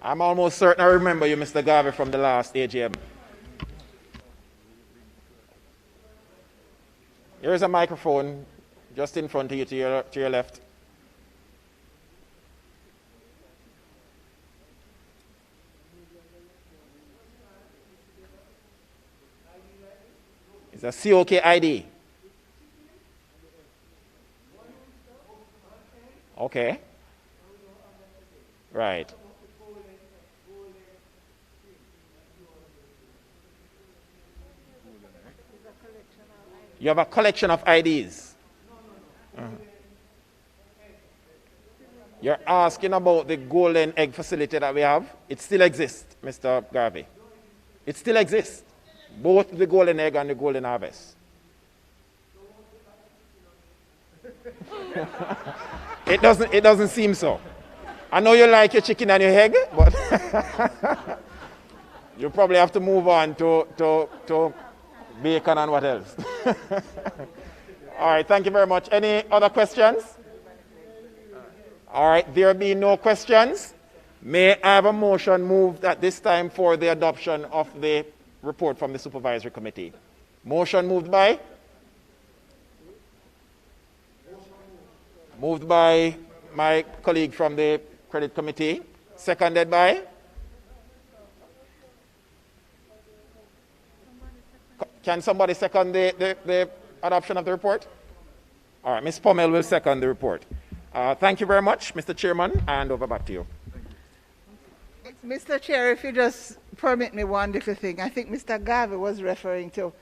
I'm almost certain I remember you, Mr. Garvey, from the last AGM. Here's a microphone just in front of you, to your left. It's a COK ID. Okay. Right. You have a collection of IDs. You're asking about the golden egg facility that we have. It still exists, Mr. Garvey. It still exists. Both the golden egg and the golden harvest. It doesn't seem so. I know you like your chicken and your egg, but you probably have to move on to bacon and what else. All right, thank you very much. Any other questions? All right, there being no questions, may I have a motion moved at this time for the adoption of the report from the Supervisory Committee? Motion moved by? Moved by my colleague from the Credit Committee. Seconded by? Can somebody second the adoption of the report? All right, Ms. Pommel will second the report. Thank you very much, Mr. Chairman, and over back to you. Mr. Chair, if you just permit me one little thing. I think Mr. Garvey was referring to,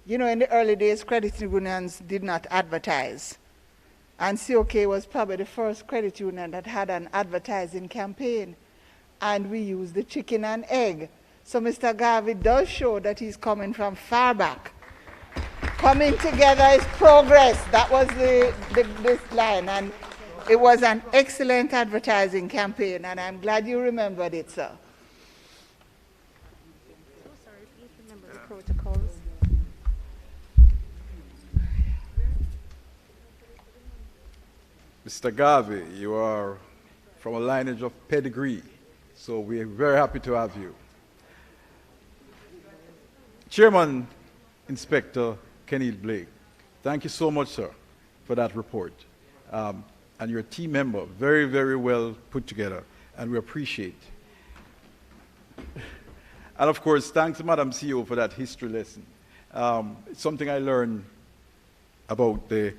you know, in the early days, credit unions did not advertise. And COK was probably the first credit union that had an advertising campaign. And we used the chicken and egg. So Mr. Garvey does show that he's coming from far back. Coming together is progress. That was this line. And it was an excellent advertising campaign. And I'm glad you remembered it, sir. So sorry, please remember the protocols. Mr. Garvey, you are from a lineage of pedigree, so we're very happy to have you. Chairman Inspector Kenil Blake, thank you so much, sir, for that report. And your team member, very, very well put together, and we appreciate. And of course, thanks to Madam CEO for that history lesson. It's something I learned about the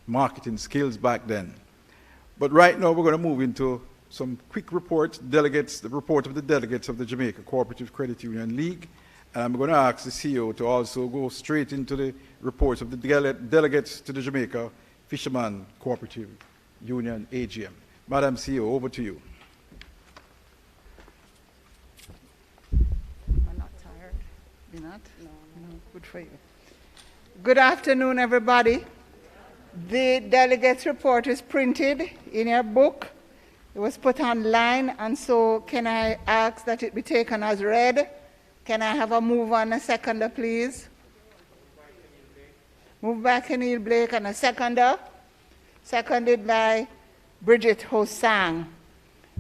marketing skills back then. But right now, we're going to move into some quick reports, delegates, the report of the delegates of the Jamaica Cooperative Credit Union League. And I'm going to ask the CEO to also go straight into the reports of the delegates to the Jamaica Fisherman Cooperative Union AGM. Madam CEO, over to you. I'm not tired. You're not? No. Good for you. Good afternoon, everybody. The delegates' report is printed in your book. It was put online, and so can I ask that it be taken as read? Can I have a move and a seconder, please? Moved by Kenil Blake and a seconder. Seconded by Bridget Hosang.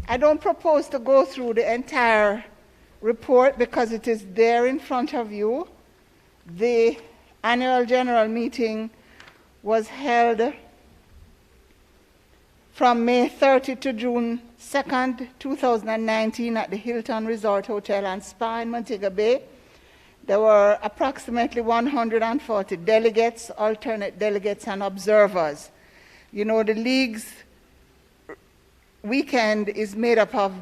I don't propose to go through the entire report because it is there in front of you. The annual general meeting was held from May 30 to June 2nd, 2019 at the Hilton Resort Hotel and Spa in Montego Bay. There were approximately 140 delegates, alternate delegates, and observers. You know, the League's weekend is made up of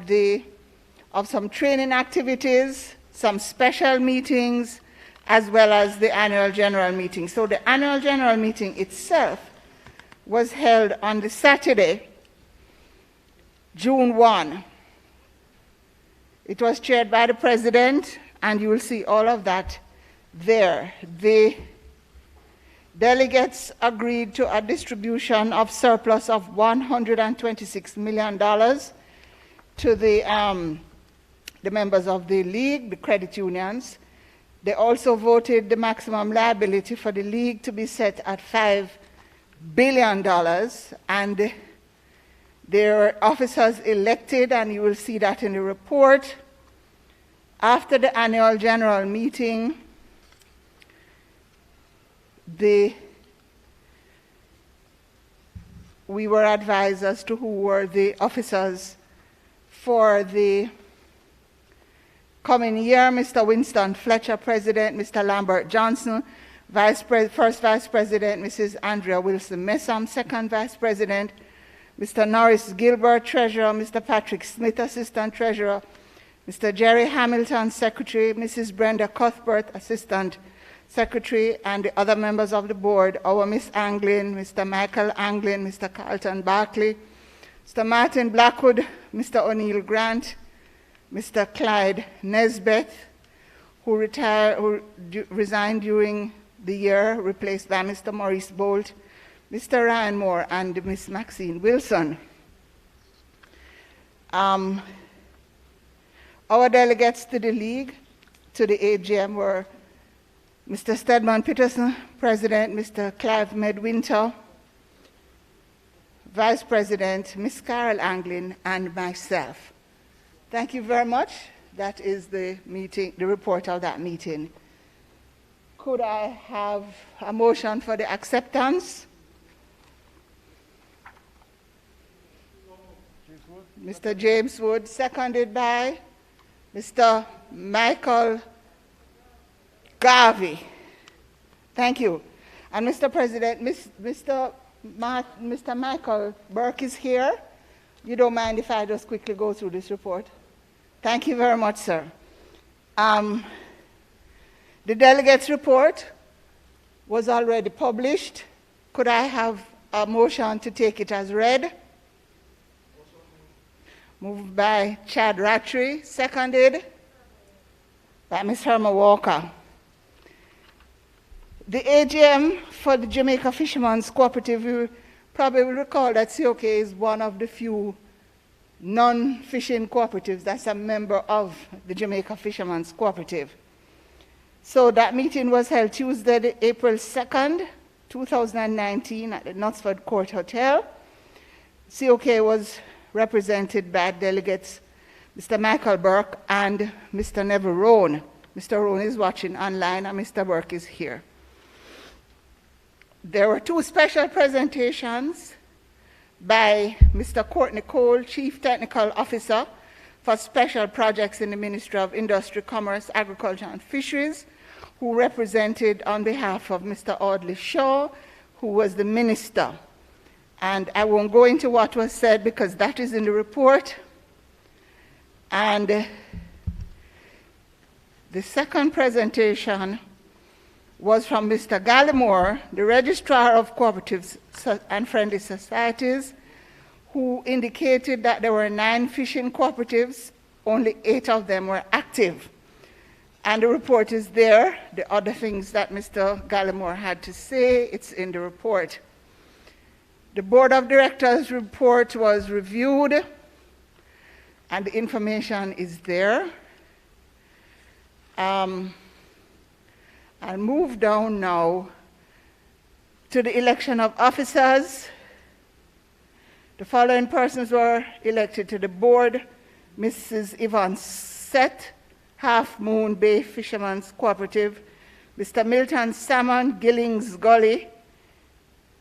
some training activities, some special meetings, as well as the annual general meeting. So the annual general meeting itself was held on the Saturday, June 1. It was chaired by the president, and you will see all of that there. The delegates agreed to a distribution of surplus of $126 million to the members of the League, the credit unions. They also voted the maximum liability for the League to be set at $5 billion, and their officers elected, and you will see that in the report. After the annual general meeting, we were advised as to who were the officers for the coming year. Mr. Winston Fletcher, President; Mr. Lambert Johnson, First Vice President; Mrs. Andrea Wilson Messam, Second Vice President; Mr. Norris Gilbert, Treasurer; Mr. Patrick Smith, Assistant Treasurer; Mr. Jerry Hamilton, Secretary; Mrs. Brenda Cuthbert, Assistant Secretary, and the other members of the board, our Miss Anglin, Mr. Michael Anglin, Mr. Carlton Barkley, Mr. Martin Blackwood, Mr. O'Neill Grant, Mr. Clyde Nesbeth, who resigned during the year, replaced by Mr. Maurice Bolt, Mr. Ryan Moore, and Miss Maxine Wilson. Our delegates to the League, to the AGM, were Mr. Stedman Peterson, President; Mr. Clive Medwinter, Vice President; Miss Carol Anglin, and myself. Thank you very much. That is the meeting, the report of that meeting. Could I have a motion for the acceptance? Mr. James Wood, seconded by Mr. Michael Garvey. Thank you. And Mr. President, Mr. Michael Burke is here. You don't mind if I just quickly go through this report? Thank you very much, sir. The delegates' report was already published. Could I have a motion to take it as read? Moved by Chad Rattray, seconded by Ms. Herma Walker. The AGM for the Jamaica Fishermen's Cooperative, you probably will recall that COK is one of the few non-fishing cooperatives that's a member of the Jamaica Fishermen's Cooperative. So that meeting was held Tuesday, April 2nd, 2019 at the Knutsford Court Hotel. COK was represented by delegates Mr. Michael Burke and Mr. Neville Rohn. Mr. Rohn is watching online and Mr. Burke is here. There were two special presentations by Mr. Courtney Cole, Chief Technical Officer for Special Projects in the Ministry of Industry, Commerce, Agriculture and Fisheries, who represented on behalf of Mr. Audley Shaw, who was the minister. And I won't go into what was said because that is in the report. And the second presentation was from Mr. Gallimore, the Registrar of Cooperatives and Friendly Societies, who indicated that there were 9 fishing cooperatives, only 8 of them were active. And the report is there. The other things that Mr. Gallimore had to say, it's in the report. The Board of Directors report was reviewed, and the information is there. I'll move down now to the election of officers. The following persons were elected to the board: Mrs. Yvonne Seth, Half Moon Bay Fishermen's Cooperative; Mr. Milton Salmon, Gillings Gully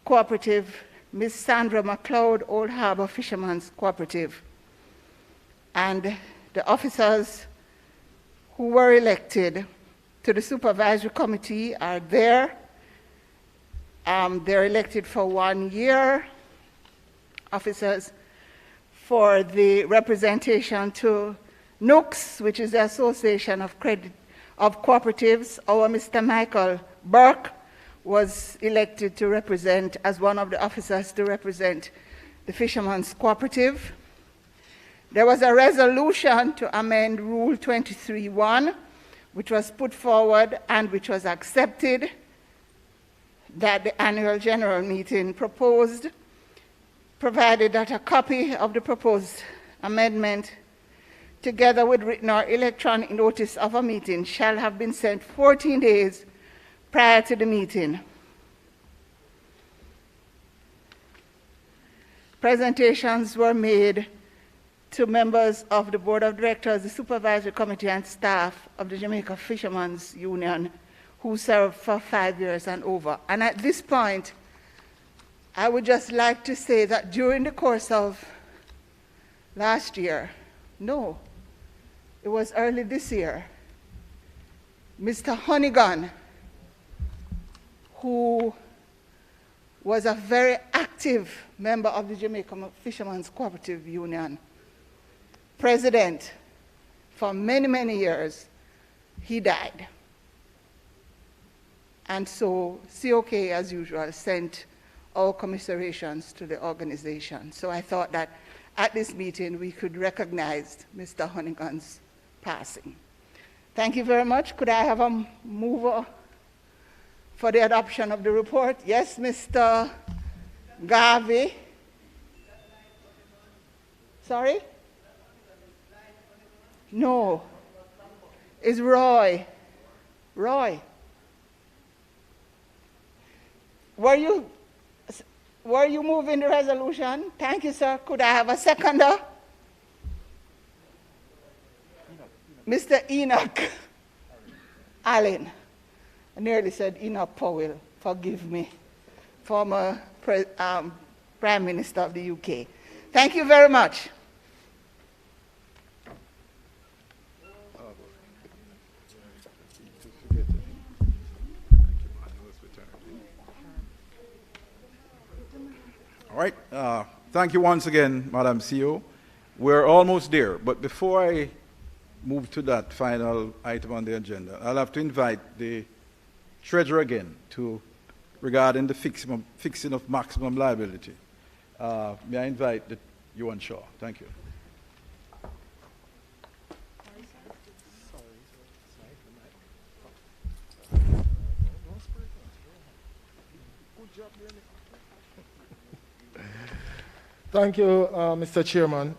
Cooperative; Ms. Sandra McLeod, Old Harbor Fishermen's Cooperative. And the officers who were elected to the Supervisory Committee are there. They're elected for 1 year. Officers for the representation to NUCS, which is the Association of Cooperatives. Our Mr. Michael Burke was elected to represent, as one of the officers, to represent the Fishermen's Cooperative. There was a resolution to amend Rule 23.1, which was put forward and which was accepted, that the annual general meeting proposed, provided that a copy of the proposed amendment, together with written or electronic notice of a meeting, shall have been sent 14 days prior to the meeting. Presentations were made to members of the Board of Directors, the Supervisory Committee, and staff of the Jamaica Fishermen's Union who served for 5 years and over. And at this point, I would just like to say that during the course of last year, no, it was early this year, Mr. Honeygun, who was a very active member of the Jamaica Fishermen's Cooperative Union, president for many, many years, he died. And so COK, as usual, sent our commiserations to the organization. So I thought that at this meeting we could recognize Mr. Honeygun's passing. Thank you very much. Could I have a mover for the adoption of the report? Yes, Mr. Garvey. Sorry? No. It's Roy. Roy. Were you moving the resolution? Thank you, sir. Could I have a seconder? Mr. Enoch Allen. I nearly said Enoch Powell. Forgive me. Former Prime Minister of the UK. Thank you very much. All right. Thank you once again, Madam CEO. We're almost there, but before I move to that final item on the agenda, I'll have to invite the treasurer again regarding the fixing of maximum liability. May I invite Yuan Shaw? Thank you. Thank you, Mr. Chairman.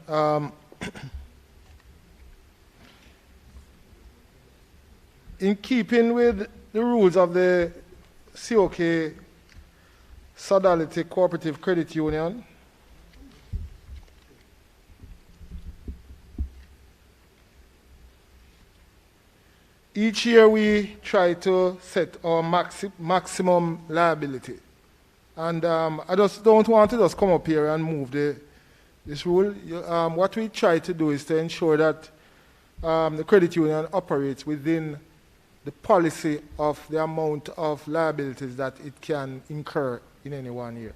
In keeping with the rules of the COK Sodality Cooperative Credit Union, each year we try to set our maximum liability. And I just don't want to just come up here and move this rule. What we try to do is to ensure that the credit union operates within the policy of the amount of liabilities that it can incur in any 1 year.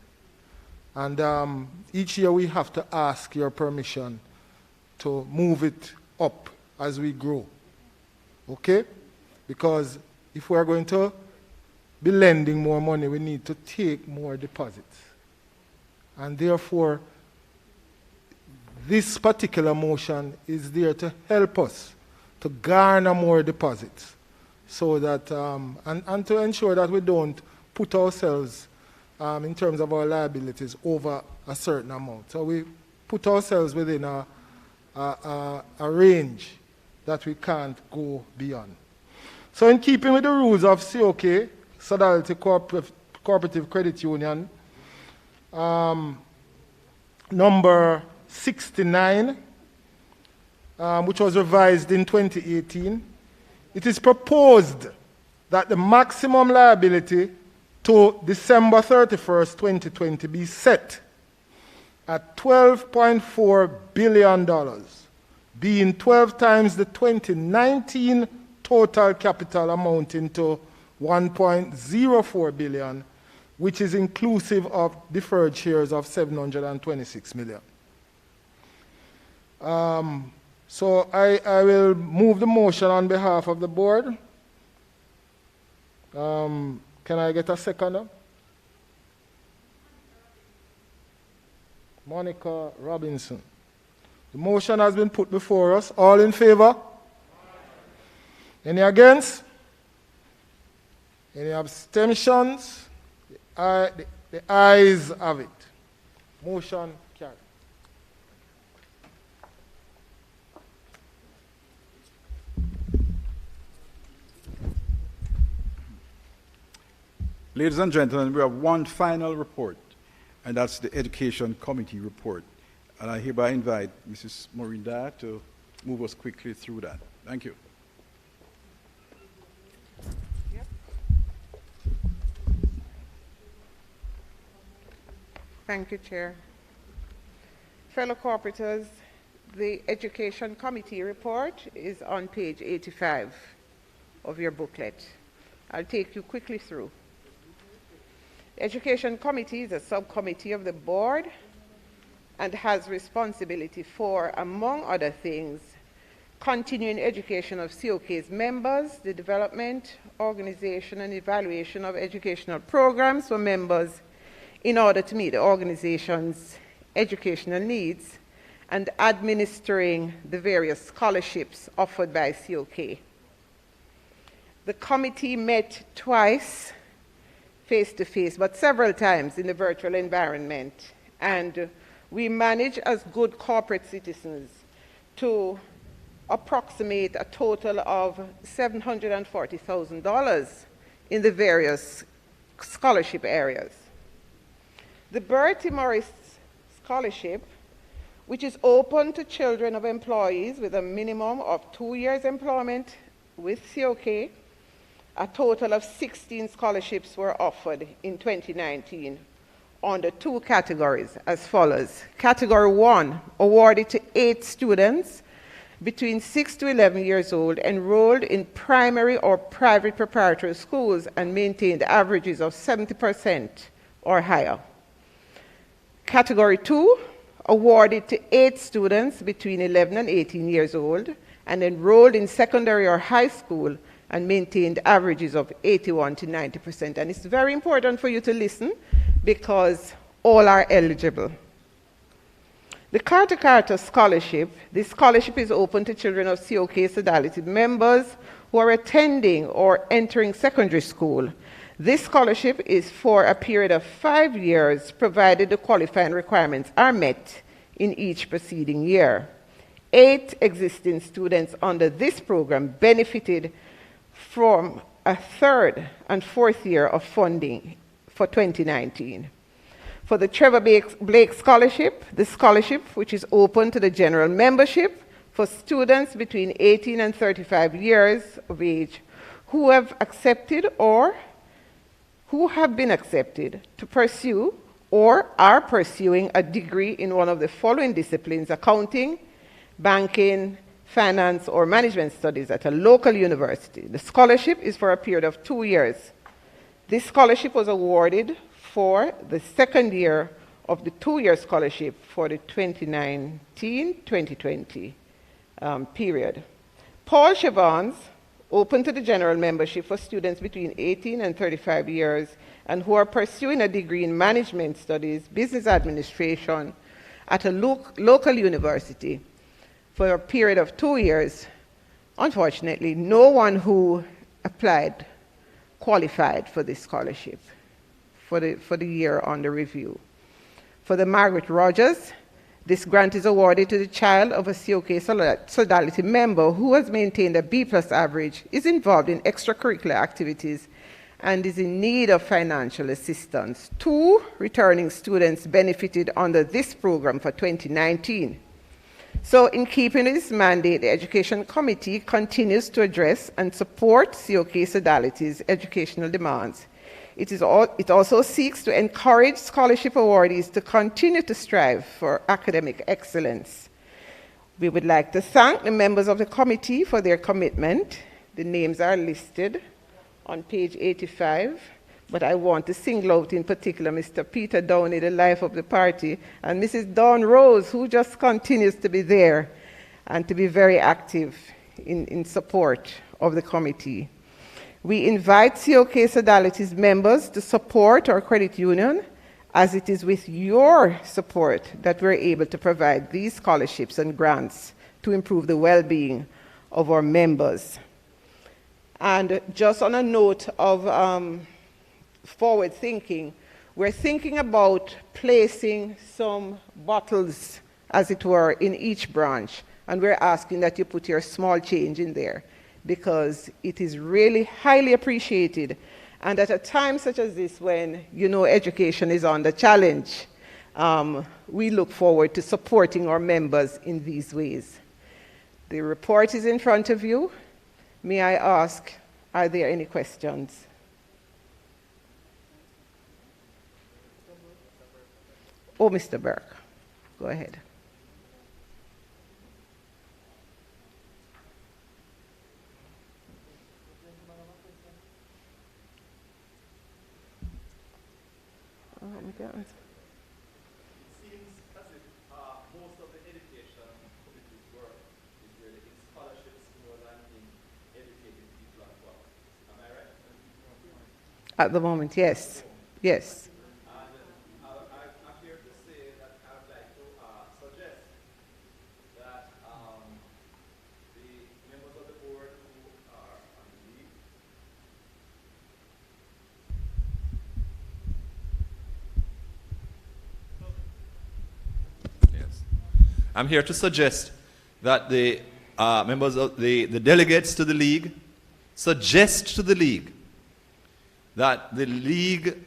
And each year we have to ask your permission to move it up as we grow. Okay? Because if we are going to be lending more money, we need to take more deposits. And therefore, this particular motion is there to help us to garner more deposits so that, and to ensure that we don't put ourselves in terms of our liabilities over a certain amount. So we put ourselves within a range that we can't go beyond. So in keeping with the rules of COK, Sodality Cooperative Credit Union, number 69, which was revised in 2018, it is proposed that the maximum liability to December 31st, 2020 be set at $12.4 billion, being 12 times the 2019 total capital amounting to $1.04 billion, which is inclusive of deferred shares of $726 million. So I will move the motion on behalf of the board. Can I get a seconder? Monica Robinson. The motion has been put before us. All in favor? Any against? Any abstentions? The ayes have it. Motion carried. Ladies and gentlemen, we have one final report, and that's the Education Committee report. And I hereby invite Mrs. Maureen Dyer to move us quickly through that. Thank you. Thank you, Chair. Fellow corporators, the Education Committee report is on page 85 of your booklet. I'll take you quickly through. The Education Committee is a subcommittee of the board and has responsibility for, among other things, continuing education of COK's members, the development, organization, and evaluation of educational programs for members in order to meet the organization's educational needs, and administering the various scholarships offered by COK. The committee met twice face-to-face, but several times in the virtual environment, and we manage as good corporate citizens to approximate a total of $740,000 in the various scholarship areas. The Bertie Morris Scholarship, which is open to children of employees with a minimum of 2 years employment with COK, a total of 16 scholarships were offered in 2019 under 2 categories as follows. Category 1, awarded to 8 students between 6 to 11 years old enrolled in primary or private preparatory schools and maintained averages of 70% or higher. Category 2, awarded to 8 students between 11 and 18 years old and enrolled in secondary or high school and maintained averages of 81 to 90%. And it's very important for you to listen because all are eligible. The Carter Carter Scholarship, this scholarship is open to children of COK Sodality members who are attending or entering secondary school. This scholarship is for a period of 5 years, provided the qualifying requirements are met in each preceding year. 8 existing students under this program benefited from a 3rd and 4th year of funding for 2019. For the Trevor Blake Scholarship, the scholarship, which is open to the general membership for students between 18 and 35 years of age who have accepted or who have been accepted to pursue or are pursuing a degree in one of the following disciplines: accounting, banking, finance, or management studies at a local university. The scholarship is for a period of 2 years. This scholarship was awarded for the 2nd year of the 2-year scholarship for the 2019-2020 period. Paul Chavons, open to the general membership for students between 18 and 35 years and who are pursuing a degree in management studies, business administration at a local university for a period of 2 years. Unfortunately, no one who applied qualified for this scholarship for the year under review. For the Margaret Rogers, this grant is awarded to the child of a COK Sodality member who has maintained a B+ average, is involved in extracurricular activities, and is in need of financial assistance. 2 returning students benefited under this program for 2019. So in keeping with this mandate, the Education Committee continues to address and support COK Sodality's educational demands. It also seeks to encourage scholarship awardees to continue to strive for academic excellence. We would like to thank the members of the committee for their commitment. The names are listed on page 85, but I want to single out in particular Mr. Peter Downey, the life of the party, and Mrs. Dawn Rose, who just continues to be there and to be very active in support of the committee. We invite COK Sodality's members to support our credit union, as it is with your support that we're able to provide these scholarships and grants to improve the well-being of our members. And just on a note of forward thinking, we're thinking about placing some bottles, as it were, in each branch, and we're asking that you put your small change in there, because it is really highly appreciated. And at a time such as this, when education is under challenge, we look forward to supporting our members in these ways. The report is in front of you. May I ask, are there any questions? Oh, Mr. Burke, go ahead. It seems as if most of the education committee's work is really in scholarships more than in educating people as well. Am I right? At the moment, yes. Yes. And I'm here to say that I would like to suggest that the members of the board who are on leave I'm here to suggest that the members of the delegates to the league suggest to the league that the league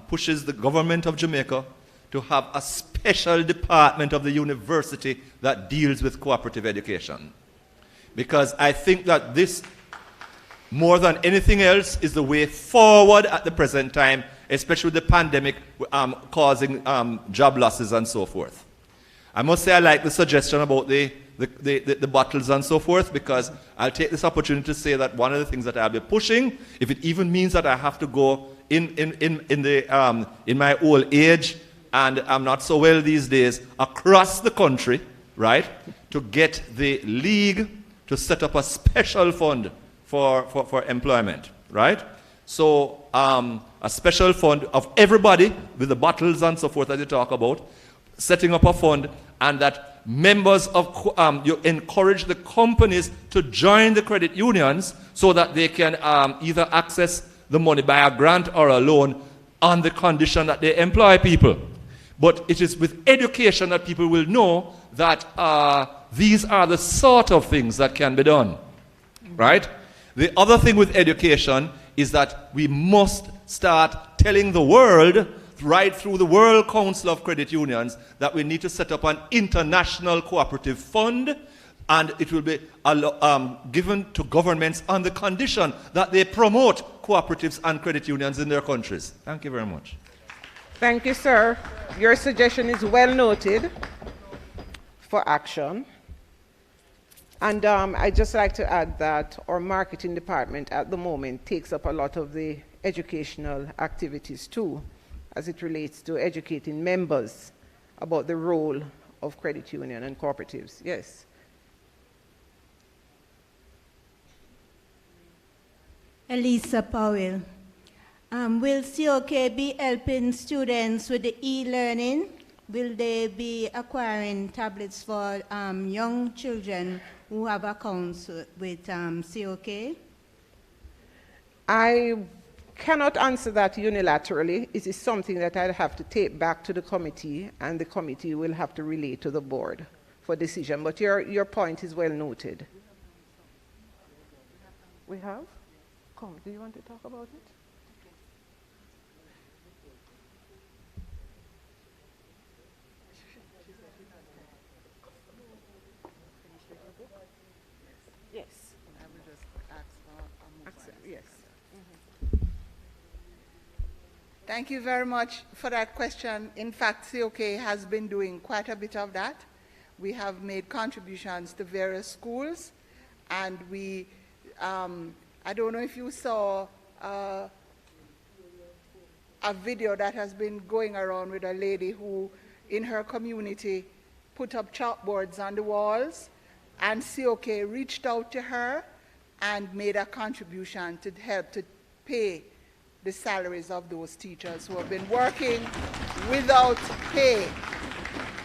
pushes the government of Jamaica to have a special department of the university that deals with cooperative education. Because I think that this, more than anything else, is the way forward at the present time, especially with the pandemic causing job losses and so forth. I must say I like the suggestion about the bottles and so forth, because I'll take this opportunity to say that one of the things that I'll be pushing, if it even means that I have to go in my old age, and I'm not so well these days, across the country, right, to get the league to set up a special fund for employment, right? So a special fund of everybody with the bottles and so forth that you talk about, setting up a fund, and that members of, you encourage the companies to join the credit unions so that they can either access the money by a grant or a loan on the condition that they employ people. But it is with education that people will know that these are the sort of things that can be done, right? The other thing with education is that we must start telling the world, right through the World Council of Credit Unions, that we need to set up an international cooperative fund, and it will be given to governments on the condition that they promote cooperatives and credit unions in their countries. Thank you very much. Thank you, sir. Your suggestion is well noted for action. And I'd just like to add that our marketing department at the moment takes up a lot of the educational activities too, as it relates to educating members about the role of credit union and cooperatives. Yes. Elisa Powell. Will COK be helping students with the e-learning? Will they be acquiring tablets for young children who have accounts with COK? I cannot answer that unilaterally. It is something that I'll have to take back to the committee, and the committee will have to relay to the board for decision. But your point is well noted. We have? Come, do you want to talk about it? Yes. I will just ask for a yes. Thank you very much for that question. In fact, COK has been doing quite a bit of that. We have made contributions to various schools, and we, I don't know if you saw a video that has been going around with a lady who, in her community, put up chalkboards on the walls, and COK reached out to her and made a contribution to help to pay the salaries of those teachers who have been working without pay.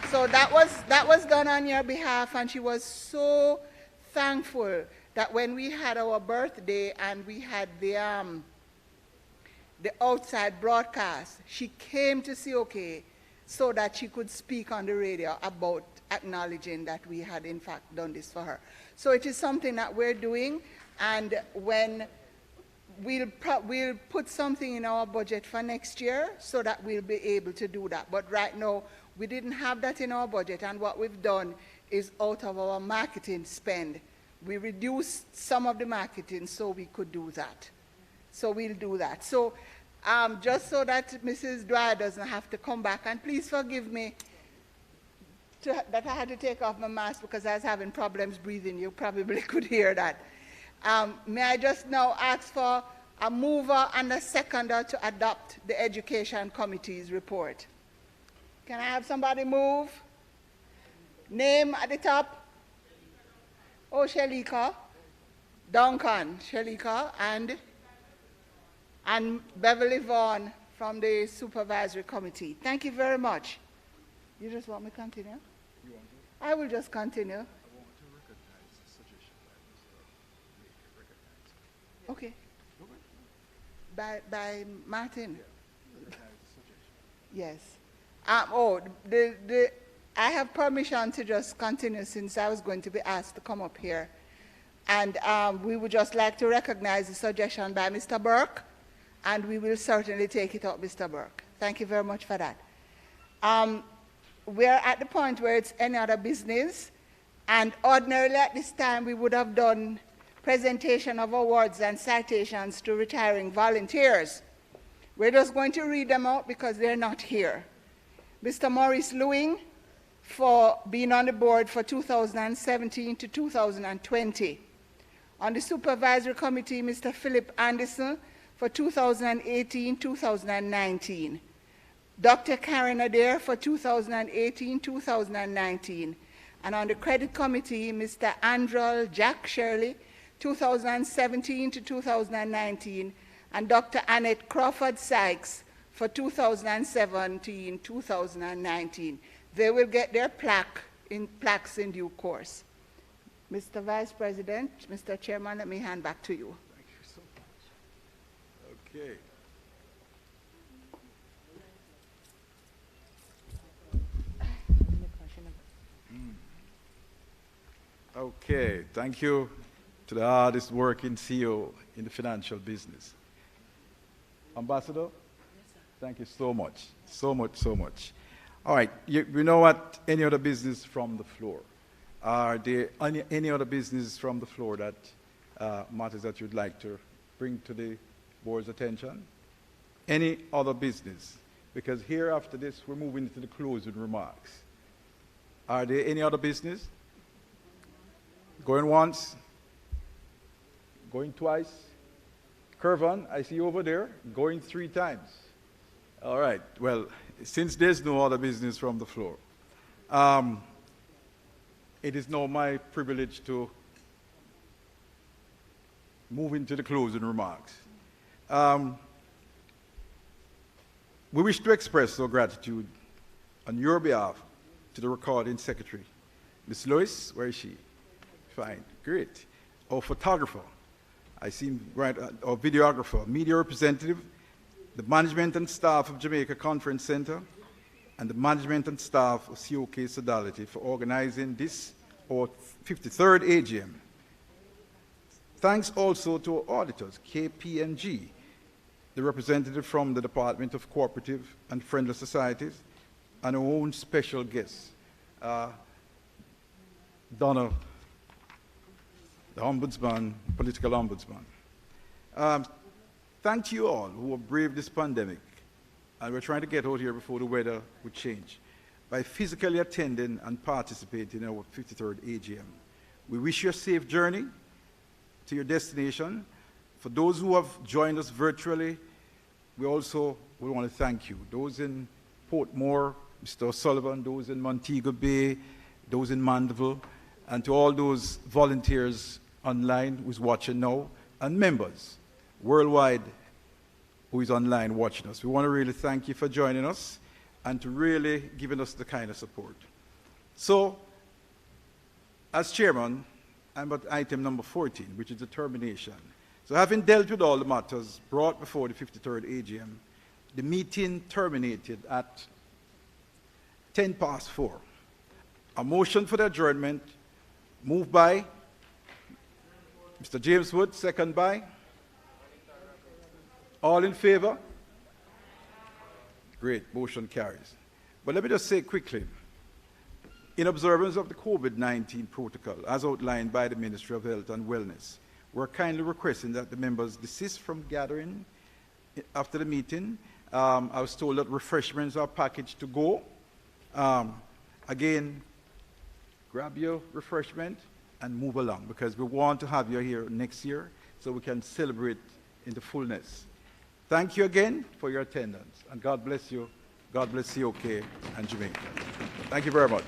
So that was done on your behalf, and she was so thankful that when we had our birthday and we had the outside broadcast, she came to COK so that she could speak on the radio about acknowledging that we had in fact done this for her. So it is something that we're doing, and when we'll put something in our budget for next year so that we'll be able to do that. But right now, we didn't have that in our budget, and what we've done is out of our marketing spend. We reduced some of the marketing so we could do that. So we'll do that. So just so that Mrs. Dwyer doesn't have to come back, and please forgive me that I had to take off my mask because I was having problems breathing. You probably could hear that. May I just now ask for a mover and a seconder to adopt the Education Committee's report? Can I have somebody move? Name at the top? Oh, Shalika. Duncan, Shalika, and Beverly Vaughn from the Supervisory Committee. Thank you very much. You just want me to continue? You want to? I will just continue. Okay. By Martin. Yes. I have permission to just continue since I was going to be asked to come up here. And we would just like to recognize the suggestion by Mr. Burke, and we will certainly take it up, Mr. Burke. Thank you very much for that. We're at the point where it's any other business, and ordinarily at this time we would have done presentation of awards and citations to retiring volunteers. We're just going to read them out because they're not here. Mr. Maurice Lewing for being on the board for 2017 to 2020. On the Supervisory Committee, Mr. Philip Anderson for 2018-2019. Dr. Karen Adair for 2018-2019. And on the Credit Committee, Mr. Andrel Jack Shirley, 2017 to 2019, and Dr. Annette Crawford Sykes for 2017-2019. They will get their plaques in due course. Mr. Vice President, Mr. Chairman, let me hand back to you. Thank you so much. Okay. Okay, thank you to the hardest working CEO in the financial business. Ambassador? Yes, sir. Thank you so much. So much, so much. All right, you know what? Any other business from the floor? Are there any other business from the floor that matters that you'd like to bring to the board's attention? Any other business? Because here after this, we're moving into the closing remarks. Are there any other business? Going once? Going twice? Curvan, I see you over there, going 3 times. All right, well, since there's no other business from the floor, it is now my privilege to move into the closing remarks. We wish to express our gratitude on your behalf to the recording secretary. Ms. Lois, where is she? Fine, great. Our photographer, I see him right, our videographer, media representative, the management and staff of Jamaica Conference Center, and the management and staff of COK Sodality for organizing this, our 53rd AGM. Thanks also to our auditors, KPMG, the representative from the Department of Cooperative and Friendly Societies, and our own special guest, Donna, the Ombudsman, political ombudsman. Thank you all who have braved this pandemic and we're trying to get out here before the weather would change, by physically attending and participating in our 53rd AGM. We wish you a safe journey to your destination. For those who have joined us virtually, we also would want to thank you. Those in Portmore, Mr. O'Sullivan, those in Montego Bay, those in Mandeville, and to all those volunteers online who's watching now, and members worldwide who is online watching us. We want to really thank you for joining us and to really giving us the kind of support. So, as chairman, I'm at item number 14, which is the termination. So having dealt with all the matters brought before the 53rd AGM, the meeting terminated at 4:10. A motion for the adjournment moved by Mr. James Wood, second by? All in favor? Great, motion carries. But let me just say quickly, in observance of the COVID-19 protocol, as outlined by the Ministry of Health and Wellness, we're kindly requesting that the members desist from gathering after the meeting. I was told that refreshments are packaged to go. Again, grab your refreshment and move along, because we want to have you here next year so we can celebrate in the fullness. Thank you again for your attendance, and God bless you. God bless COK and Jamaica. Thank you very much.